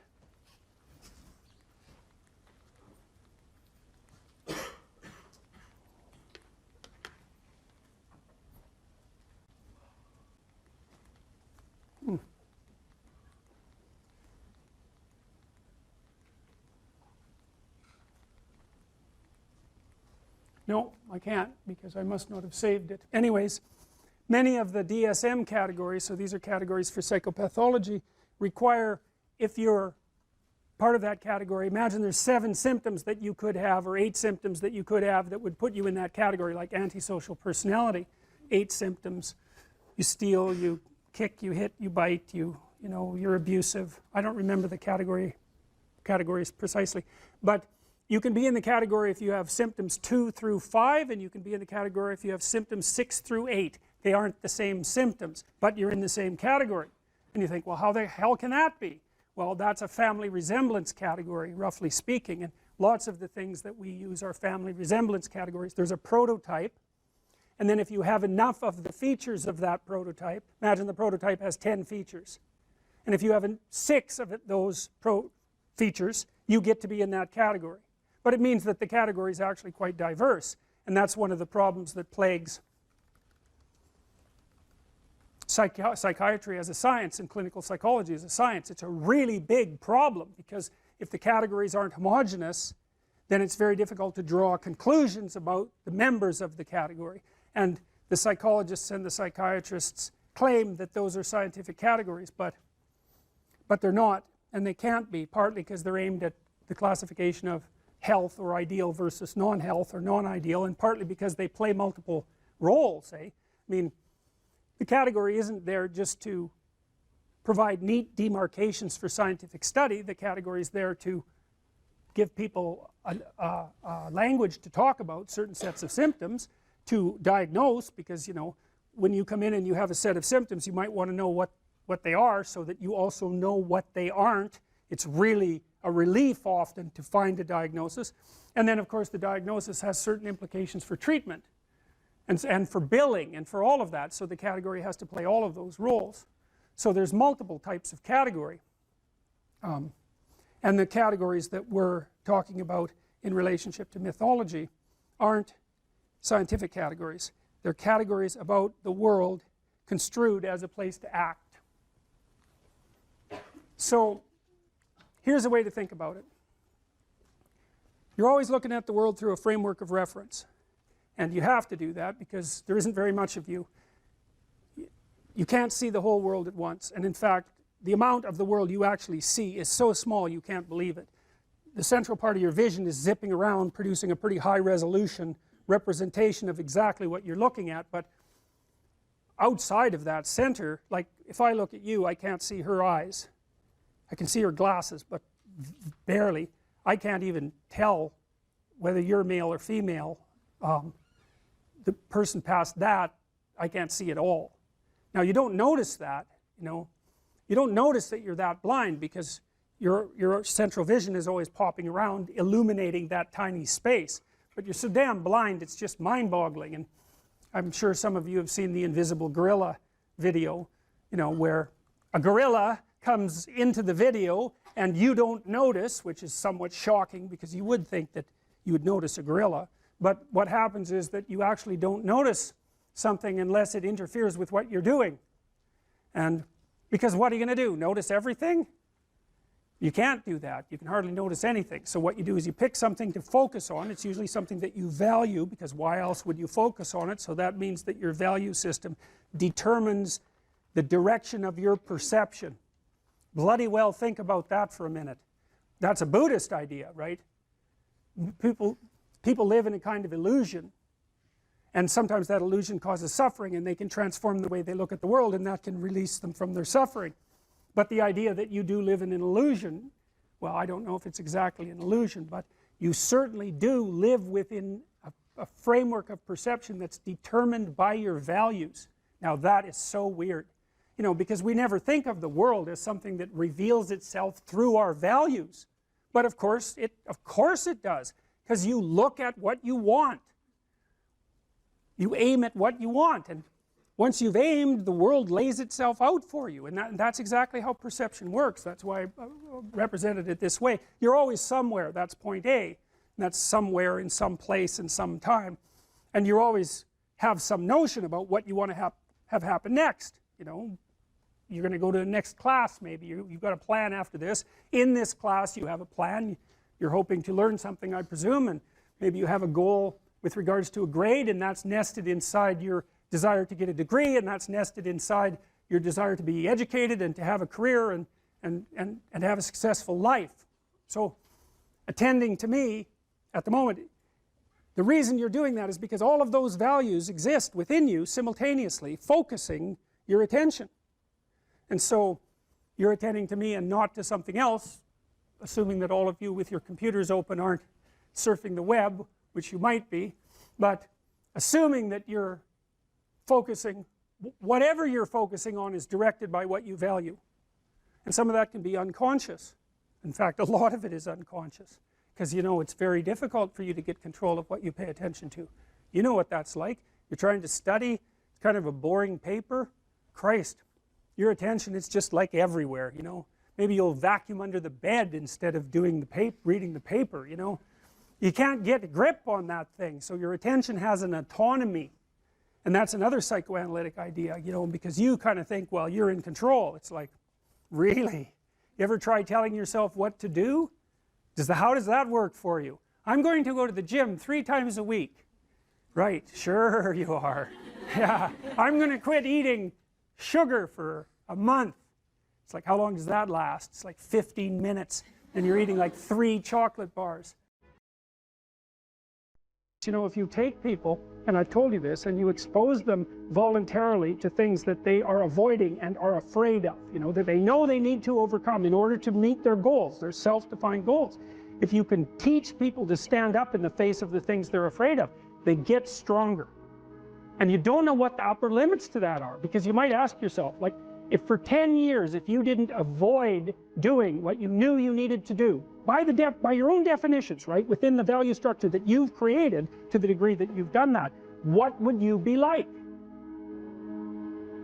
No, I can't because I must not have saved it. Anyways, many of the DSM categories, so these are categories for psychopathology, require, if you're part of that category, imagine there's 7 symptoms that you could have or 8 symptoms that you could have that would put you in that category, like antisocial personality. 8 symptoms: you steal, you kick, you hit, you bite, you know, you're abusive. I don't remember the categories precisely, but you can be in the category if you have symptoms 2 through 5, and you can be in the category if you have symptoms 6 through 8. They aren't the same symptoms, but you're in the same category. And you think, well, how the hell can that be? Well, that's a family resemblance category, roughly speaking, and lots of the things that we use are family resemblance categories. There's a prototype, and then if you have enough of the features of that prototype, imagine the prototype has 10 features, and if you have 6 of those features, you get to be in that category. but it means that the category is actually quite diverse, and that's one of the problems that plagues psychiatry as a science and clinical psychology as a science. It's a really big problem, because if the categories aren't homogeneous, then it's very difficult to draw conclusions about the members of the category. And the psychologists and the psychiatrists claim that those are scientific categories, but they're not, and they can't be, partly because they're aimed at the classification of health or ideal versus non-health or non-ideal, and partly because they play multiple roles. I mean, the category isn't there just to provide neat demarcations for scientific study. The category is there to give people a language to talk about certain sets of symptoms, to diagnose, because, you know, when you come in and you have a set of symptoms, you might want to know what they are, so that you also know what they aren't. It's really a relief often to find a diagnosis. And then of course the diagnosis has certain implications for treatment and for billing and for all of that, so the category has to play all of those roles. So there's multiple types of category, and the categories that we're talking about in relationship to mythology aren't scientific categories. They're categories about the world construed as a place to act. So here's a way to think about it. You're always looking at the world through a framework of reference, and you have to do that because there isn't very much of you. You can't see the whole world at once, and in fact the amount of the world you actually see is so small you can't believe it. The central part of your vision is zipping around, producing a pretty high resolution representation of exactly what you're looking at, but outside of that center, like if I look at you, I can't see her eyes. I can see her glasses, but barely. I can't even tell whether you're male or female. The person past that, I can't see at all. Now you don't notice that, you know. You don't notice that you're that blind because your central vision is always popping around, illuminating that tiny space. But you're so damn blind, it's just mind-boggling. And I'm sure some of you have seen the invisible gorilla video, you know, where a gorilla comes into the video and you don't notice, which is somewhat shocking because you would think that you would notice a gorilla. But what happens is that you actually don't notice something unless it interferes with what you're doing. And because what are you going to do? Notice everything? You can't do that. You can hardly notice anything. So what you do is you pick something to focus on. It's usually something that you value, because why else would you focus on it? So that means that your value system determines the direction of your perception. Bloody well think about that for a minute. That's a Buddhist idea, right? People live in a kind of illusion, and sometimes that illusion causes suffering, and they can transform the way they look at the world, and that can release them from their suffering. But the idea that you do live in an illusion, well, I don't know if it's exactly an illusion, but you certainly do live within a framework of perception that's determined by your values. Now that is so weird, you know, because we never think of the world as something that reveals itself through our values. But of course it does, because you look at what you want. You aim at what you want, and once you've aimed, the world lays itself out for you, and that's exactly how perception works. That's why I represented it this way. You're always somewhere, that's point A, and that's somewhere in some place in some time, and you always have some notion about what you want to have happen next. You know, you're going to go to the next class, maybe you've got a plan after this. In this class you have a plan, you're hoping to learn something, I presume, and maybe you have a goal with regards to a grade, and that's nested inside your desire to get a degree, and that's nested inside your desire to be educated and to have a career and have a successful life. So attending to me at the moment, the reason you're doing that is because all of those values exist within you simultaneously, focusing your attention. And so you're attending to me and not to something else, assuming that all of you with your computers open aren't surfing the web, which you might be, but assuming that you're focusing, whatever you're focusing on is directed by what you value. And some of that can be unconscious. In fact, a lot of it is unconscious, because you know it's very difficult for you to get control of what you pay attention to. You know what that's like. You're trying to study, it's kind of a boring paper. Christ, your attention is just like everywhere, you know. Maybe you'll vacuum under the bed instead of doing the reading the paper, you know. You can't get a grip on that thing, so your attention has an autonomy. And that's another psychoanalytic idea, you know, because you kind of think, well, you're in control. It's like, really? You ever try telling yourself what to do? How does that work for you? I'm going to go to the gym 3 times a week. Right, sure you are. Yeah, I'm going to quit eating sugar for a month. It's like, how long does that last? It's like 15 minutes, and you're eating like 3 chocolate bars. You know, if you take people, and I told you this, and you expose them voluntarily to things that they are avoiding and are afraid of, you know, that they know they need to overcome in order to meet their goals, their self-defined goals. If you can teach people to stand up in the face of the things they're afraid of, they get stronger. And you don't know what the upper limits to that are, because you might ask yourself, like, if for 10 years, if you didn't avoid doing what you knew you needed to do, by your own definitions, right, within the value structure that you've created, to the degree that you've done that, what would you be like?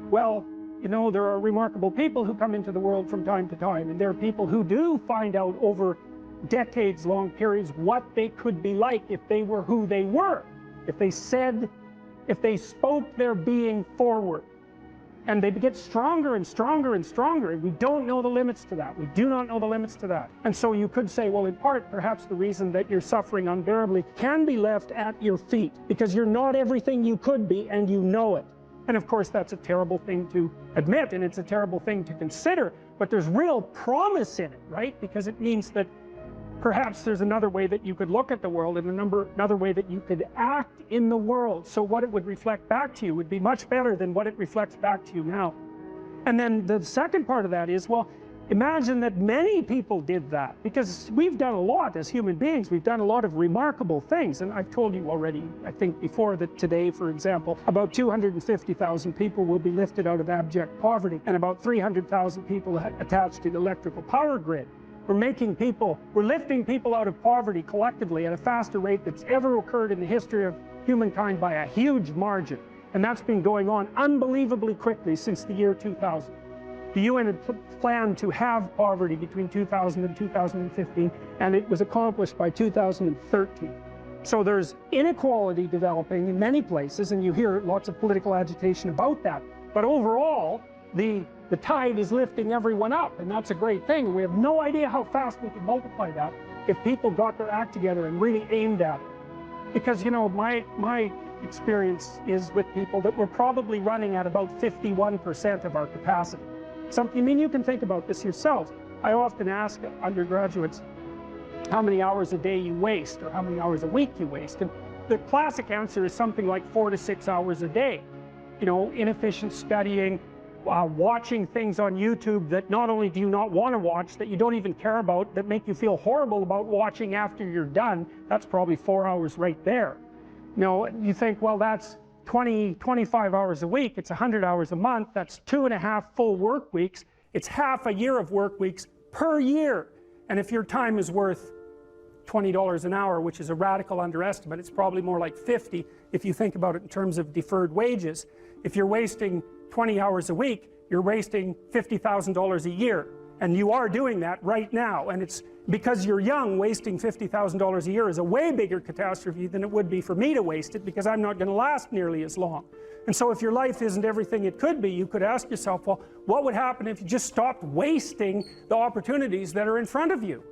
Well, you know, there are remarkable people who come into the world from time to time, and there are people who do find out over decades-long periods what they could be like if they were who they were, if they spoke their being forward. And they get stronger and stronger and stronger, and we don't know the limits to that. We do not know the limits to that. And so you could say, well, in part, perhaps the reason that you're suffering unbearably can be left at your feet, because you're not everything you could be, and you know it. And of course, that's a terrible thing to admit, and it's a terrible thing to consider, but there's real promise in it, right? Because it means that perhaps there's another way that you could look at the world, and another way that you could act in the world, so what it would reflect back to you would be much better than what it reflects back to you now. And then the second part of that is, well, imagine that many people did that, because we've done a lot as human beings. We've done a lot of remarkable things, and I've told you already, I think before, that today, for example, about 250,000 people will be lifted out of abject poverty, and about 300,000 people attached to the electrical power grid. We're lifting people out of poverty collectively at a faster rate that's ever occurred in the history of humankind by a huge margin. And that's been going on unbelievably quickly since the year 2000. The UN had planned to have poverty between 2000 and 2015, and it was accomplished by 2013. So there's inequality developing in many places, and you hear lots of political agitation about that. But overall, the tide is lifting everyone up, and that's a great thing. We have no idea how fast we can multiply that if people got their act together and really aimed at it. Because, you know, my experience is with people that we're probably running at about 51% of our capacity. I mean, you can think about this yourselves. I often ask undergraduates how many hours a day you waste, or how many hours a week you waste. And the classic answer is something like 4 to 6 hours a day. You know, inefficient studying, watching things on YouTube that not only do you not want to watch, that you don't even care about, that make you feel horrible about watching after you're done. That's probably 4 hours right there. You know, you think, well, that's 25 hours a week, it's 100 hours a month, that's 2.5 full work weeks, it's half a year of work weeks per year. And if your time is worth $20 an hour, which is a radical underestimate, it's probably more like 50 if you think about it in terms of deferred wages. If you're wasting 20 hours a week, you're wasting $50,000 a year. And you are doing that right now. And it's because you're young, wasting $50,000 a year is a way bigger catastrophe than it would be for me to waste it, because I'm not going to last nearly as long. And so if your life isn't everything it could be, you could ask yourself, well, what would happen if you just stopped wasting the opportunities that are in front of you?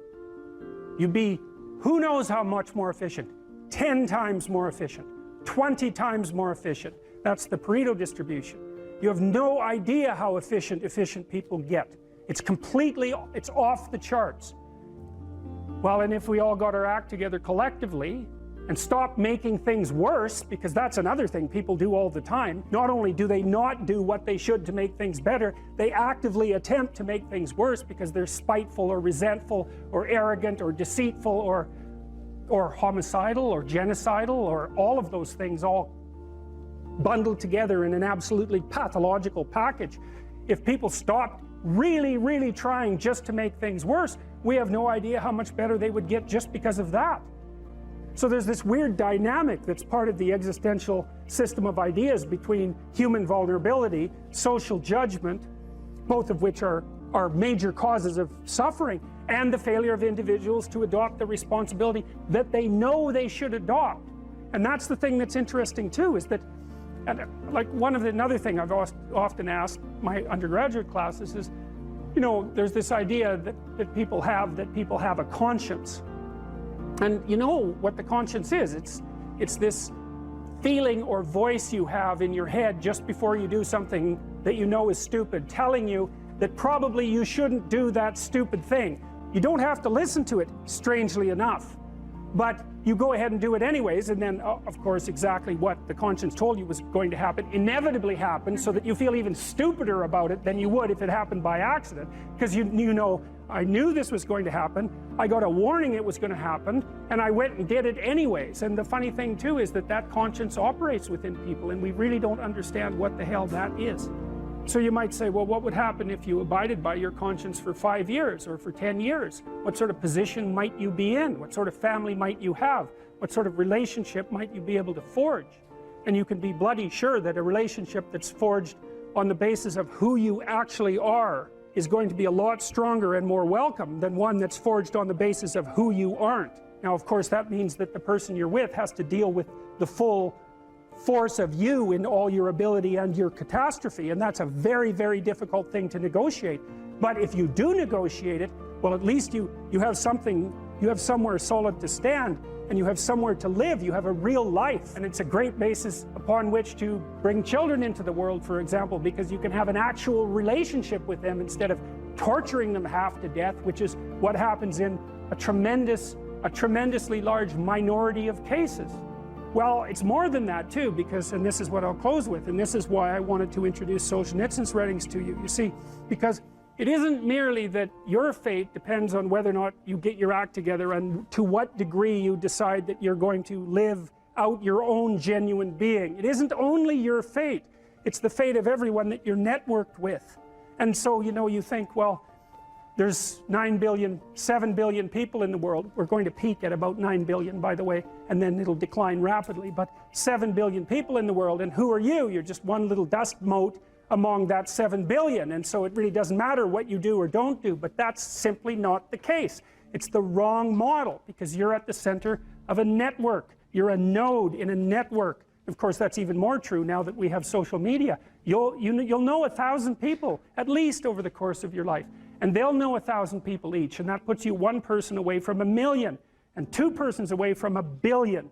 You'd be, who knows how much more efficient? 10 times more efficient, 20 times more efficient. That's the Pareto distribution. You have no idea how efficient people get. It's off the charts. Well, and if we all got our act together collectively and stopped making things worse, because that's another thing people do all the time. Not only do they not do what they should to make things better, they actively attempt to make things worse because they're spiteful or resentful or arrogant or deceitful or homicidal or genocidal, or all of those things all bundled together in an absolutely pathological package. If people stopped really, really trying just to make things worse, we have no idea how much better they would get just because of that. So there's this weird dynamic that's part of the existential system of ideas between human vulnerability, social judgment, both of which are major causes of suffering, and the failure of individuals to adopt the responsibility that they know they should adopt. And that's the thing that's interesting too, is that, like another thing I've often asked my undergraduate classes is, you know, there's this idea that people have a conscience. And you know what the conscience is. It's this feeling or voice you have in your head just before you do something that you know is stupid, telling you that probably you shouldn't do that stupid thing. You don't have to listen to it, strangely enough, but you go ahead and do it anyways, and then of course exactly what the conscience told you was going to happen inevitably happens, so that you feel even stupider about it than you would if it happened by accident, because you know, I knew this was going to happen, I got a warning it was going to happen, and I went and did it anyways. And the funny thing too is that conscience operates within people, and we really don't understand what the hell that is. So you might say, well, what would happen if you abided by your conscience for 5 years or for 10 years? What sort of position might you be in? What sort of family might you have? What sort of relationship might you be able to forge? And you can be bloody sure that a relationship that's forged on the basis of who you actually are is going to be a lot stronger and more welcome than one that's forged on the basis of who you aren't. Now, of course, that means that the person you're with has to deal with the full force of you in all your ability and your catastrophe, and that's a very, very difficult thing to negotiate. But if you do negotiate it, well, at least you have something, you have somewhere solid to stand, and you have somewhere to live, you have a real life. And it's a great basis upon which to bring children into the world, for example, because you can have an actual relationship with them instead of torturing them half to death, which is what happens in a tremendously large minority of cases. Well, it's more than that too, because, and this is what I'll close with, and this is why I wanted to introduce Solzhenitsyn's writings to you. You see, because it isn't merely that your fate depends on whether or not you get your act together and to what degree you decide that you're going to live out your own genuine being. It isn't only your fate, it's the fate of everyone that you're networked with. And so, you know, you think, well, there's 7 billion people in the world. We're going to peak at about 9 billion, by the way, and then it'll decline rapidly. But 7 billion people in the world, and who are you? You're just one little dust mote among that 7 billion. And so it really doesn't matter what you do or don't do, but that's simply not the case. It's the wrong model, because you're at the center of a network. You're a node in a network. Of course, that's even more true now that we have social media. You'll know 1,000 people, at least, over the course of your life. And they'll know 1,000 people each, and that puts you one person away from 1 million, and 2 persons away from 1 billion.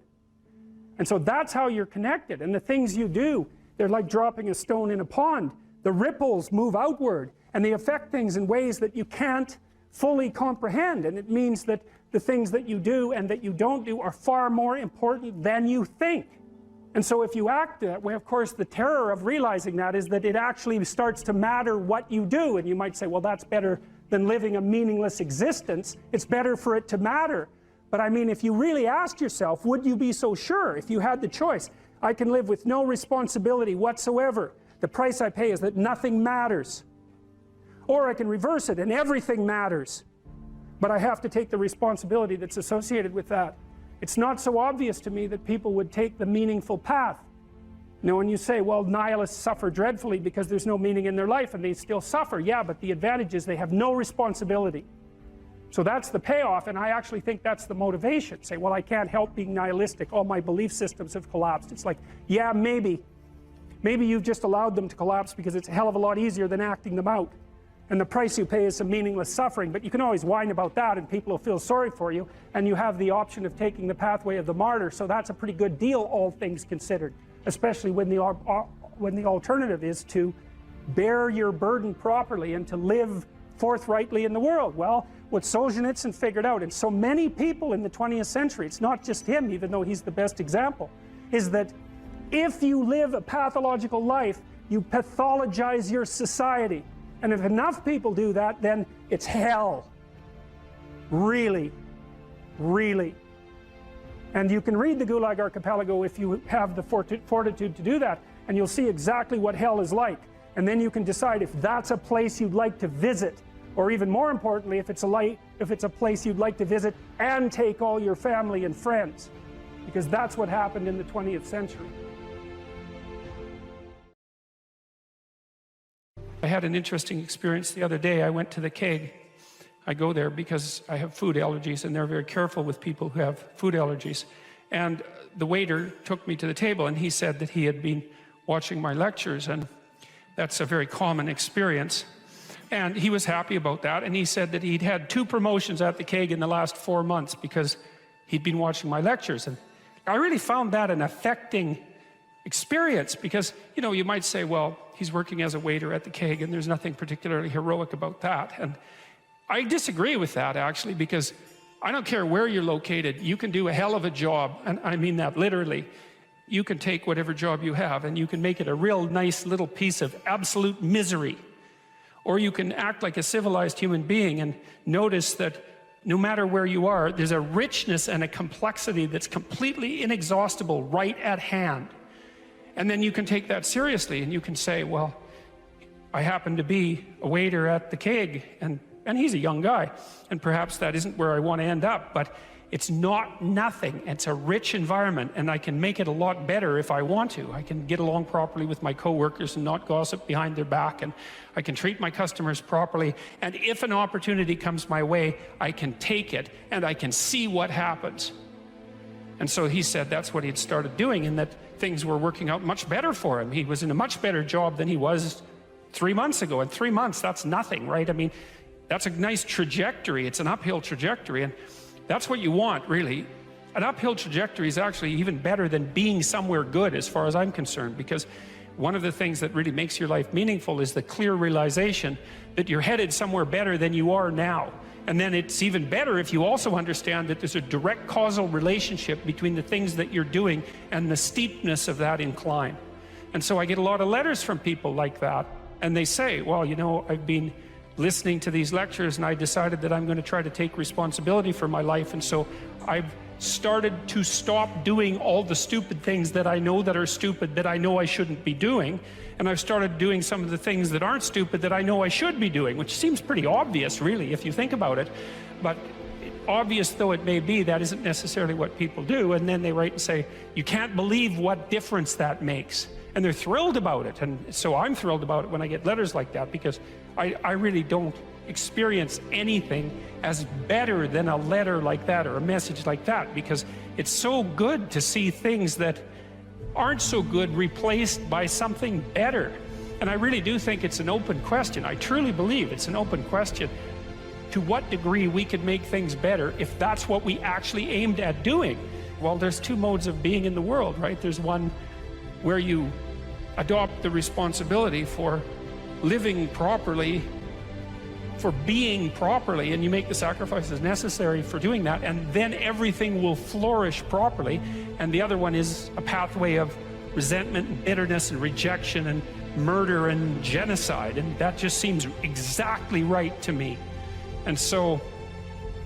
And so that's how you're connected. And the things you do, they're like dropping a stone in a pond. The ripples move outward, and they affect things in ways that you can't fully comprehend. And it means that the things that you do and that you don't do are far more important than you think. And so if you act that way, of course, the terror of realizing that is that it actually starts to matter what you do. And you might say, well, that's better than living a meaningless existence. It's better for it to matter. But I mean, if you really asked yourself, would you be so sure if you had the choice? I can live with no responsibility whatsoever. The price I pay is that nothing matters. Or I can reverse it and everything matters. But I have to take the responsibility that's associated with that. It's not so obvious to me that people would take the meaningful path. Now, when you say, well, nihilists suffer dreadfully because there's no meaning in their life, and they still suffer, yeah, but the advantage is they have no responsibility. So that's the payoff, and I actually think that's the motivation. Say, well, I can't help being nihilistic. All my belief systems have collapsed. It's like, yeah, maybe. Maybe you've just allowed them to collapse because it's a hell of a lot easier than acting them out. And the price you pay is some meaningless suffering, but you can always whine about that and people will feel sorry for you, and you have the option of taking the pathway of the martyr, so that's a pretty good deal, all things considered, especially when the alternative is to bear your burden properly and to live forthrightly in the world. Well, what Solzhenitsyn figured out, and so many people in the 20th century, it's not just him, even though he's the best example, is that if you live a pathological life, you pathologize your society. And if enough people do that, then it's hell. Really, really. And you can read the Gulag Archipelago if you have the fortitude to do that, and you'll see exactly what hell is like. And then you can decide if that's a place you'd like to visit, or even more importantly, if it's a place you'd like to visit and take all your family and friends, because that's what happened in the 20th century. I had an interesting experience the other day. I went to the keg I go there because I have food allergies, and they're very careful with people who have food allergies. And the waiter took me to the table, and he said that he had been watching my lectures, and that's a very common experience. And he was happy about that, and he said that he'd had 2 promotions at the Keg in the last 4 months because he'd been watching my lectures. And I really found that an affecting experience because, you know, you might say, well, he's working as a waiter at the Keg, and there's nothing particularly heroic about that. And I disagree with that, actually, because I don't care where you're located, you can do a hell of a job, and I mean that literally. You can take whatever job you have, and you can make it a real nice little piece of absolute misery. Or you can act like a civilized human being and notice that no matter where you are, there's a richness and a complexity that's completely inexhaustible right at hand. And then you can take that seriously, and you can say, well, I happen to be a waiter at the Keg, and he's a young guy, and perhaps that isn't where I want to end up, but it's not nothing. It's a rich environment, and I can make it a lot better if I want to. I can get along properly with my coworkers and not gossip behind their back, and I can treat my customers properly, and if an opportunity comes my way, I can take it, and I can see what happens. And so he said that's what he'd started doing, and that things were working out much better for him. He was in a much better job than he was 3 months ago. In 3 months, that's nothing, right? I mean, that's a nice trajectory. It's an uphill trajectory, and that's what you want, really. An uphill trajectory is actually even better than being somewhere good, as far as I'm concerned, because one of the things that really makes your life meaningful is the clear realization that you're headed somewhere better than you are now. And then it's even better if you also understand that there's a direct causal relationship between the things that you're doing and the steepness of that incline. And so I get a lot of letters from people like that, and they say, well, you know, I've been listening to these lectures, and I decided that I'm going to try to take responsibility for my life, and so I've started to stop doing all the stupid things that I know that are stupid, that I know I shouldn't be doing, and I've started doing some of the things that aren't stupid that I know I should be doing, which seems pretty obvious, really, if you think about it. But obvious though it may be, that isn't necessarily what people do. And then they write and say, you can't believe what difference that makes. And they're thrilled about it. And so I'm thrilled about it when I get letters like that, because I really don't experience anything as better than a letter like that or a message like that, because it's so good to see things that aren't so good replaced by something better. And I really do think it's an open question. I truly believe it's an open question to what degree we could make things better if that's what we actually aimed at doing. Well, there's 2 modes of being in the world, right? There's one where you adopt the responsibility for living properly, for being properly, and you make the sacrifices necessary for doing that, and then everything will flourish properly. And the other one is a pathway of resentment and bitterness and rejection and murder and genocide, and that just seems exactly right to me. And so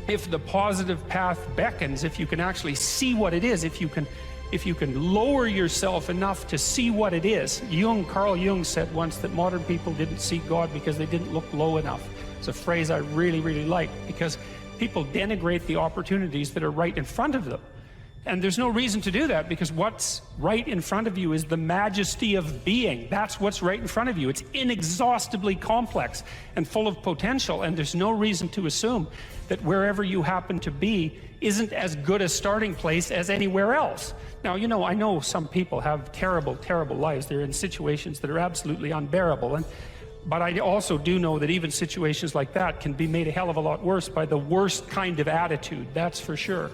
if the positive path beckons, if you can actually see what it is, if you can lower yourself enough to see what it is. Carl Jung said once that modern people didn't see God because they didn't look low enough. It's a phrase I really, really like, because people denigrate the opportunities that are right in front of them. And there's no reason to do that, because what's right in front of you is the majesty of being. That's what's right in front of you. It's inexhaustibly complex and full of potential, and there's no reason to assume that wherever you happen to be isn't as good a starting place as anywhere else. Now, you know, I know some people have terrible, terrible lives. They're in situations that are absolutely unbearable. But I also do know that even situations like that can be made a hell of a lot worse by the worst kind of attitude, that's for sure.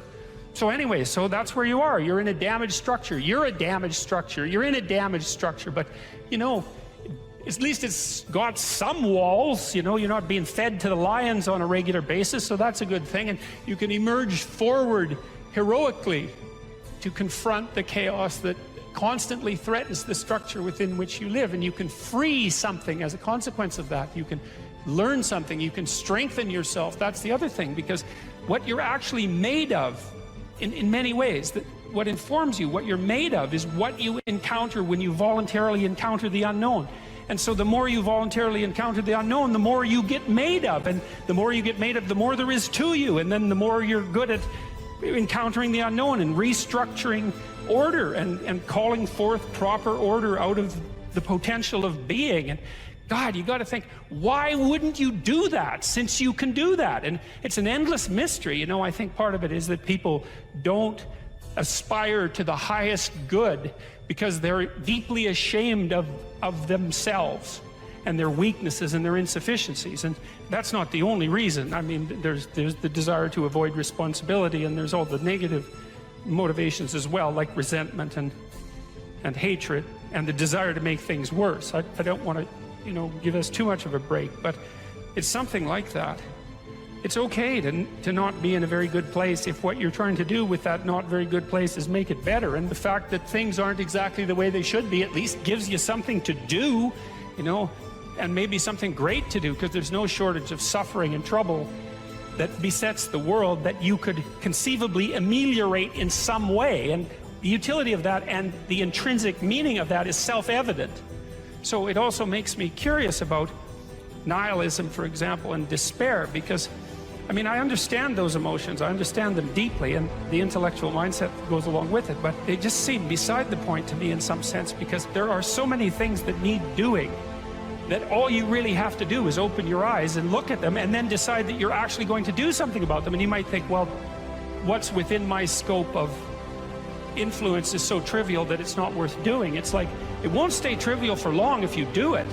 So anyway, so that's where you are. You're in a damaged structure. You're a damaged structure. You're in a damaged structure. But, you know, at least it's got some walls. You know, you're not being fed to the lions on a regular basis, so that's a good thing. And you can emerge forward heroically to confront the chaos that constantly threatens the structure within which you live. And you can free something as a consequence of that. You can learn something. You can strengthen yourself. That's the other thing, because what you're actually made of, in many ways, that what informs you, what you're made of, is what you encounter when you voluntarily encounter the unknown. And so the more you voluntarily encounter the unknown, the more you get made of. And the more you get made of, the more there is to you. And then the more you're good at encountering the unknown and restructuring order and calling forth proper order out of the potential of being, and God, you got to think, why wouldn't you do that since you can do that? And it's an endless mystery. You know, I think part of it is that people don't aspire to the highest good because they're deeply ashamed of themselves and their weaknesses and their insufficiencies. And that's not the only reason. I mean, there's the desire to avoid responsibility, and there's all the negative motivations as well, like resentment and hatred and the desire to make things worse. I don't want to, you know, give us too much of a break, but it's something like that. It's okay to not be in a very good place if what you're trying to do with that not very good place is make it better. And the fact that things aren't exactly the way they should be at least gives you something to do, you know, and maybe something great to do, because there's no shortage of suffering and trouble that besets the world that you could conceivably ameliorate in some way. And the utility of that and the intrinsic meaning of that is self-evident. So it also makes me curious about nihilism, for example, and despair, because I mean, I understand those emotions, I understand them deeply, and the intellectual mindset that goes along with it, but they just seem beside the point to me in some sense, because there are so many things that need doing that all you really have to do is open your eyes and look at them and then decide that you're actually going to do something about them. And you might think, well, what's within my scope of influence is so trivial that it's not worth doing. It's like, it won't stay trivial for long if you do it.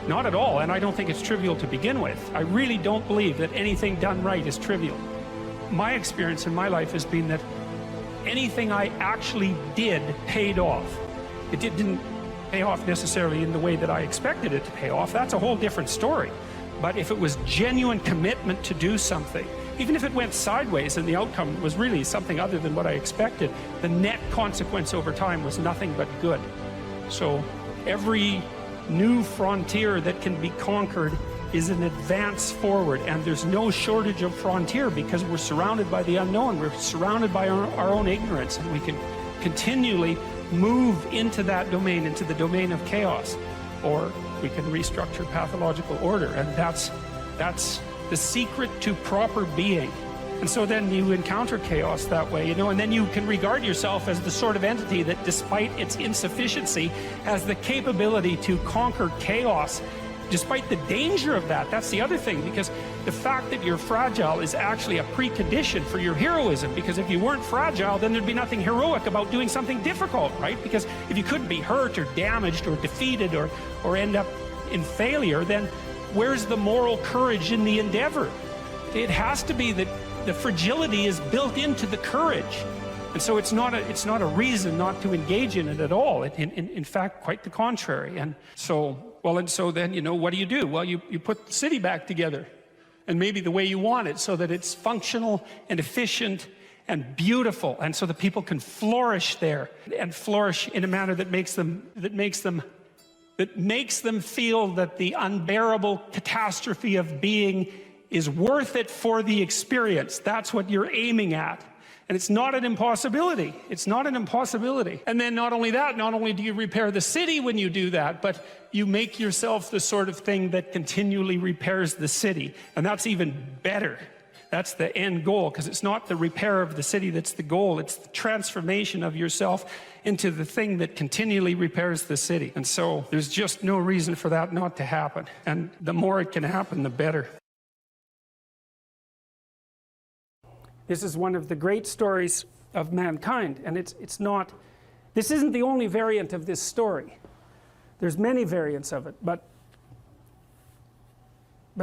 Not at all, and I don't think it's trivial to begin with. I really don't believe that anything done right is trivial. My experience in my life has been that anything I actually did paid off. It didn't pay off necessarily in the way that I expected it to pay off. That's a whole different story. But if it was genuine commitment to do something, even if it went sideways and the outcome was really something other than what I expected, the net consequence over time was nothing but good. So every new frontier that can be conquered is an advance forward, and there's no shortage of frontier because we're surrounded by the unknown, we're surrounded by our own ignorance, and we can continually move into that domain, into the domain of chaos, or we can restructure pathological order, and that's the secret to proper being. And so then you encounter chaos that way, you know, and then you can regard yourself as the sort of entity that, despite its insufficiency, has the capability to conquer chaos, despite the danger of that. That's the other thing, because the fact that you're fragile is actually a precondition for your heroism, because if you weren't fragile, then there'd be nothing heroic about doing something difficult, right? Because if you couldn't be hurt or damaged or defeated or end up in failure, then where's the moral courage in the endeavor? It has to be that the fragility is built into the courage. And so it's not a reason not to engage in it at all. In fact, quite the contrary. And so then, you know, what do? Well, you put the city back together, and maybe the way you want it, so that it's functional and efficient and beautiful, and so that people can flourish there, and flourish in a manner that makes them feel that the unbearable catastrophe of being is worth it for the experience. That's what you're aiming at. And it's not an impossibility. It's not an impossibility. And then not only that, not only do you repair the city when you do that, but you make yourself the sort of thing that continually repairs the city. And that's even better. That's the end goal, because it's not the repair of the city that's the goal. It's the transformation of yourself into the thing that continually repairs the city. And so there's just no reason for that not to happen. And the more it can happen, the better. This is one of the great stories of mankind, and this isn't the only variant of this story. There's many variants of it, but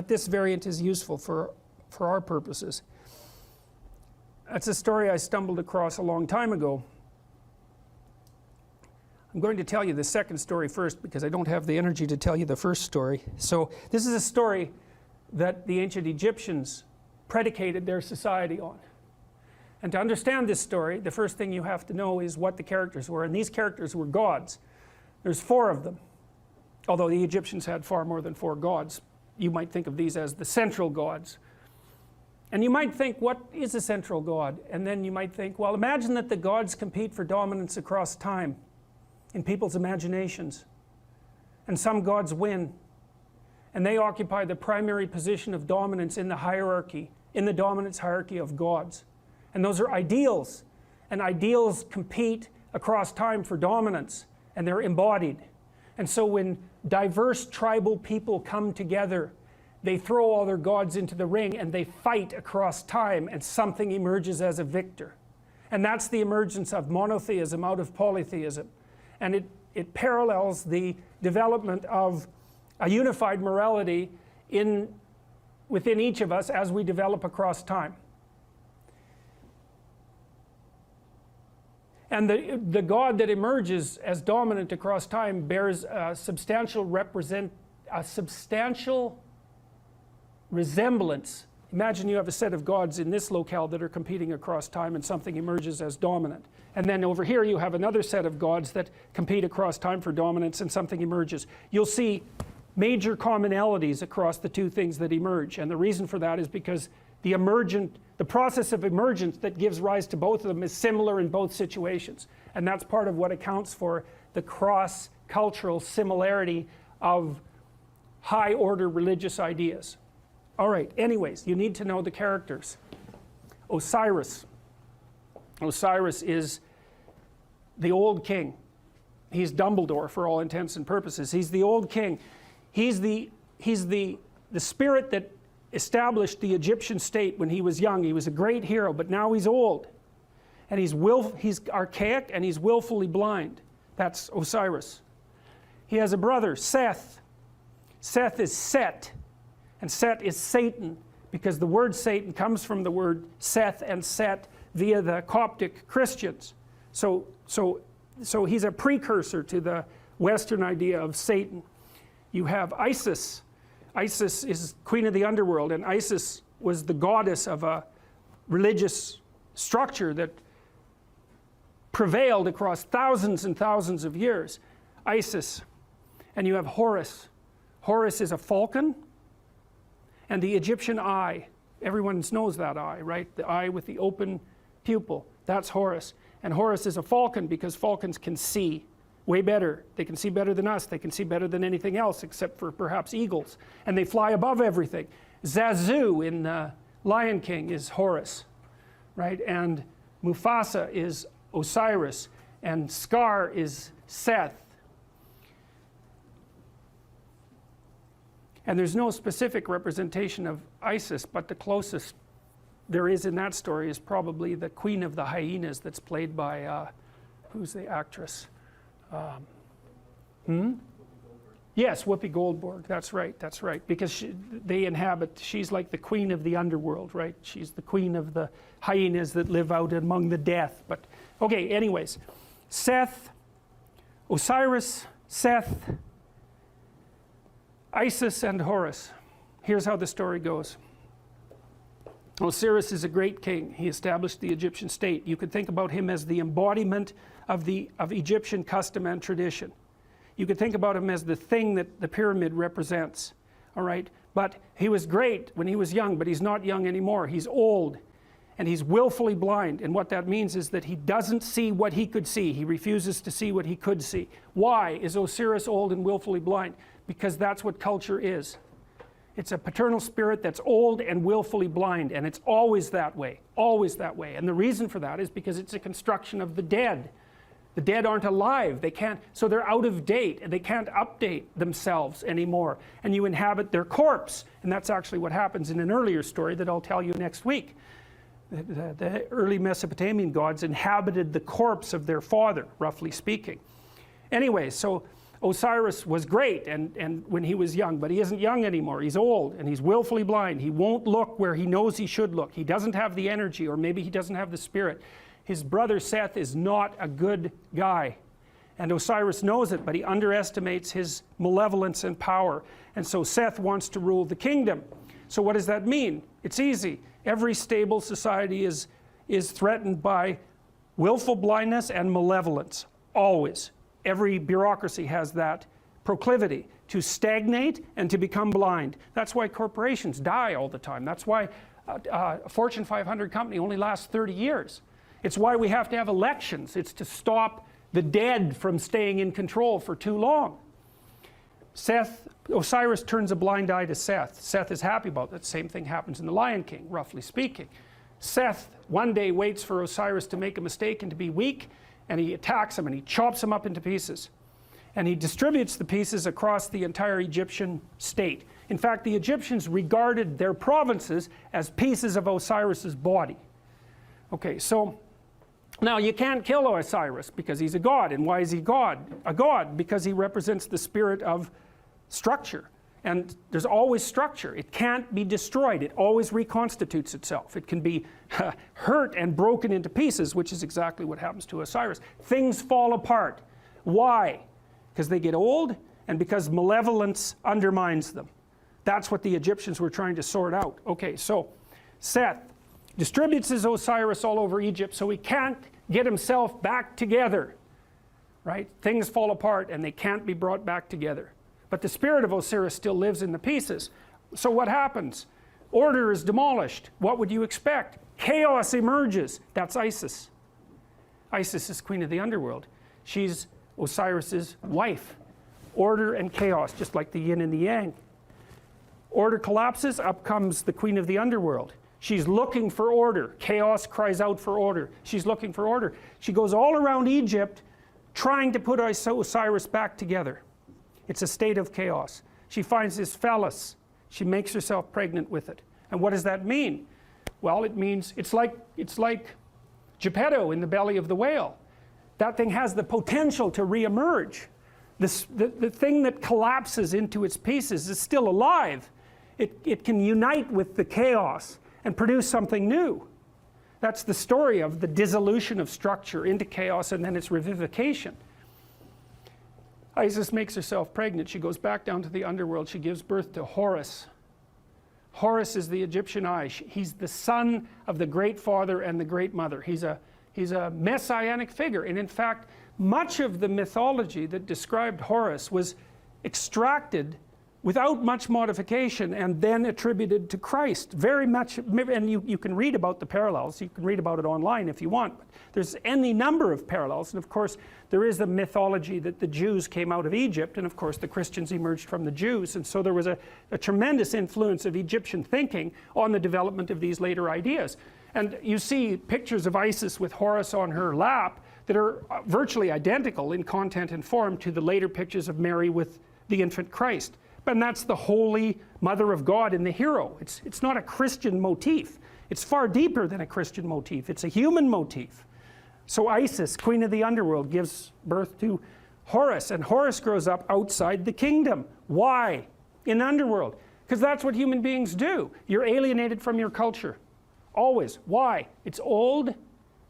this variant is useful for our purposes. That's a story I stumbled across a long time ago. I'm going to tell you the second story first, because I don't have the energy to tell you the first story. So this is a story that the ancient Egyptians predicated their society on. And to understand this story, the first thing you have to know is what the characters were. And these characters were gods. There's 4 of them. Although the Egyptians had far more than 4 gods. You might think of these as the central gods. And you might think, what is a central god? And then you might think, well, imagine that the gods compete for dominance across time in people's imaginations. And some gods win. And they occupy the primary position of dominance in the hierarchy, in the dominance hierarchy of gods. And those are ideals, and ideals compete across time for dominance, and they're embodied. And so when diverse tribal people come together, they throw all their gods into the ring and they fight across time, and something emerges as a victor. And that's the emergence of monotheism out of polytheism. And it parallels the development of a unified morality within each of us as we develop across time. And the God that emerges as dominant across time bears a substantial resemblance. Imagine you have a set of gods in this locale that are competing across time, and something emerges as dominant. And then over here you have another set of gods that compete across time for dominance, and something emerges. You'll see major commonalities across the two things that emerge. And the reason for that is because the process of emergence that gives rise to both of them is similar in both situations. And that's part of what accounts for the cross-cultural similarity of high-order religious ideas. All right, anyways, you need to know the characters. Osiris. Osiris is the old king. He's Dumbledore for all intents and purposes. He's the old king. He's the spirit that established the Egyptian state when he was young. He was a great hero, but now he's old. And he's archaic, and he's willfully blind. That's Osiris. He has a brother, Seth. Seth is Set. And Set is Satan, because the word Satan comes from the word Seth and Set via the Coptic Christians. So he's a precursor to the Western idea of Satan. You have Isis. Isis is queen of the underworld, and Isis was the goddess of a religious structure that prevailed across thousands and thousands of years. Isis. And you have Horus. Horus is a falcon, and the Egyptian eye. Everyone knows that eye, right? The eye with the open pupil. That's Horus. And Horus is a falcon because falcons can see way better. They can see better than us. They can see better than anything else except for perhaps eagles. And they fly above everything. Zazu in Lion King is Horus, right? And Mufasa is Osiris. And Scar is Seth. And there's no specific representation of Isis, but the closest there is in that story is probably the Queen of the Hyenas that's played by, who's the actress? Yes, Whoopi Goldberg, that's right, because she's like the queen of the underworld, right? She's the queen of the hyenas that live out among the death. But, okay, anyways, Seth, Osiris, Seth, Isis, and Horus. Here's how the story goes. Osiris is a great king. He established the Egyptian state. You could think about him as the embodiment of Egyptian custom and tradition. You could think about him as the thing that the pyramid represents, all right? But he was great when he was young, but he's not young anymore. He's old, and he's willfully blind. And what that means is that he doesn't see what he could see. He refuses to see what he could see. Why is Osiris old and willfully blind? Because that's what culture is. It's a paternal spirit that's old and willfully blind, and it's always that way, always that way. And the reason for that is because it's a construction of the dead. The dead aren't alive. They can't, so they're out of date, and they can't update themselves anymore. And you inhabit their corpse. And that's actually what happens in an earlier story that I'll tell you next week. The early Mesopotamian gods inhabited the corpse of their father, roughly speaking. Anyway, so Osiris was great and when he was young, but he isn't young anymore. He's old and he's willfully blind. He won't look where he knows he should look. He doesn't have the energy, or maybe he doesn't have the spirit. His brother Seth is not a good guy. And Osiris knows it, but he underestimates his malevolence and power. And so Seth wants to rule the kingdom. So what does that mean? It's easy. Every stable society is threatened by willful blindness and malevolence, always. Every bureaucracy has that proclivity to stagnate and to become blind. That's why corporations die all the time. That's why a Fortune 500 company only lasts 30 years. It's why we have to have elections. It's to stop the dead from staying in control for too long. Osiris turns a blind eye to Seth. Seth is happy about that. Same thing happens in the Lion King, roughly speaking. Seth one day waits for Osiris to make a mistake and to be weak, and he attacks him and he chops him up into pieces. and he distributes the pieces across the entire Egyptian state. In fact, the Egyptians regarded their provinces as pieces of Osiris's body. Okay, so now you can't kill Osiris because he's a god. And why is he god? A god because he represents the spirit of structure. And there's always structure. It can't be destroyed. It always reconstitutes itself. It can be hurt and broken into pieces, which is exactly what happens to Osiris. Things fall apart. Why? Because they get old and because malevolence undermines them. That's what the Egyptians were trying to sort out. Okay, so Seth distributes his Osiris all over Egypt so he can't get himself back together. Right? Things fall apart and they can't be brought back together. But the spirit of Osiris still lives in the pieces. So what happens? Order is demolished. What would you expect? Chaos emerges. That's Isis. Isis is queen of the underworld. She's Osiris's wife. Order and chaos, just like the yin and the yang. Order collapses, up comes the queen of the underworld. She's looking for order. Chaos cries out for order. She's looking for order. She goes all around Egypt trying to put Osiris back together. It's a state of chaos. She finds this phallus. She makes herself pregnant with it. And what does that mean? Well, it means it's like Geppetto in the belly of the whale. That thing has the potential to reemerge. The thing that collapses into its pieces is still alive. It can unite with the chaos and produce something new. That's the story of the dissolution of structure into chaos and then its revivification. Isis makes herself pregnant. She goes back down to the underworld. She gives birth to Horus. Horus is the Egyptian eye. He's the son of the great father and the great mother. He's a messianic figure. And in fact, much of the mythology that described Horus was extracted without much modification and then attributed to Christ. Very much, and you can read about the parallels. You can read about it online if you want. But there's any number of parallels. And of course, there is the mythology that the Jews came out of Egypt, and of course the Christians emerged from the Jews. And so there was a tremendous influence of Egyptian thinking on the development of these later ideas. And you see pictures of Isis with Horus on her lap that are virtually identical in content and form to the later pictures of Mary with the infant Christ. And that's the holy mother of God in the hero. It's not a Christian motif. It's far deeper than a Christian motif. It's a human motif. So Isis, queen of the underworld, gives birth to Horus, and Horus grows up outside the kingdom. Why? In the underworld. Because that's what human beings do. You're alienated from your culture. Always. Why? It's old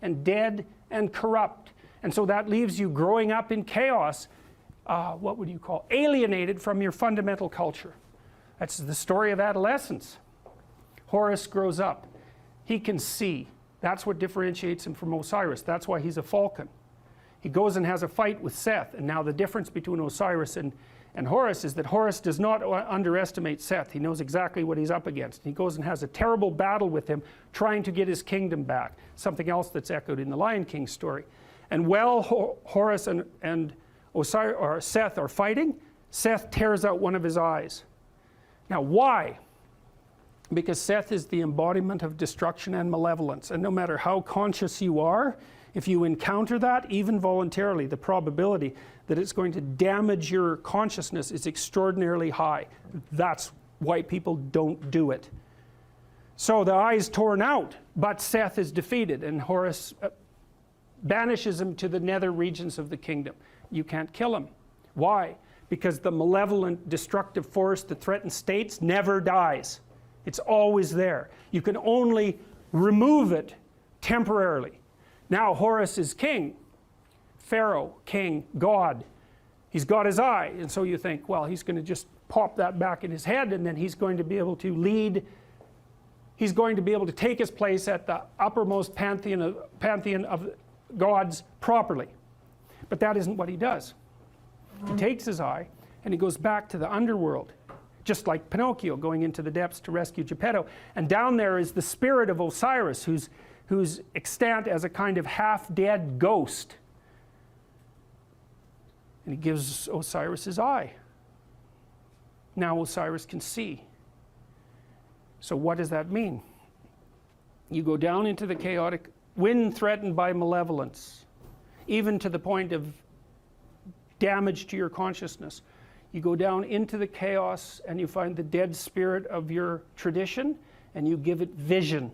and dead and corrupt. And so that leaves you growing up in chaos. What would you call? Alienated from your fundamental culture. That's the story of adolescence. Horus grows up. He can see. That's what differentiates him from Osiris. That's why he's a falcon. He goes and has a fight with Seth. And now the difference between Osiris and Horus is that Horus does not underestimate Seth. He knows exactly what he's up against. He goes and has a terrible battle with him, trying to get his kingdom back. Something else that's echoed in the Lion King story. And while Horus and Osiris or Seth are fighting, Seth tears out one of his eyes. Now why? Because Seth is the embodiment of destruction and malevolence, and no matter how conscious you are, if you encounter that, even voluntarily, the probability that it's going to damage your consciousness is extraordinarily high. That's why people don't do it. So the eye is torn out, but Seth is defeated, and Horus banishes him to the nether regions of the kingdom. You can't kill him. Why? Because the malevolent, destructive force that threatens states never dies. It's always there. You can only remove it temporarily. Now Horus is king. Pharaoh, king, God. He's got his eye. And so you think, well, he's going to just pop that back in his head, and then he's going to be able to lead. He's going to be able to take his place at the uppermost pantheon of gods properly. But that isn't what he does. He takes his eye and he goes back to the underworld, just like Pinocchio going into the depths to rescue Geppetto. And down there is the spirit of Osiris, who's extant as a kind of half-dead ghost. And he gives Osiris his eye. Now Osiris can see. So what does that mean? You go down into the chaotic, when threatened by malevolence, even to the point of damage to your consciousness. You go down into the chaos and you find the dead spirit of your tradition and you give it vision.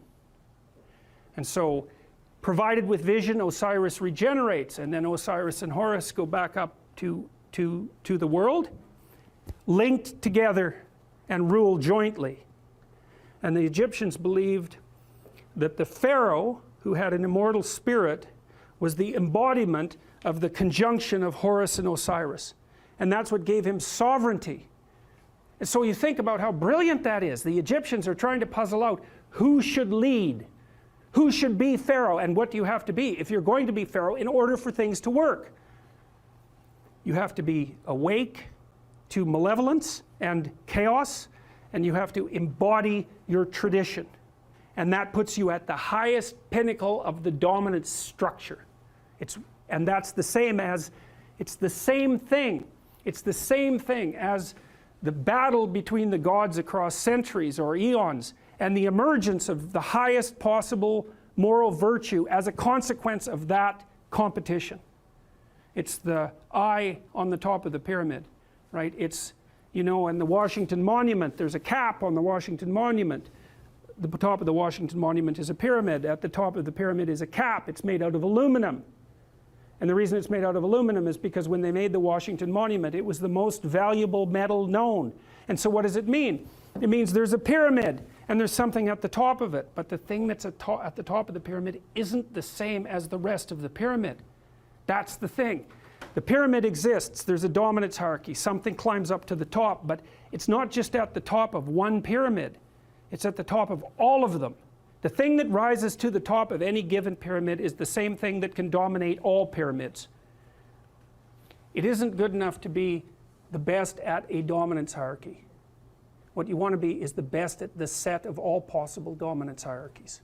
And so, provided with vision, Osiris regenerates, and then Osiris and Horus go back up to the world, linked together and rule jointly. And the Egyptians believed that the pharaoh, who had an immortal spirit, was the embodiment of the conjunction of Horus and Osiris. And that's what gave him sovereignty. And so you think about how brilliant that is. The Egyptians are trying to puzzle out who should lead, who should be pharaoh, and what do you have to be if you're going to be pharaoh in order for things to work. You have to be awake to malevolence and chaos, and you have to embody your tradition. And that puts you at the highest pinnacle of the dominant structure. And that's the same as, it's the same thing. It's the same thing as the battle between the gods across centuries or eons and the emergence of the highest possible moral virtue as a consequence of that competition. It's the eye on the top of the pyramid, right? It's, you know, in the Washington Monument, there's a cap on the Washington Monument. The top of the Washington Monument is a pyramid. At the top of the pyramid is a cap. It's made out of aluminum. And the reason it's made out of aluminum is because when they made the Washington Monument, it was the most valuable metal known. And so what does it mean? It means there's a pyramid and there's something at the top of it. But the thing that's at the top of the pyramid isn't the same as the rest of the pyramid. That's the thing. The pyramid exists. There's a dominance hierarchy. Something climbs up to the top. But it's not just at the top of one pyramid. It's at the top of all of them. The thing that rises to the top of any given pyramid is the same thing that can dominate all pyramids. It isn't good enough to be the best at a dominance hierarchy. What you want to be is the best at the set of all possible dominance hierarchies.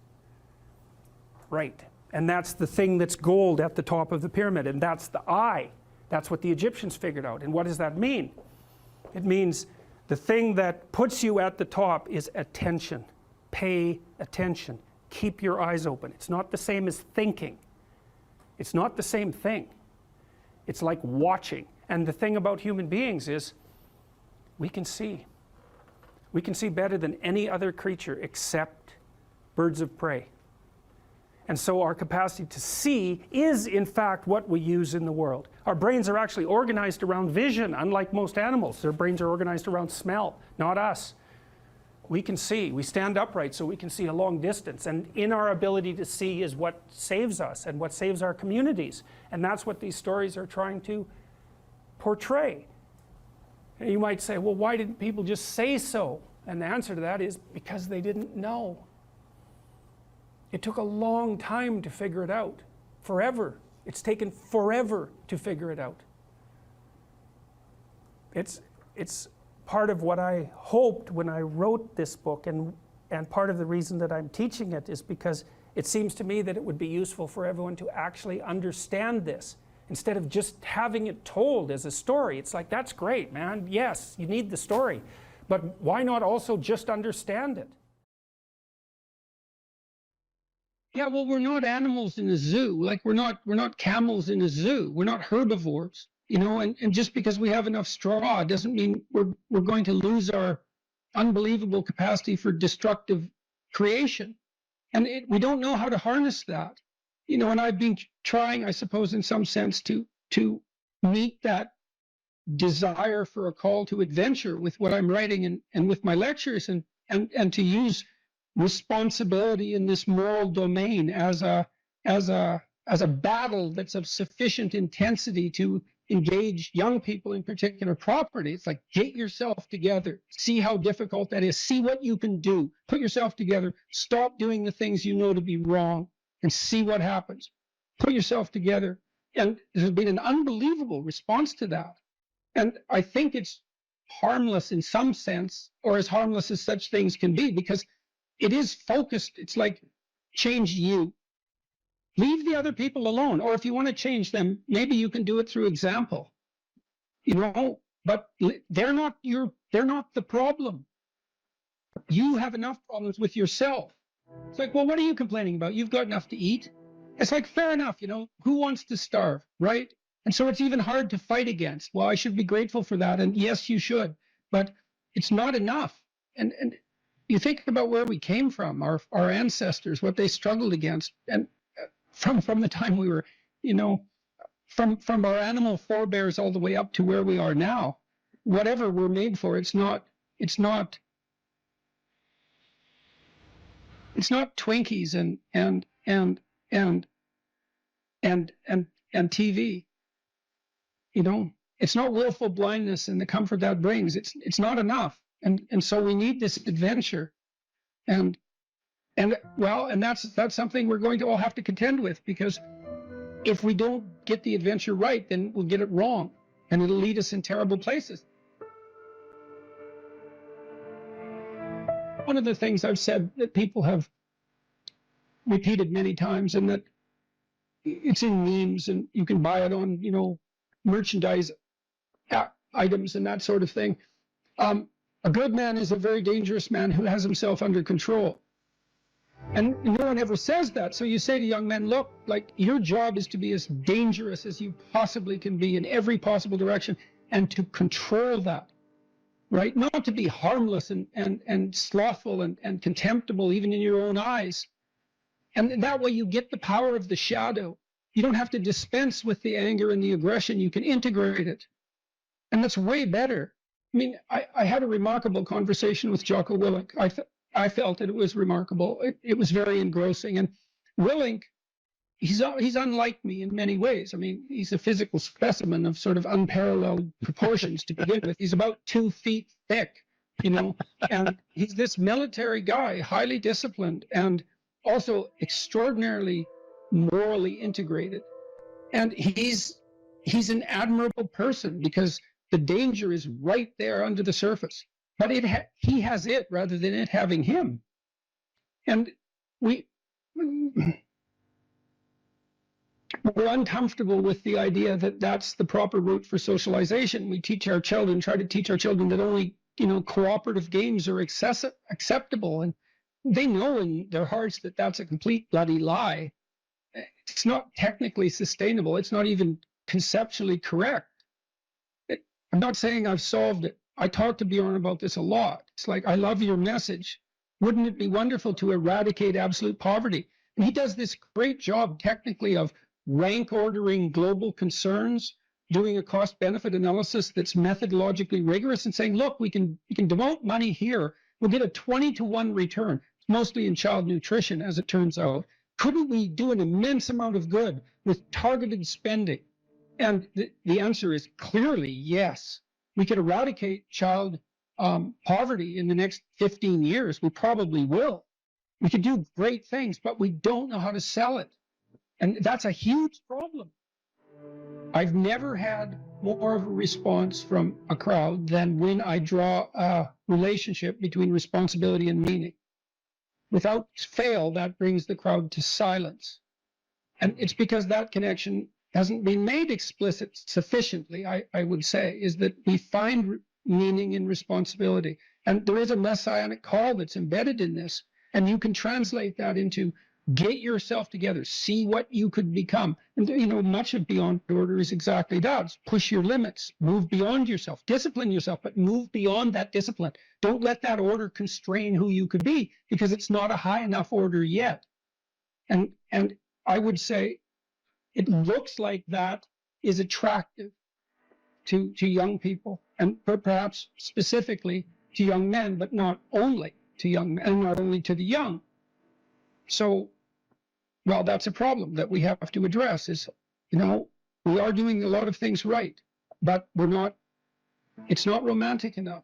Right. And that's the thing that's gold at the top of the pyramid, and that's the eye. That's what the Egyptians figured out. And what does that mean? It means the thing that puts you at the top is attention. Pay attention. Keep your eyes open. It's not the same as thinking. It's not the same thing. It's like watching. And the thing about human beings is we can see. We can see better than any other creature except birds of prey. And so our capacity to see is in fact what we use in the world. Our brains are actually organized around vision, unlike most animals. Their brains are organized around smell, not us. We can see. We stand upright so we can see a long distance. And in our ability to see is what saves us and what saves our communities. And that's what these stories are trying to portray. And you might say, well, why didn't people just say so? And the answer to that is because they didn't know. It took a long time to figure it out. Forever. It's taken forever to figure it out. It's part of what I hoped when I wrote this book, and part of the reason that I'm teaching it is because it seems to me that it would be useful for everyone to actually understand this instead of just having it told as a story. It's like, that's great, man. Yes, you need the story. But why not also just understand it? Yeah, well, we're not animals in a zoo. Like we're not camels in a zoo. We're not herbivores. You know, and just because we have enough straw doesn't mean we're going to lose our unbelievable capacity for destructive creation. And we don't know how to harness that. You know, and I've been trying, I suppose, in some sense to meet that desire for a call to adventure with what I'm writing and with my lectures and to use responsibility in this moral domain as a battle that's of sufficient intensity to engage young people in particular property. It's like, get yourself together, see how difficult that is, see what you can do, put yourself together, stop doing the things you know to be wrong, and see what happens. Put yourself together. And there's been an unbelievable response to that. And I think it's harmless in some sense, or as harmless as such things can be, because it is focused. It's like, change you. Leave the other people alone. Or if you want to change them, maybe you can do it through example. You know, but they're not the problem. You have enough problems with yourself. It's like, well, what are you complaining about? You've got enough to eat. It's like, fair enough, you know, who wants to starve, right? And so it's even hard to fight against. Well, I should be grateful for that. And yes, you should, but it's not enough. And you think about where we came from, our ancestors, what they struggled against, and from the time we were, from our animal forebears all the way up to where we are now, whatever we're made for, it's not Twinkies and TV. It's not willful blindness and the comfort that brings. It's not enough. And so we need this adventure. And that's something we're going to all have to contend with, because if we don't get the adventure right, then we'll get it wrong, and it'll lead us in terrible places. One of the things I've said that people have repeated many times, and that it's in memes, and you can buy it on, merchandise items and that sort of thing. A good man is a very dangerous man who has himself under control. And no one ever says that. So you say to young men, look, like, your job is to be as dangerous as you possibly can be in every possible direction, and to control that, right? Not to be harmless and slothful and contemptible even in your own eyes. And that way you get the power of the shadow. You don't have to dispense with the anger and the aggression. You can integrate it. And that's way better. I mean, I had a remarkable conversation with Jocko Willink. I felt that it was remarkable. It was very engrossing. And Willink, he's unlike me in many ways. I mean, he's a physical specimen of sort of unparalleled proportions to begin with. He's about 2 feet thick, and he's this military guy, highly disciplined, and also extraordinarily morally integrated. And he's an admirable person, because the danger is right there under the surface. But he has it rather than it having him. And we're uncomfortable with the idea that that's the proper route for socialization. We try to teach our children that only, cooperative games are acceptable. And they know in their hearts that that's a complete bloody lie. It's not technically sustainable. It's not even conceptually correct. I'm not saying I've solved it. I talk to Bjorn about this a lot. It's like, I love your message. Wouldn't it be wonderful to eradicate absolute poverty? And he does this great job technically of rank ordering global concerns, doing a cost-benefit analysis that's methodologically rigorous, and saying, look, we can devote money here. We'll get a 20-to-1 return, mostly in child nutrition, as it turns out. Couldn't we do an immense amount of good with targeted spending? And the answer is clearly yes. We could eradicate child poverty in the next 15 years. We probably will. We could do great things, but we don't know how to sell it. And that's a huge problem. I've never had more of a response from a crowd than when I draw a relationship between responsibility and meaning. Without fail, that brings the crowd to silence. And it's because that connection hasn't been made explicit sufficiently, I would say, is that we find meaning in responsibility. And there is a messianic call that's embedded in this. And you can translate that into get yourself together, see what you could become. And, much of Beyond Order is exactly that. It's push your limits, move beyond yourself, discipline yourself, but move beyond that discipline. Don't let that order constrain who you could be, because it's not a high enough order yet. And I would say, it looks like that is attractive to young people, and perhaps specifically to young men, but not only to young men, not only to the young. So, well, that's a problem that we have to address is, we are doing a lot of things right, but it's not romantic enough.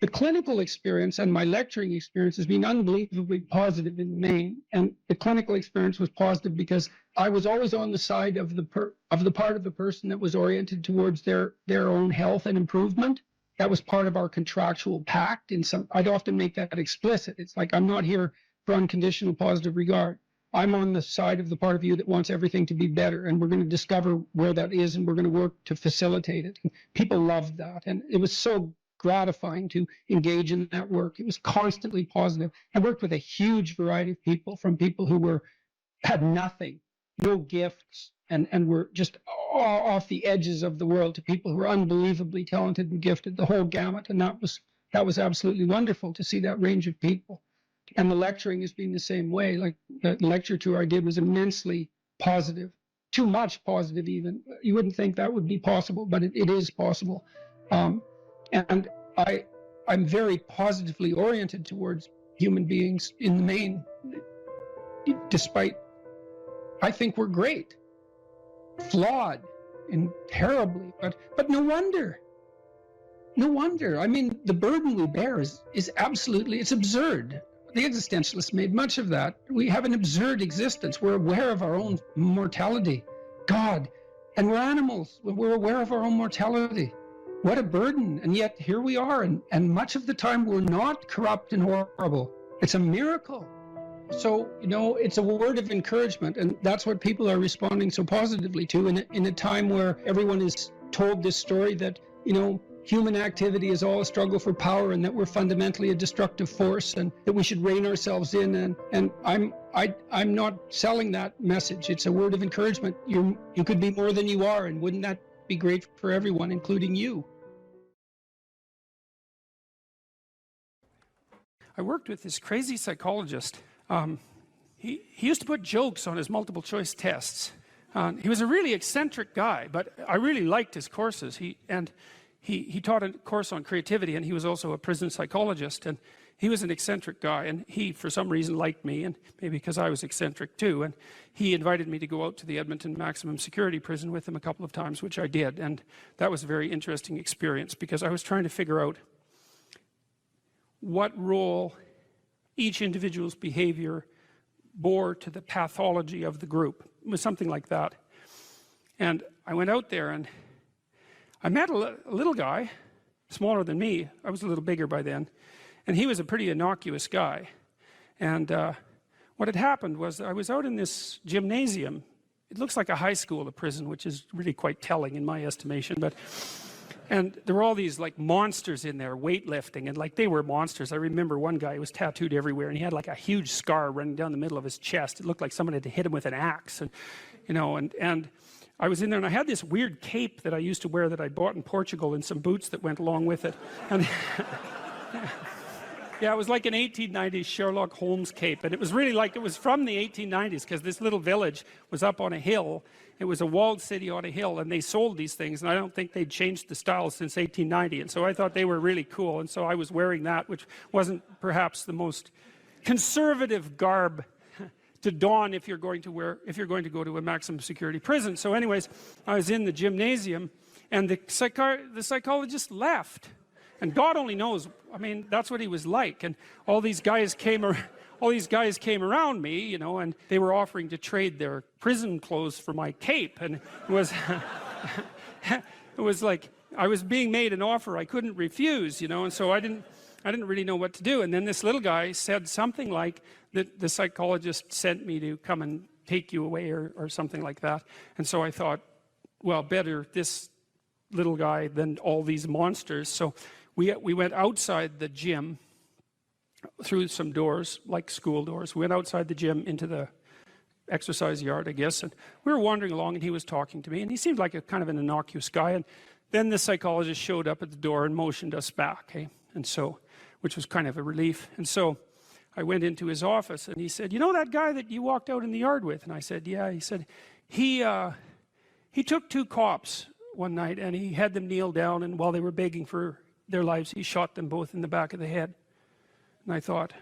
The clinical experience and my lecturing experience has been unbelievably positive in the main. And the clinical experience was positive because I was always on the side of the part of the person that was oriented towards their own health and improvement. That was part of our contractual pact. I'd often make that explicit. It's like, I'm not here for unconditional positive regard. I'm on the side of the part of you that wants everything to be better, and we're going to discover where that is, and we're going to work to facilitate it. And people loved that, and it was so gratifying to engage in that work. It was constantly positive. I worked with a huge variety of people, from people who had nothing, no gifts, and were just off the edges of the world, to people who were unbelievably talented and gifted, the whole gamut. And that was absolutely wonderful to see that range of people. And the lecturing has been the same way. Like the lecture tour I did was immensely positive, too much positive even. You wouldn't think that would be possible, but it is possible. And I'm very positively oriented towards human beings in the main, despite I think we're great, flawed and terribly, but no wonder. No wonder. I mean, the burden we bear is absolutely, it's absurd. The existentialists made much of that. We have an absurd existence. We're aware of our own mortality. God, and we're animals. We're aware of our own mortality. What a burden. And yet here we are, and much of the time we're not corrupt and horrible. It's a miracle. So, it's a word of encouragement, and that's what people are responding so positively to in a time where everyone is told this story that, human activity is all a struggle for power, and that we're fundamentally a destructive force, and that we should rein ourselves in. And I'm not selling that message. It's a word of encouragement. You could be more than you are, and wouldn't that be great for everyone, including you? I worked with this crazy psychologist. He used to put jokes on his multiple choice tests. He was a really eccentric guy, but I really liked his courses. He taught a course on creativity, and he was also a prison psychologist, and he was an eccentric guy, and he for some reason liked me, and maybe because I was eccentric too, and he invited me to go out to the Edmonton maximum security prison with him a couple of times, which I did. And that was a very interesting experience, because I was trying to figure out what role each individual's behavior bore to the pathology of the group. It was something like that. And I went out there, and I met a little guy, smaller than me. I was a little bigger by then. And he was a pretty innocuous guy. And what had happened was, I was out in this gymnasium. It looks like a high school, the prison, which is really quite telling in my estimation. And there were all these like monsters in there, weightlifting, and like they were monsters. I remember one guy who was tattooed everywhere, and he had like a huge scar running down the middle of his chest. It looked like someone had hit him with an axe. And I was in there, and I had this weird cape that I used to wear that I bought in Portugal, and some boots that went along with it. And yeah, it was like an 1890s Sherlock Holmes cape, and it was really like, it was from the 1890s, because this little village was up on a hill. It was a walled city on a hill, and they sold these things, and I don't think they'd changed the style since 1890, and so I thought they were really cool, and so I was wearing that, which wasn't perhaps the most conservative garb to don if you're going to go to a maximum security prison. So anyways, I was in the gymnasium, and the psychologist left. And God only knows, I mean, that's what he was like. And all these guys came around me, and they were offering to trade their prison clothes for my cape. And it was, it was like, I was being made an offer I couldn't refuse, and so I didn't really know what to do. And then this little guy said something like that the psychologist sent me to come and take you away, or something like that. And so I thought, well, better this little guy than all these monsters. So we went outside the gym through some doors, like school doors. We went outside the gym into the exercise yard, I guess, and we were wandering along, and he was talking to me, and he seemed like a kind of an innocuous guy. And then the psychologist showed up at the door and motioned us back, and so, which was kind of a relief. And so I went into his office, and he said, that guy that you walked out in the yard with? And I said, yeah. He said, he took 2 cops one night, and he had them kneel down, and while they were begging for their lives, he shot them both in the back of the head. And I thought,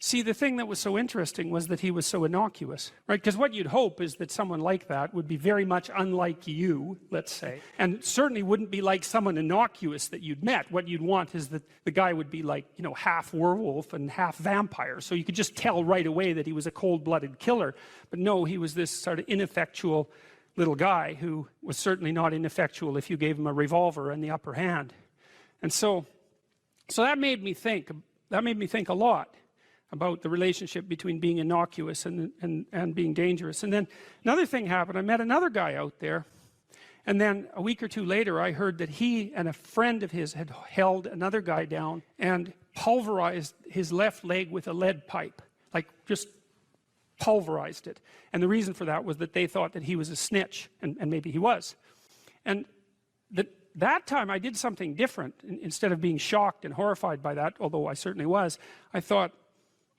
see, the thing that was so interesting was that he was so innocuous, right? Because what you'd hope is that someone like that would be very much unlike you, let's say, and certainly wouldn't be like someone innocuous that you'd met. What you'd want is that the guy would be like, half werewolf and half vampire, so you could just tell right away that he was a cold-blooded killer. But no, he was this sort of ineffectual little guy who was certainly not ineffectual if you gave him a revolver and the upper hand. And so that made me think a lot about the relationship between being innocuous and being dangerous. And then another thing happened. I met another guy out there, and then a week or 2 later I heard that he and a friend of his had held another guy down and pulverized his left leg with a lead pipe, like just pulverized it. And the reason for that was that they thought that he was a snitch, and maybe he was. And that time I did something different. Instead of being shocked and horrified by that, although I certainly was, I thought,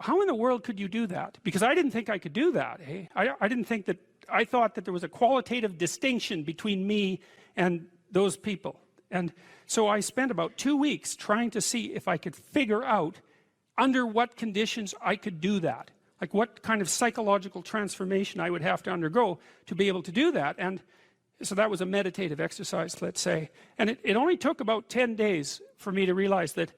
how in the world could you do that? Because I didn't think I could do that. Eh? I didn't think that, I thought that there was a qualitative distinction between me and those people. And so I spent about 2 weeks trying to see if I could figure out under what conditions I could do that. Like what kind of psychological transformation I would have to undergo to be able to do that. And so that was a meditative exercise, let's say. And it only took about 10 days for me to realize that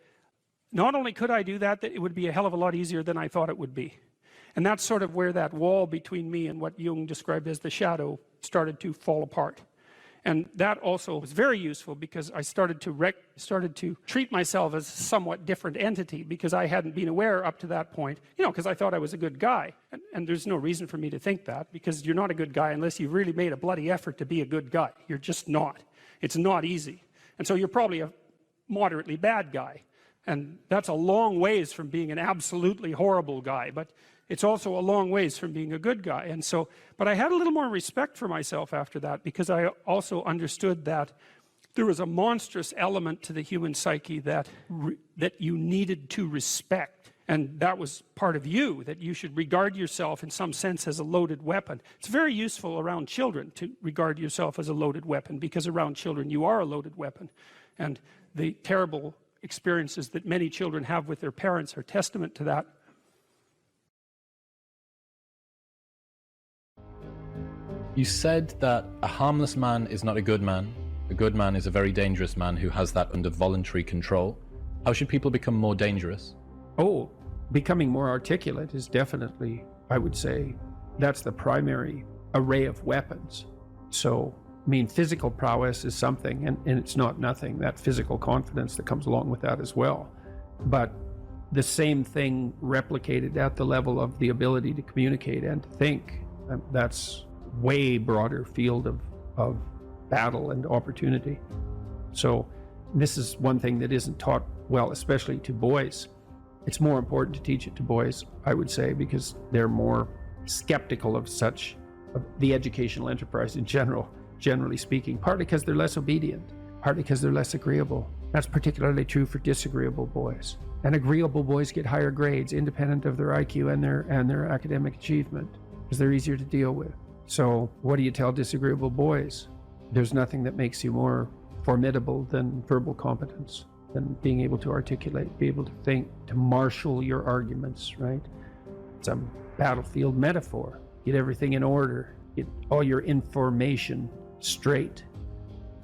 not only could I do that, that it would be a hell of a lot easier than I thought it would be. And that's sort of where that wall between me and what Jung described as the shadow started to fall apart. And that also was very useful because I started to treat myself as a somewhat different entity, because I hadn't been aware up to that point, you know, because I thought I was a good guy. And there's no reason for me to think that, because you're not a good guy unless you've really made a bloody effort to be a good guy. You're just not. It's not easy. And so you're probably a moderately bad guy. And that's a long ways from being an absolutely horrible guy, but it's also a long ways from being a good guy. And so, but I had a little more respect for myself after that, because I also understood that there was a monstrous element to the human psyche that you needed to respect. And that was part of you, that you should regard yourself in some sense as a loaded weapon. It's very useful around children to regard yourself as a loaded weapon, because around children you are a loaded weapon. And the terrible experiences that many children have with their parents are testament to that. You said that a harmless man is not a good man. A good man is a very dangerous man who has that under voluntary control. How should people become more dangerous? Oh, becoming more articulate is definitely, I would say, that's the primary array of weapons. So, I mean, physical prowess is something, and it's not nothing, that physical confidence that comes along with that as well. But the same thing replicated at the level of the ability to communicate and to think, that's way broader field of battle and opportunity. So this is one thing that isn't taught well, especially to boys. It's more important to teach it to boys, I would say, because they're more skeptical of the educational enterprise in general, generally speaking, partly because they're less obedient, partly because they're less agreeable. That's particularly true for disagreeable boys. And agreeable boys get higher grades independent of their IQ and their academic achievement, because they're easier to deal with. So what do you tell disagreeable boys? There's nothing that makes you more formidable than verbal competence, than being able to articulate, be able to think, to marshal your arguments, right? It's a battlefield metaphor. Get everything in order, get all your information straight,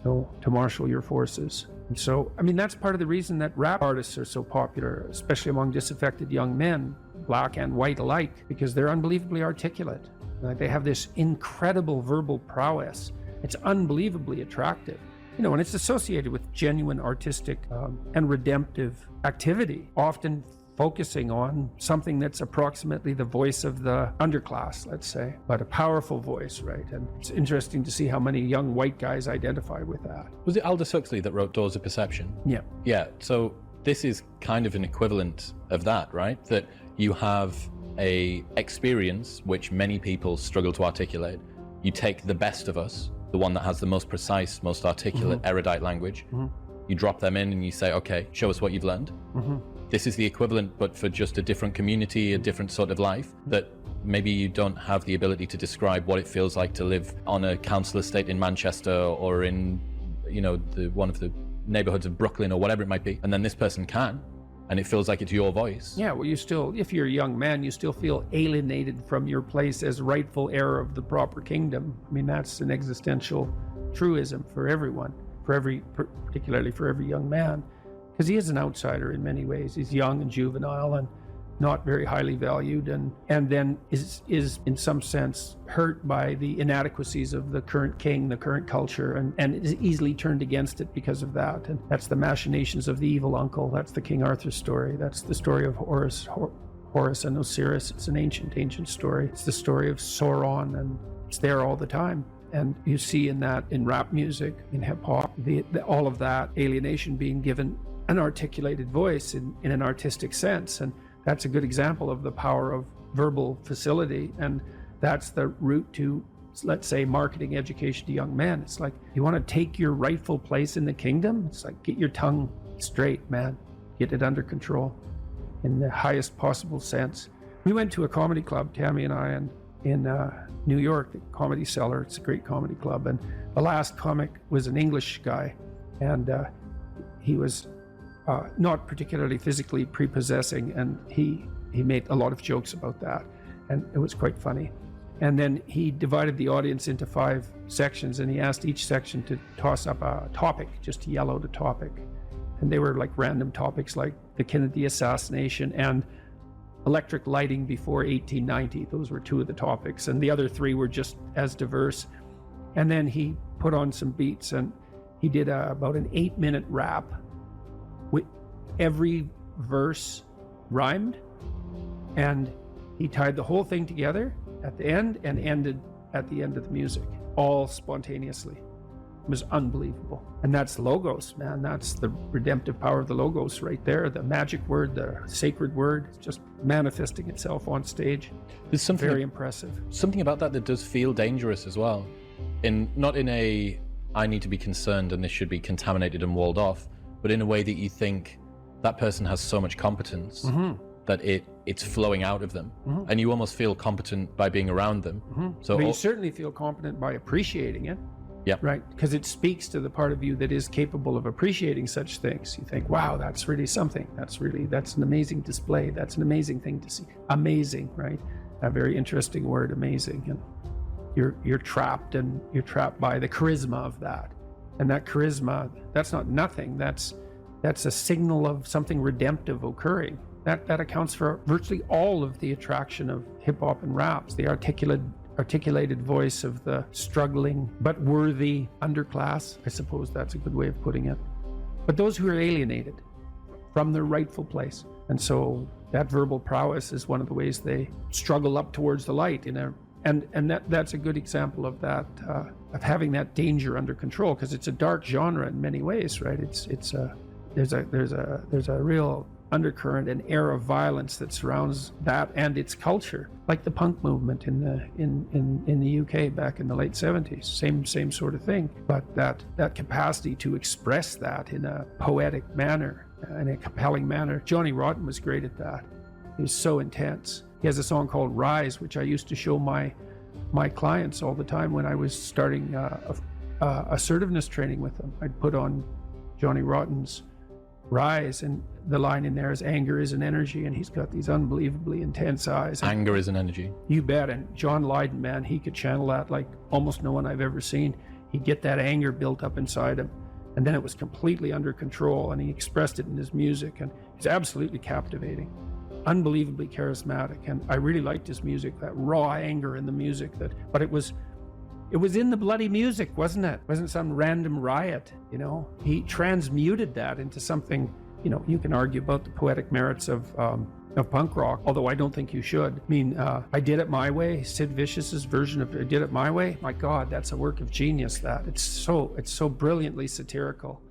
to marshal your forces. And so, I mean, that's part of the reason that rap artists are so popular, especially among disaffected young men, black and white alike, because they're unbelievably articulate. Like, they have this incredible verbal prowess. It's unbelievably attractive, you know, and it's associated with genuine artistic and redemptive activity, often focusing on something that's approximately the voice of the underclass, let's say, but a powerful voice, right? And it's interesting to see how many young white guys identify with that. Was it Aldous Huxley that wrote Doors of Perception? Yeah. Yeah, so this is kind of an equivalent of that, right? That you have a experience which many people struggle to articulate. You take the best of us, the one that has the most precise, most articulate, erudite language. You drop them in and you say, okay, show us what you've learned. This is the equivalent, but for just a different community, a different sort of life, that maybe you don't have the ability to describe what it feels like to live on a council estate in Manchester or in, you know, one of the neighborhoods of Brooklyn or whatever it might be. And then this person can, and it feels like it's your voice. Yeah, well, you still, if you're a young man, you still feel alienated from your place as rightful heir of the proper kingdom. I mean, that's an existential truism for everyone, particularly for every young man, because he is an outsider in many ways. He's young and juvenile and not very highly valued, and then is in some sense hurt by the inadequacies of the current king, the current culture, and is easily turned against it because of that. And that's the machinations of the evil uncle. That's the King Arthur story. That's the story of Horus and Osiris. It's an ancient story. It's the story of Sauron, and it's there all the time. And you see in that, in rap music, in hip hop, all of that alienation being given an articulated voice in an artistic sense. And that's a good example of the power verbal facility, and that's the route to, let's say, marketing education to young men. It's like, you want to take your rightful place in the kingdom? It's like, get your tongue straight, man. Get it under control in the highest possible sense. We went to a comedy club, Tammy and I, and in New York, the Comedy Cellar. It's a great comedy club, and the last comic was an English guy, and he was not particularly physically prepossessing, and he made a lot of jokes about that, and it was quite funny. And then he divided the audience into 5 sections, and he asked each section to toss up a topic, just to yell out a topic. And they were like random topics, like the Kennedy assassination and electric lighting before 1890. Those were 2 of the topics, and the other 3 were just as diverse. And then he put on some beats, and he did about an 8-minute rap. With every verse rhymed, and he tied the whole thing together at the end and ended at the end of the music, all spontaneously. It was unbelievable. And that's Logos, man. That's the redemptive power of the Logos right there. The magic word, the sacred word, just manifesting itself on stage. There's something very impressive. Something about that does feel dangerous as well. Not in a, I need to be concerned and this should be contaminated and walled off, but in a way that you think that person has so much competence that it's flowing out of them, and you almost feel competent by being around them. So but you certainly feel competent by appreciating it. Yeah. Right. Because it speaks to the part of you that is capable of appreciating such things. You think, wow, that's really something. That's an amazing display. That's an amazing thing to see. Amazing, right? A very interesting word, amazing. And you're trapped, and you're trapped by the charisma of that. And that charisma, that's not nothing. That's a signal of something redemptive occurring. That accounts for virtually all of the attraction of hip hop and raps. The articulated voice of the struggling but worthy underclass. I suppose that's a good way of putting it. But those who are alienated from their rightful place. And so that verbal prowess is one of the ways they struggle up towards the light. That's a good example of that, of having that danger under control, because it's a dark genre in many ways, right? There's a real undercurrent and air of violence that surrounds that and its culture, like the punk movement in the UK back in the late 70s. Same sort of thing, but that capacity to express that in a poetic manner, in a compelling manner. Johnny Rotten was great at that. He was so intense. He has a song called Rise, which I used to show my clients all the time when I was starting assertiveness training with them. I'd put on Johnny Rotten's Rise, and the line in there is, anger is an energy, and he's got these unbelievably intense eyes. Anger is an energy. You bet. And John Lydon, man, he could channel that like almost no one I've ever seen. He'd get that anger built up inside him, and then it was completely under control, and he expressed it in his music, and he's absolutely captivating, unbelievably charismatic. And I really liked his music, that raw anger in the music. But it was in the bloody music, wasn't it? It wasn't some random riot, He transmuted that into something, you can argue about the poetic merits of punk rock, although I don't think you should. I mean, I Did It My Way, Sid Vicious's version of I Did It My Way. My God, that's a work of genius. That it's so brilliantly satirical.